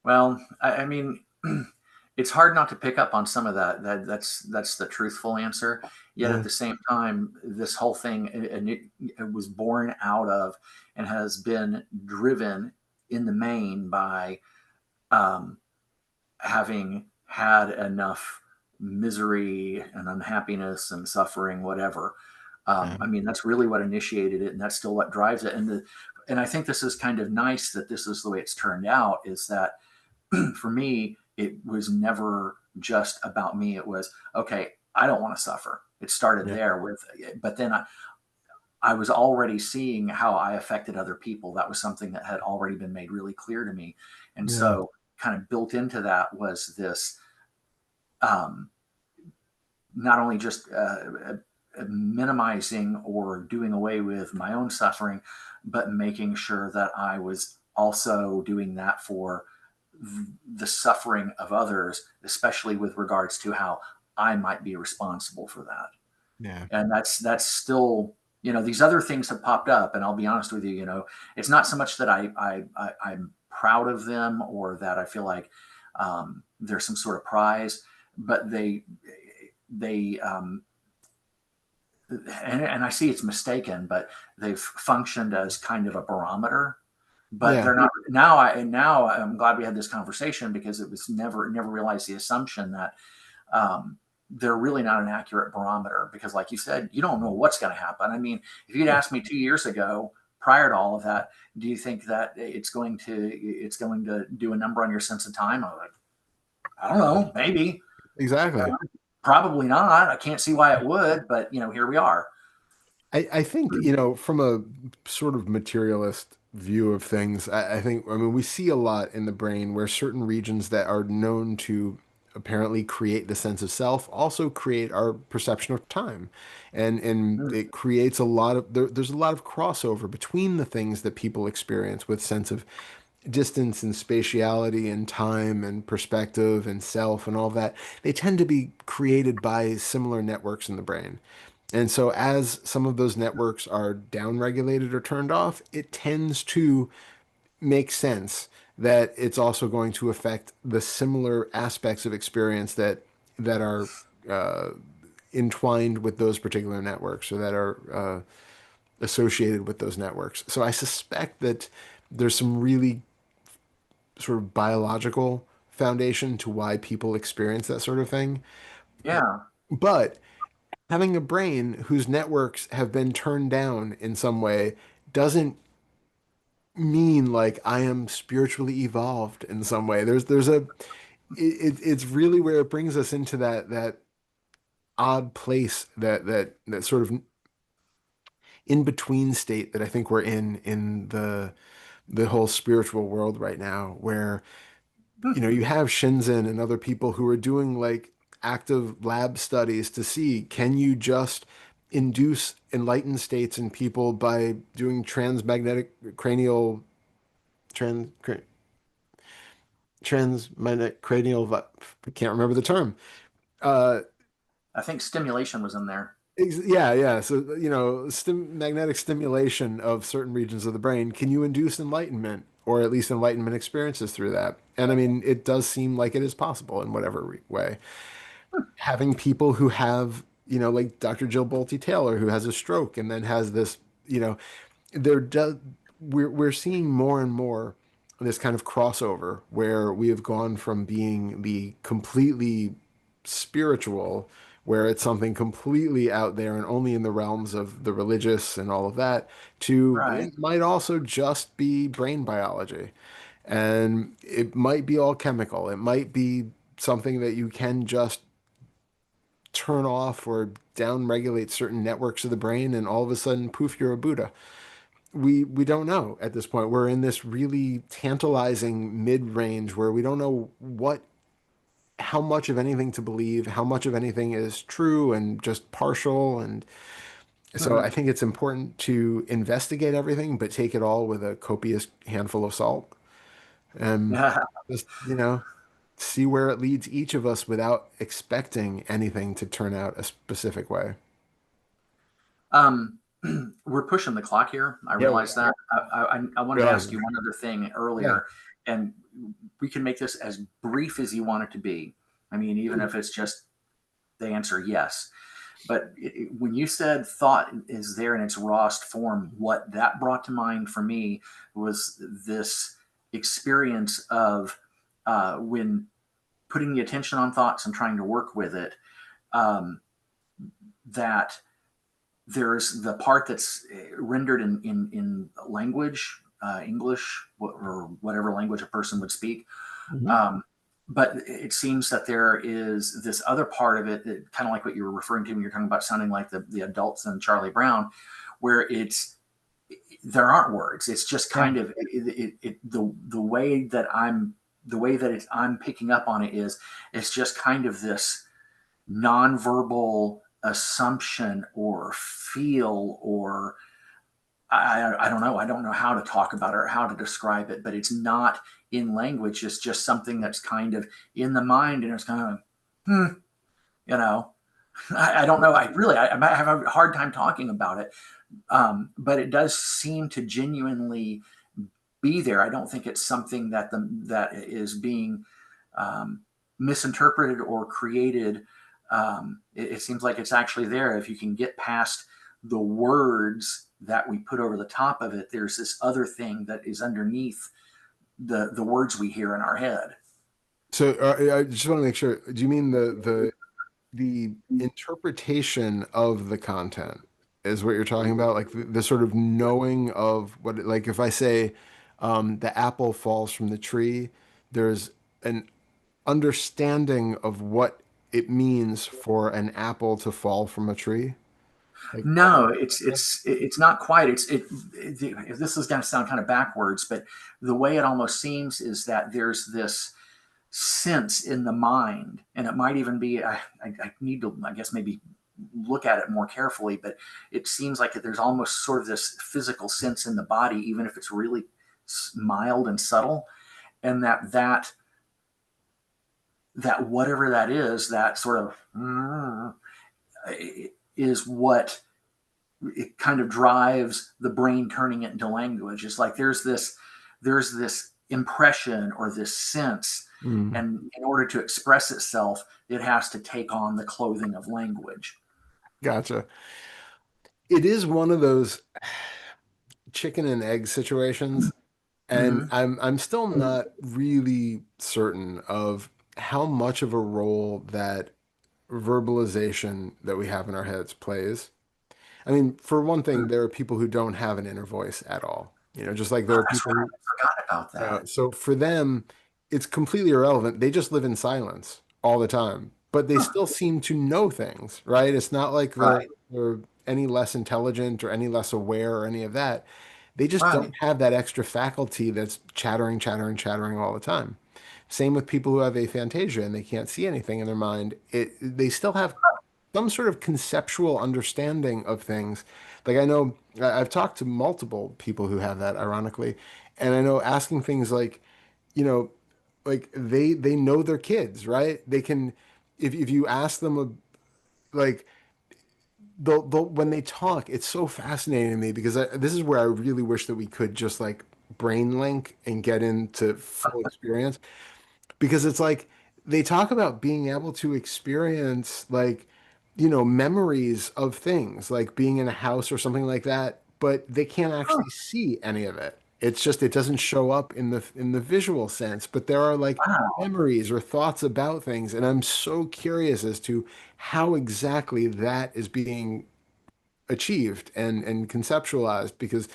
Well, I mean, it's hard not to pick up on some of that. That's the truthful answer. Yet at Yeah, the same time, this whole thing, and it was born out of and has been driven in the main by um, having had enough misery and unhappiness and suffering, whatever. yeah, I mean, that's really what initiated it, and that's still what drives it. And I think this is kind of nice that this is the way it's turned out. Is that for me, it was never just about me. It was okay. I don't want to suffer. It started yeah, there with, but then I was already seeing how I affected other people. That was something that had already been made really clear to me, and yeah, so kind of built into that was this um, not only just minimizing or doing away with my own suffering, but making sure that I was also doing that for the suffering of others, especially with regards to how I might be responsible for that. yeah, And that's still, these other things have popped up, and I'll be honest with you, it's not so much that I'm proud of them or that I feel like there's some sort of prize, but they and I see it's mistaken, but they've functioned as kind of a barometer. But yeah. they're not now. Now I'm glad we had this conversation because it was never realized the assumption that they're really not an accurate barometer because, like you said, you don't know what's going to happen. I mean, if you'd asked me 2 years ago, prior to all of that, do you think that it's going to do a number on your sense of time? I'm like, I don't know, maybe, Exactly. probably not. I can't see why it would, but here we are. I think, from a sort of materialist view of things, I think, I mean, we see a lot in the brain where certain regions that are known to apparently create the sense of self also create our perception of time. And Mm, it creates a lot of, there's a lot of crossover between the things that people experience with sense of distance and spatiality and time and perspective and self and all that. They tend to be created by similar networks in the brain. And so, as some of those networks are downregulated or turned off, it tends to make sense that it's also going to affect the similar aspects of experience that are uh, entwined with those particular networks or that are associated with those networks. So, I suspect that there's some really sort of biological foundation to why people experience that sort of thing. yeah, But having a brain whose networks have been turned down in some way doesn't mean like I am spiritually evolved in some way. It's really where it brings us into that odd place that sort of in between state that I think we're in the whole spiritual world right now, where you have Shinzen and other people who are doing like active lab studies to see, can you just induce enlightened states in people by doing transmagnetic cranial trans transmagnetic cranial I can't remember the term. Uh I think stimulation was in there. yeah, yeah. So, magnetic stimulation of certain regions of the brain, can you induce enlightenment or at least enlightenment experiences through that? And I mean, it does seem like it is possible in whatever way. Having people who have, like Dr. Jill Bolte Taylor, who has a stroke and then has this, there does we're seeing more and more this kind of crossover where we have gone from being the completely spiritual, where it's something completely out there and only in the realms of the religious and all of that, to Right. it might also just be brain biology. And it might be all chemical. It might be something that you can just turn off or down regulate certain networks of the brain and all of a sudden poof, you're a Buddha. We don't know at this point. We're in this really tantalizing mid-range where we don't know what how much of anything to believe, how much of anything is true and just partial. And so I Mhm. think it's important to investigate everything, but take it all with a copious handful of salt and Yeah. just, see where it leads each of us without expecting anything to turn out a specific way. Um, we're pushing the clock here. I Yeah, we realize that. I wanted to realize ask it. you one other thing Yeah. earlier, and we can make this as brief as you want it to be. I mean, even if it's just the answer yes. But when you said thought is there in its rawest form, what that brought to mind for me was this experience of when putting the attention on thoughts and trying to work with it, um, that there's the part that's rendered in language, English, or whatever language a person would speak. Mhm. Um, but it seems that there is this other part of it that kind of like what you were referring to when you're talking about sounding like the adults in Charlie Brown, where there aren't words. It's just Yeah. kind of the way that I'm picking up on it is it's just kind of this nonverbal assumption or feel or I don't know. I don't know how to talk about it or how to describe it, but it's not in language. It's just something that's kind of in the mind, and it's kind of, hmm, you know. I don't know. I might have a hard time talking about it, but it does seem to genuinely be there. I don't think it's something that is being um, misinterpreted or created. It seems like it's actually there. If you can get past the words that we put over the top of it, there's this other thing that is underneath the words we hear in our head. So I just want to make sure, do you mean the interpretation of the content is what you're talking about? Like the sort of knowing of what, like if I say the apple falls from the tree, there's an understanding of what it means for an apple to fall from a tree. Like, No, it's not quite. This is going to sound kind of backwards, but the way it almost seems is that there's this sense in the mind, and it might even be. I need to, I guess, maybe look at it more carefully, but it seems like there's almost sort of this physical sense in the body, even if it's really mild and subtle, and that whatever that is, that sort of is what it kind of drives the brain turning it into language. It's like there's this impression or this sense, mm, and in order to express itself, it has to take on the clothing of language. gotcha. It is one of those chicken and egg situations, and Mm-hmm. I'm still not really certain of how much of a role that verbalization that we have in our heads plays. I mean, for one thing, there are people who don't have an inner voice at all. Just like there Oh, are that's people right. who, I forgot about that. so for them, it's completely irrelevant. They just live in silence all the time, but they Huh. still seem to know things, right? It's not like they're Right. they're any less intelligent or any less aware or any of that. They just don't Right. have that extra faculty that's chattering, chattering, chattering all the time. Same with people who have aphantasia and they can't see anything in their mind. They still have some sort of conceptual understanding of things. Like I know I've talked to multiple people who have that, ironically, and I know asking things like, you know, like they know their kids, right? They can, if you ask them like they'll when they talk, it's so fascinating to me because this is where I really wish that we could just like brain link and get into full experience because it's like they talk about being able to experience like memories of things like being in a house or something like that, but they can't Huh. actually see any of it. It's just it doesn't show up in the visual sense, but there are like Wow. memories or thoughts about things, and I'm so curious as to how exactly that is being achieved and conceptualized because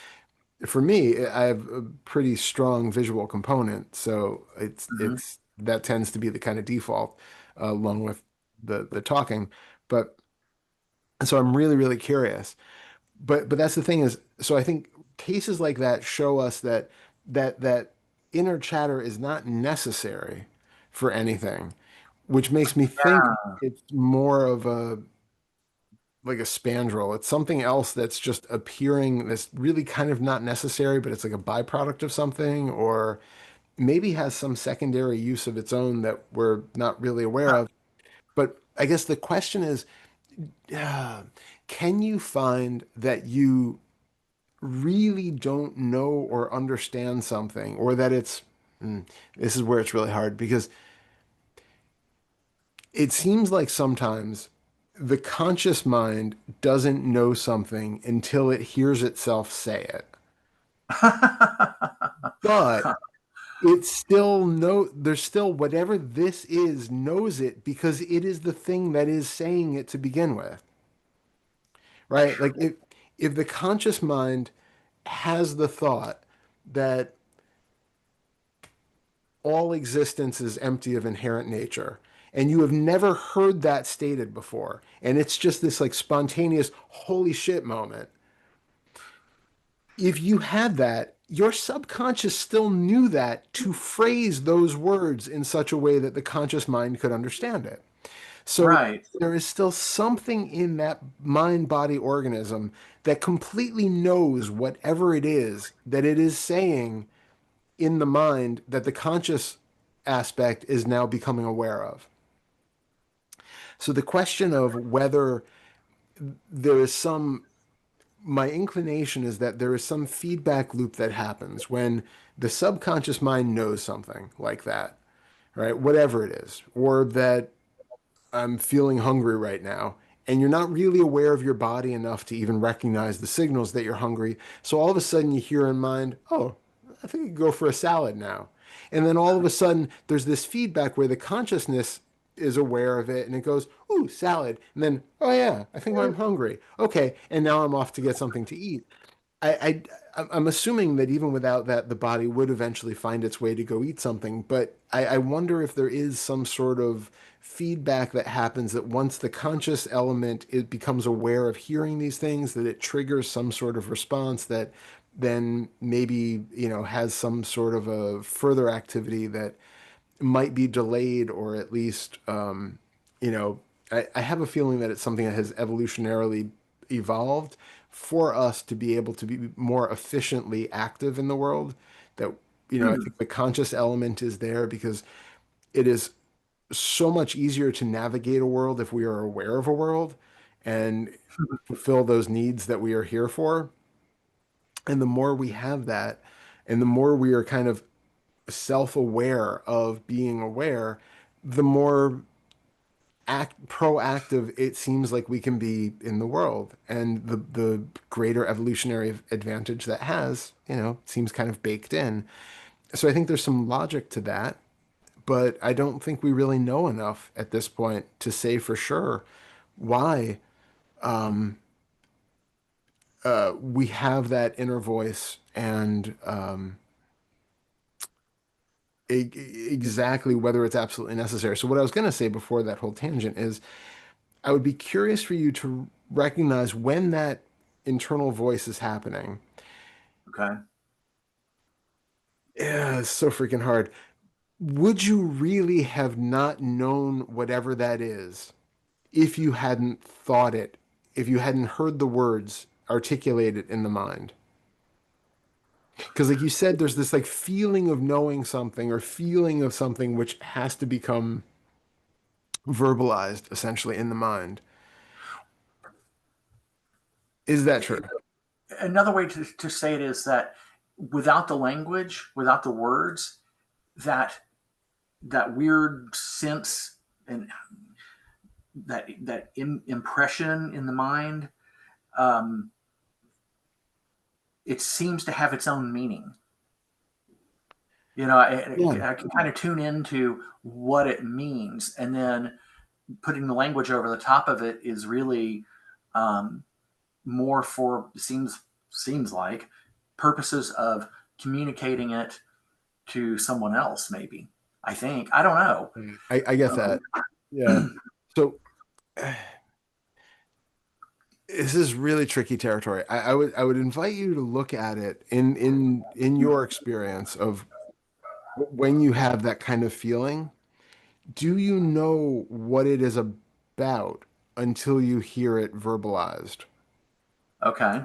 for me, I have a pretty strong visual component, so Mhm. it's that tends to be the kind of default, along with the talking. But so I'm really, really curious. But that's the thing is, so I think cases like that show us that inner chatter is not necessary for anything. which makes me think it's more of a like a spandrel. It's something else that's just appearing that's really kind of not necessary, but it's like a byproduct of something, or maybe has some secondary use of its own that we're not really aware of. But I guess the question is, uh, can you find that you really don't know or understand something, or that it's, this is where it's really hard because it seems like sometimes the conscious mind doesn't know something until it hears itself say it. But it's still no, there's still whatever this is knows it because it is the thing that is saying it to begin with, right? Like if the conscious mind has the thought that all existence is empty of inherent nature, and you have never heard that stated before, and it's just this like spontaneous holy shit moment. If you had that, your subconscious still knew that to phrase those words in such a way that the conscious mind could understand it. So Right. there is still something in that mind body organism that completely knows whatever it is that it is saying in the mind that the conscious aspect is now becoming aware of. So the question of whether there is some, my inclination is that there is some feedback loop that happens when the subconscious mind knows something like that, right? Whatever it is, or that I'm feeling hungry right now. And you're not really aware of your body enough to even recognize the signals that you're hungry. So all of a sudden you hear in mind, oh, I think I could go for a salad now. And then all of a sudden there's this feedback where the consciousness is aware of it and it goes, ooh, salad. And then, oh yeah, I think I'm hungry. Okay. And now I'm off to get something to eat. I'm assuming that even without that, the body would eventually find its way to go eat something. But I wonder if there is some sort of feedback that happens that once the conscious element it becomes aware of hearing these things, that it triggers some sort of response that then maybe, has some sort of a further activity that might be delayed or at least, you know, I have a feeling that it's something that has evolutionarily evolved for us to be able to be more efficiently active in the world. That, I Hmm. think the conscious element is there because it is so much easier to navigate a world if we are aware of a world and fulfill those needs that we are here for. And the more we have that, and the more we are kind of self-aware of being aware, the more proactive it seems like we can be in the world, and the greater evolutionary advantage that has, seems kind of baked in. So I think there's some logic to that, but I don't think we really know enough at this point to say for sure why we have that inner voice and exactly whether it's absolutely necessary. So what I was going to say before that whole tangent is I would be curious for you to recognize when that internal voice is happening. Okay. Yeah, it's so freaking hard. Would you really have not known whatever that is if you hadn't thought it, if you hadn't heard the words articulated in the mind? Because, like you said, there's this like feeling of knowing something or feeling of something which has to become verbalized essentially in the mind. Is that true? Another way to say it is that without the language, without the words, that that weird sense and that impression in the mind, um, it seems to have its own meaning. Yeah. I can kind of tune into what it means, and then putting the language over the top of it is really um, more for seems like purposes of communicating it to someone else. Maybe I think I don't know. I get that. Yeah. So this is really tricky territory. I would invite you to look at it in your experience of when you have that kind of feeling. Do you know what it is about until you hear it verbalized? Okay.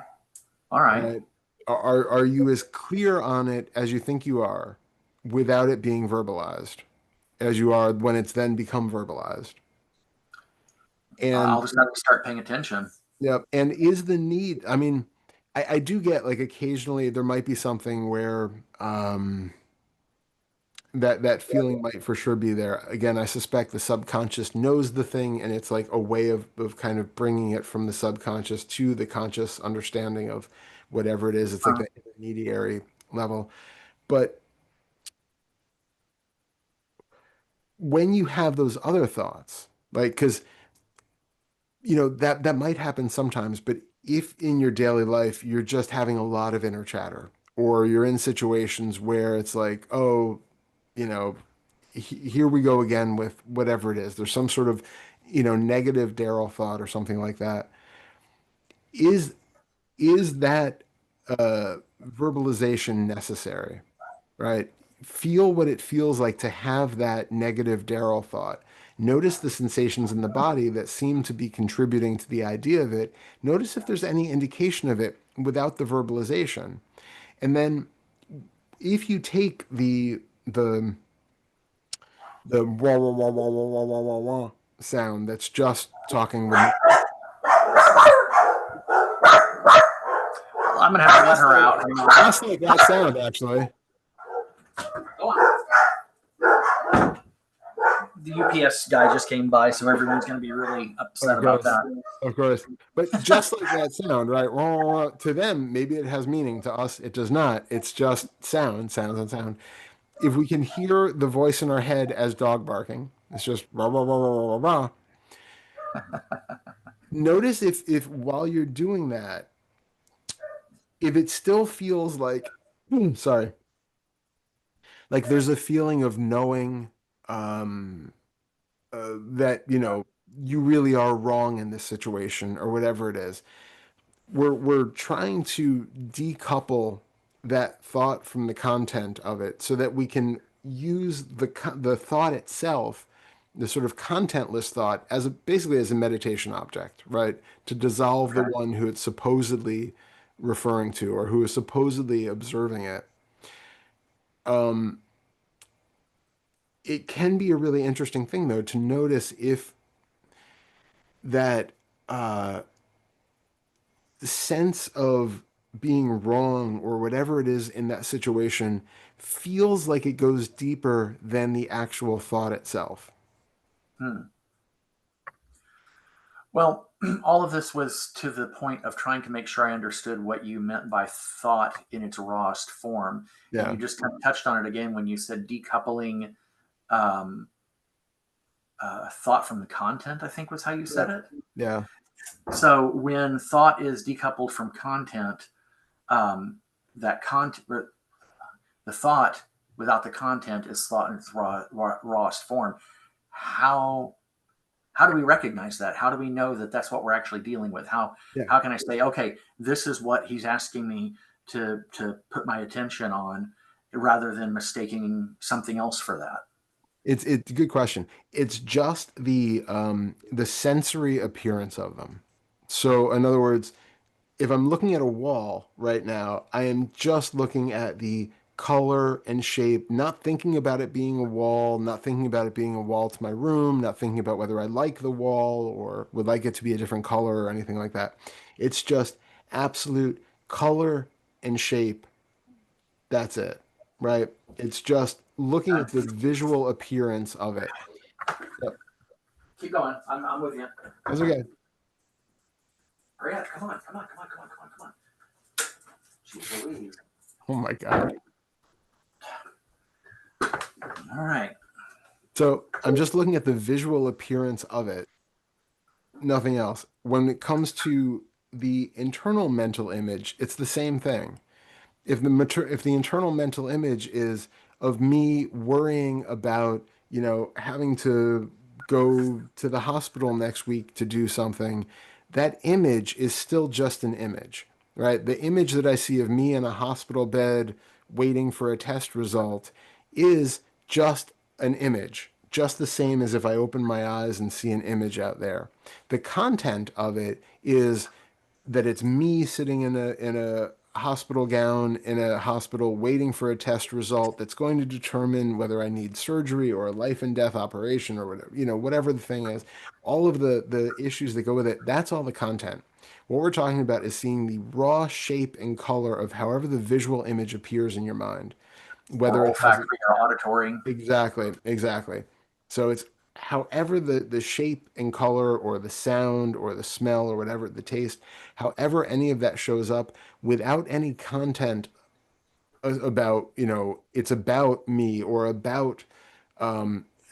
All right. Right? Are you as clear on it as you think you are without it being verbalized as you are when it's then become verbalized? I'll And just have to start paying attention. yep. And is the need, I mean, I do get like occasionally there might be something where that feeling might for sure be there. Again, I suspect the subconscious knows the thing and it's like a way of kind of bringing it from the subconscious to the conscious understanding of whatever it is. It's like Uh, that intermediary level. But when you have those other thoughts, like, because that might happen sometimes, but if in your daily life you're just having a lot of inner chatter, or you're in situations where it's like, oh, you know, here we go again with whatever it is. There's some sort of, negative Darrell thought or something like that. Is is that verbalization necessary? Right? Feel what it feels like to have that negative Darrell thought. Notice the sensations in the body that seem to be contributing to the idea of it. Notice if there's any indication of it without the verbalization. And then if you take the wah wah wah wah wah wah wah wah wah sound that's just talking with I'm gonna have to let her out. Hang on. just like that sound actually. Go on. The UPS guy just came by, so everyone's gonna be really upset Of about course. that. Of course. But just like that sound, right? Wah, wah, wah, to them, maybe it has meaning. To us, it does not. It's just sound, sounds, and sound. If we can hear the voice in our head as dog barking, it's just rah, rah, rah, rah, rah, rah. Notice if while you're doing that, if it still feels like, sorry, like there's a feeling of knowing um, that, you really are wrong in this situation or whatever it is. We're trying to decouple that thought from the content of it so that we can use the thought itself, the sort of contentless thought, as basically as a meditation object, right? To dissolve the Okay. one who it's supposedly referring to or who is supposedly observing it. Um, it can be a really interesting thing though to notice if that uh, sense of being wrong or whatever it is in that situation feels like it goes deeper than the actual thought itself. Hmm. Well, all of this was to the point of trying to make sure I understood what you meant by thought in its rawest form, and you Yeah. just kind of touched on it again when you said decoupling um, thought from the content. I think was how you said Yep. it. Yeah. So when thought is decoupled from content, um, that content, the thought without the content is thought in its rawest form. How how do we recognize that? How do we know that that's what we're actually dealing with? Yeah. How can I say, okay, this is what he's asking me to put my attention on, rather than mistaking something else for that? It's a good question. It's just the sensory appearance of them. So in other words, if I'm looking at a wall right now, I am just looking at the color and shape, not thinking about it being a wall, not thinking about it being a wall to my room, not thinking about whether I like the wall or would like it to be a different color or anything like that. It's just absolute color and shape. That's it, right? It's just looking at the visual appearance of it. Yep. Keep going. I'm with you. That's okay. Hurry up. Come on. Come on. Come on. Come on. Come on. Come on. Jeez Louise. Oh my God. All right. So I'm just looking at the visual appearance of it, nothing else. When it comes to the internal mental image, it's the same thing. If the internal mental image is of me worrying about, having to go to the hospital next week to do something, that image is still just an image, right? The image that I see of me in a hospital bed waiting for a test result is just an image just the same as if I open my eyes and see an image out there. The content of it is that it's me sitting in a hospital gown in a hospital waiting for a test result that's going to determine whether I need surgery or a life and death operation or whatever, whatever the thing is, all of the issues that go with it, that's all the content. What we're talking about is seeing the raw shape and color of however the visual image appears in your mind, or whether it has olfactory or auditory. exactly, exactly. So it's however the shape and color or the sound or the smell or whatever the taste, however any of that shows up without any content about, it's about me or about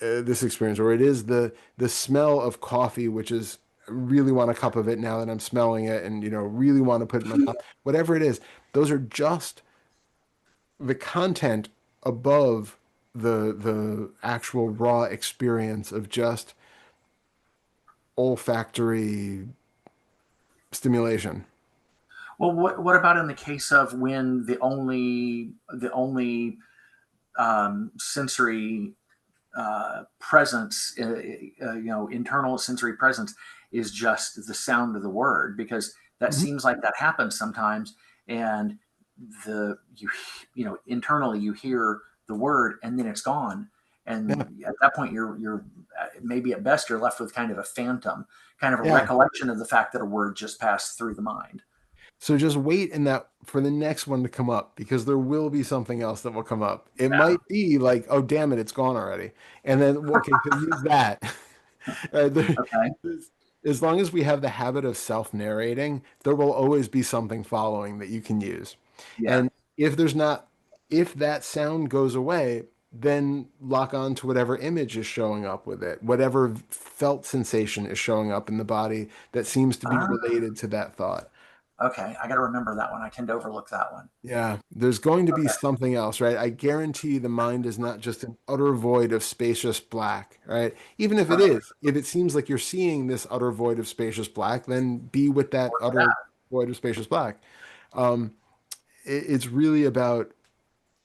this experience, or it is the smell of coffee, which is I really want a cup of it now that I'm smelling it and really want to put it in my mouth. Whatever it is, those are just the content above the actual raw experience of just olfactory stimulation. Well, what about in the case of when the only sensory presence, internal sensory presence is just the sound of the word, because that Mhm. seems like that happens sometimes, and internally you hear the word and then it's gone, and Yeah, at that point you're maybe at best you're left with kind of a phantom, kind of a yeah. recollection of the fact that a word just passed through the mind. So just wait in that for the next one to come up because there will be something else that will come up. It Yeah. might be like, oh, damn it, it's gone already. And then, well, okay, so use that. Okay. As long as we have the habit of self-narrating, there will always be something following that you can use. Yeah. And if there's not, if that sound goes away, then lock on to whatever image is showing up with it, whatever felt sensation is showing up in the body that seems to be Ah, related to that thought. okay. I got to remember that one. I tend to overlook that one. Yeah, there's going to be Okay. something else, right? I guarantee the mind is not just an utter void of spacious black, right? Even if it Right. is, if it seems like you're seeing this utter void of spacious black, then be with that Or utter that. void of spacious black. Um, it's really about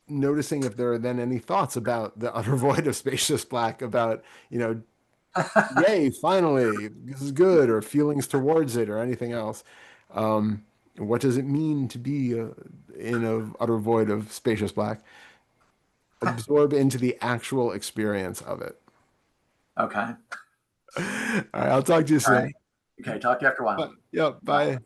noticing if there are then any thoughts about the utter void of spacious black, about, yay, finally, this is good, or feelings towards it, or anything else. Um, what does it mean to be in a utter void of spacious black? Absorb into the actual experience of it. Okay. All right, I'll talk to you All right. soon. Okay. Talk to you after a while. Yep, Bye. bye.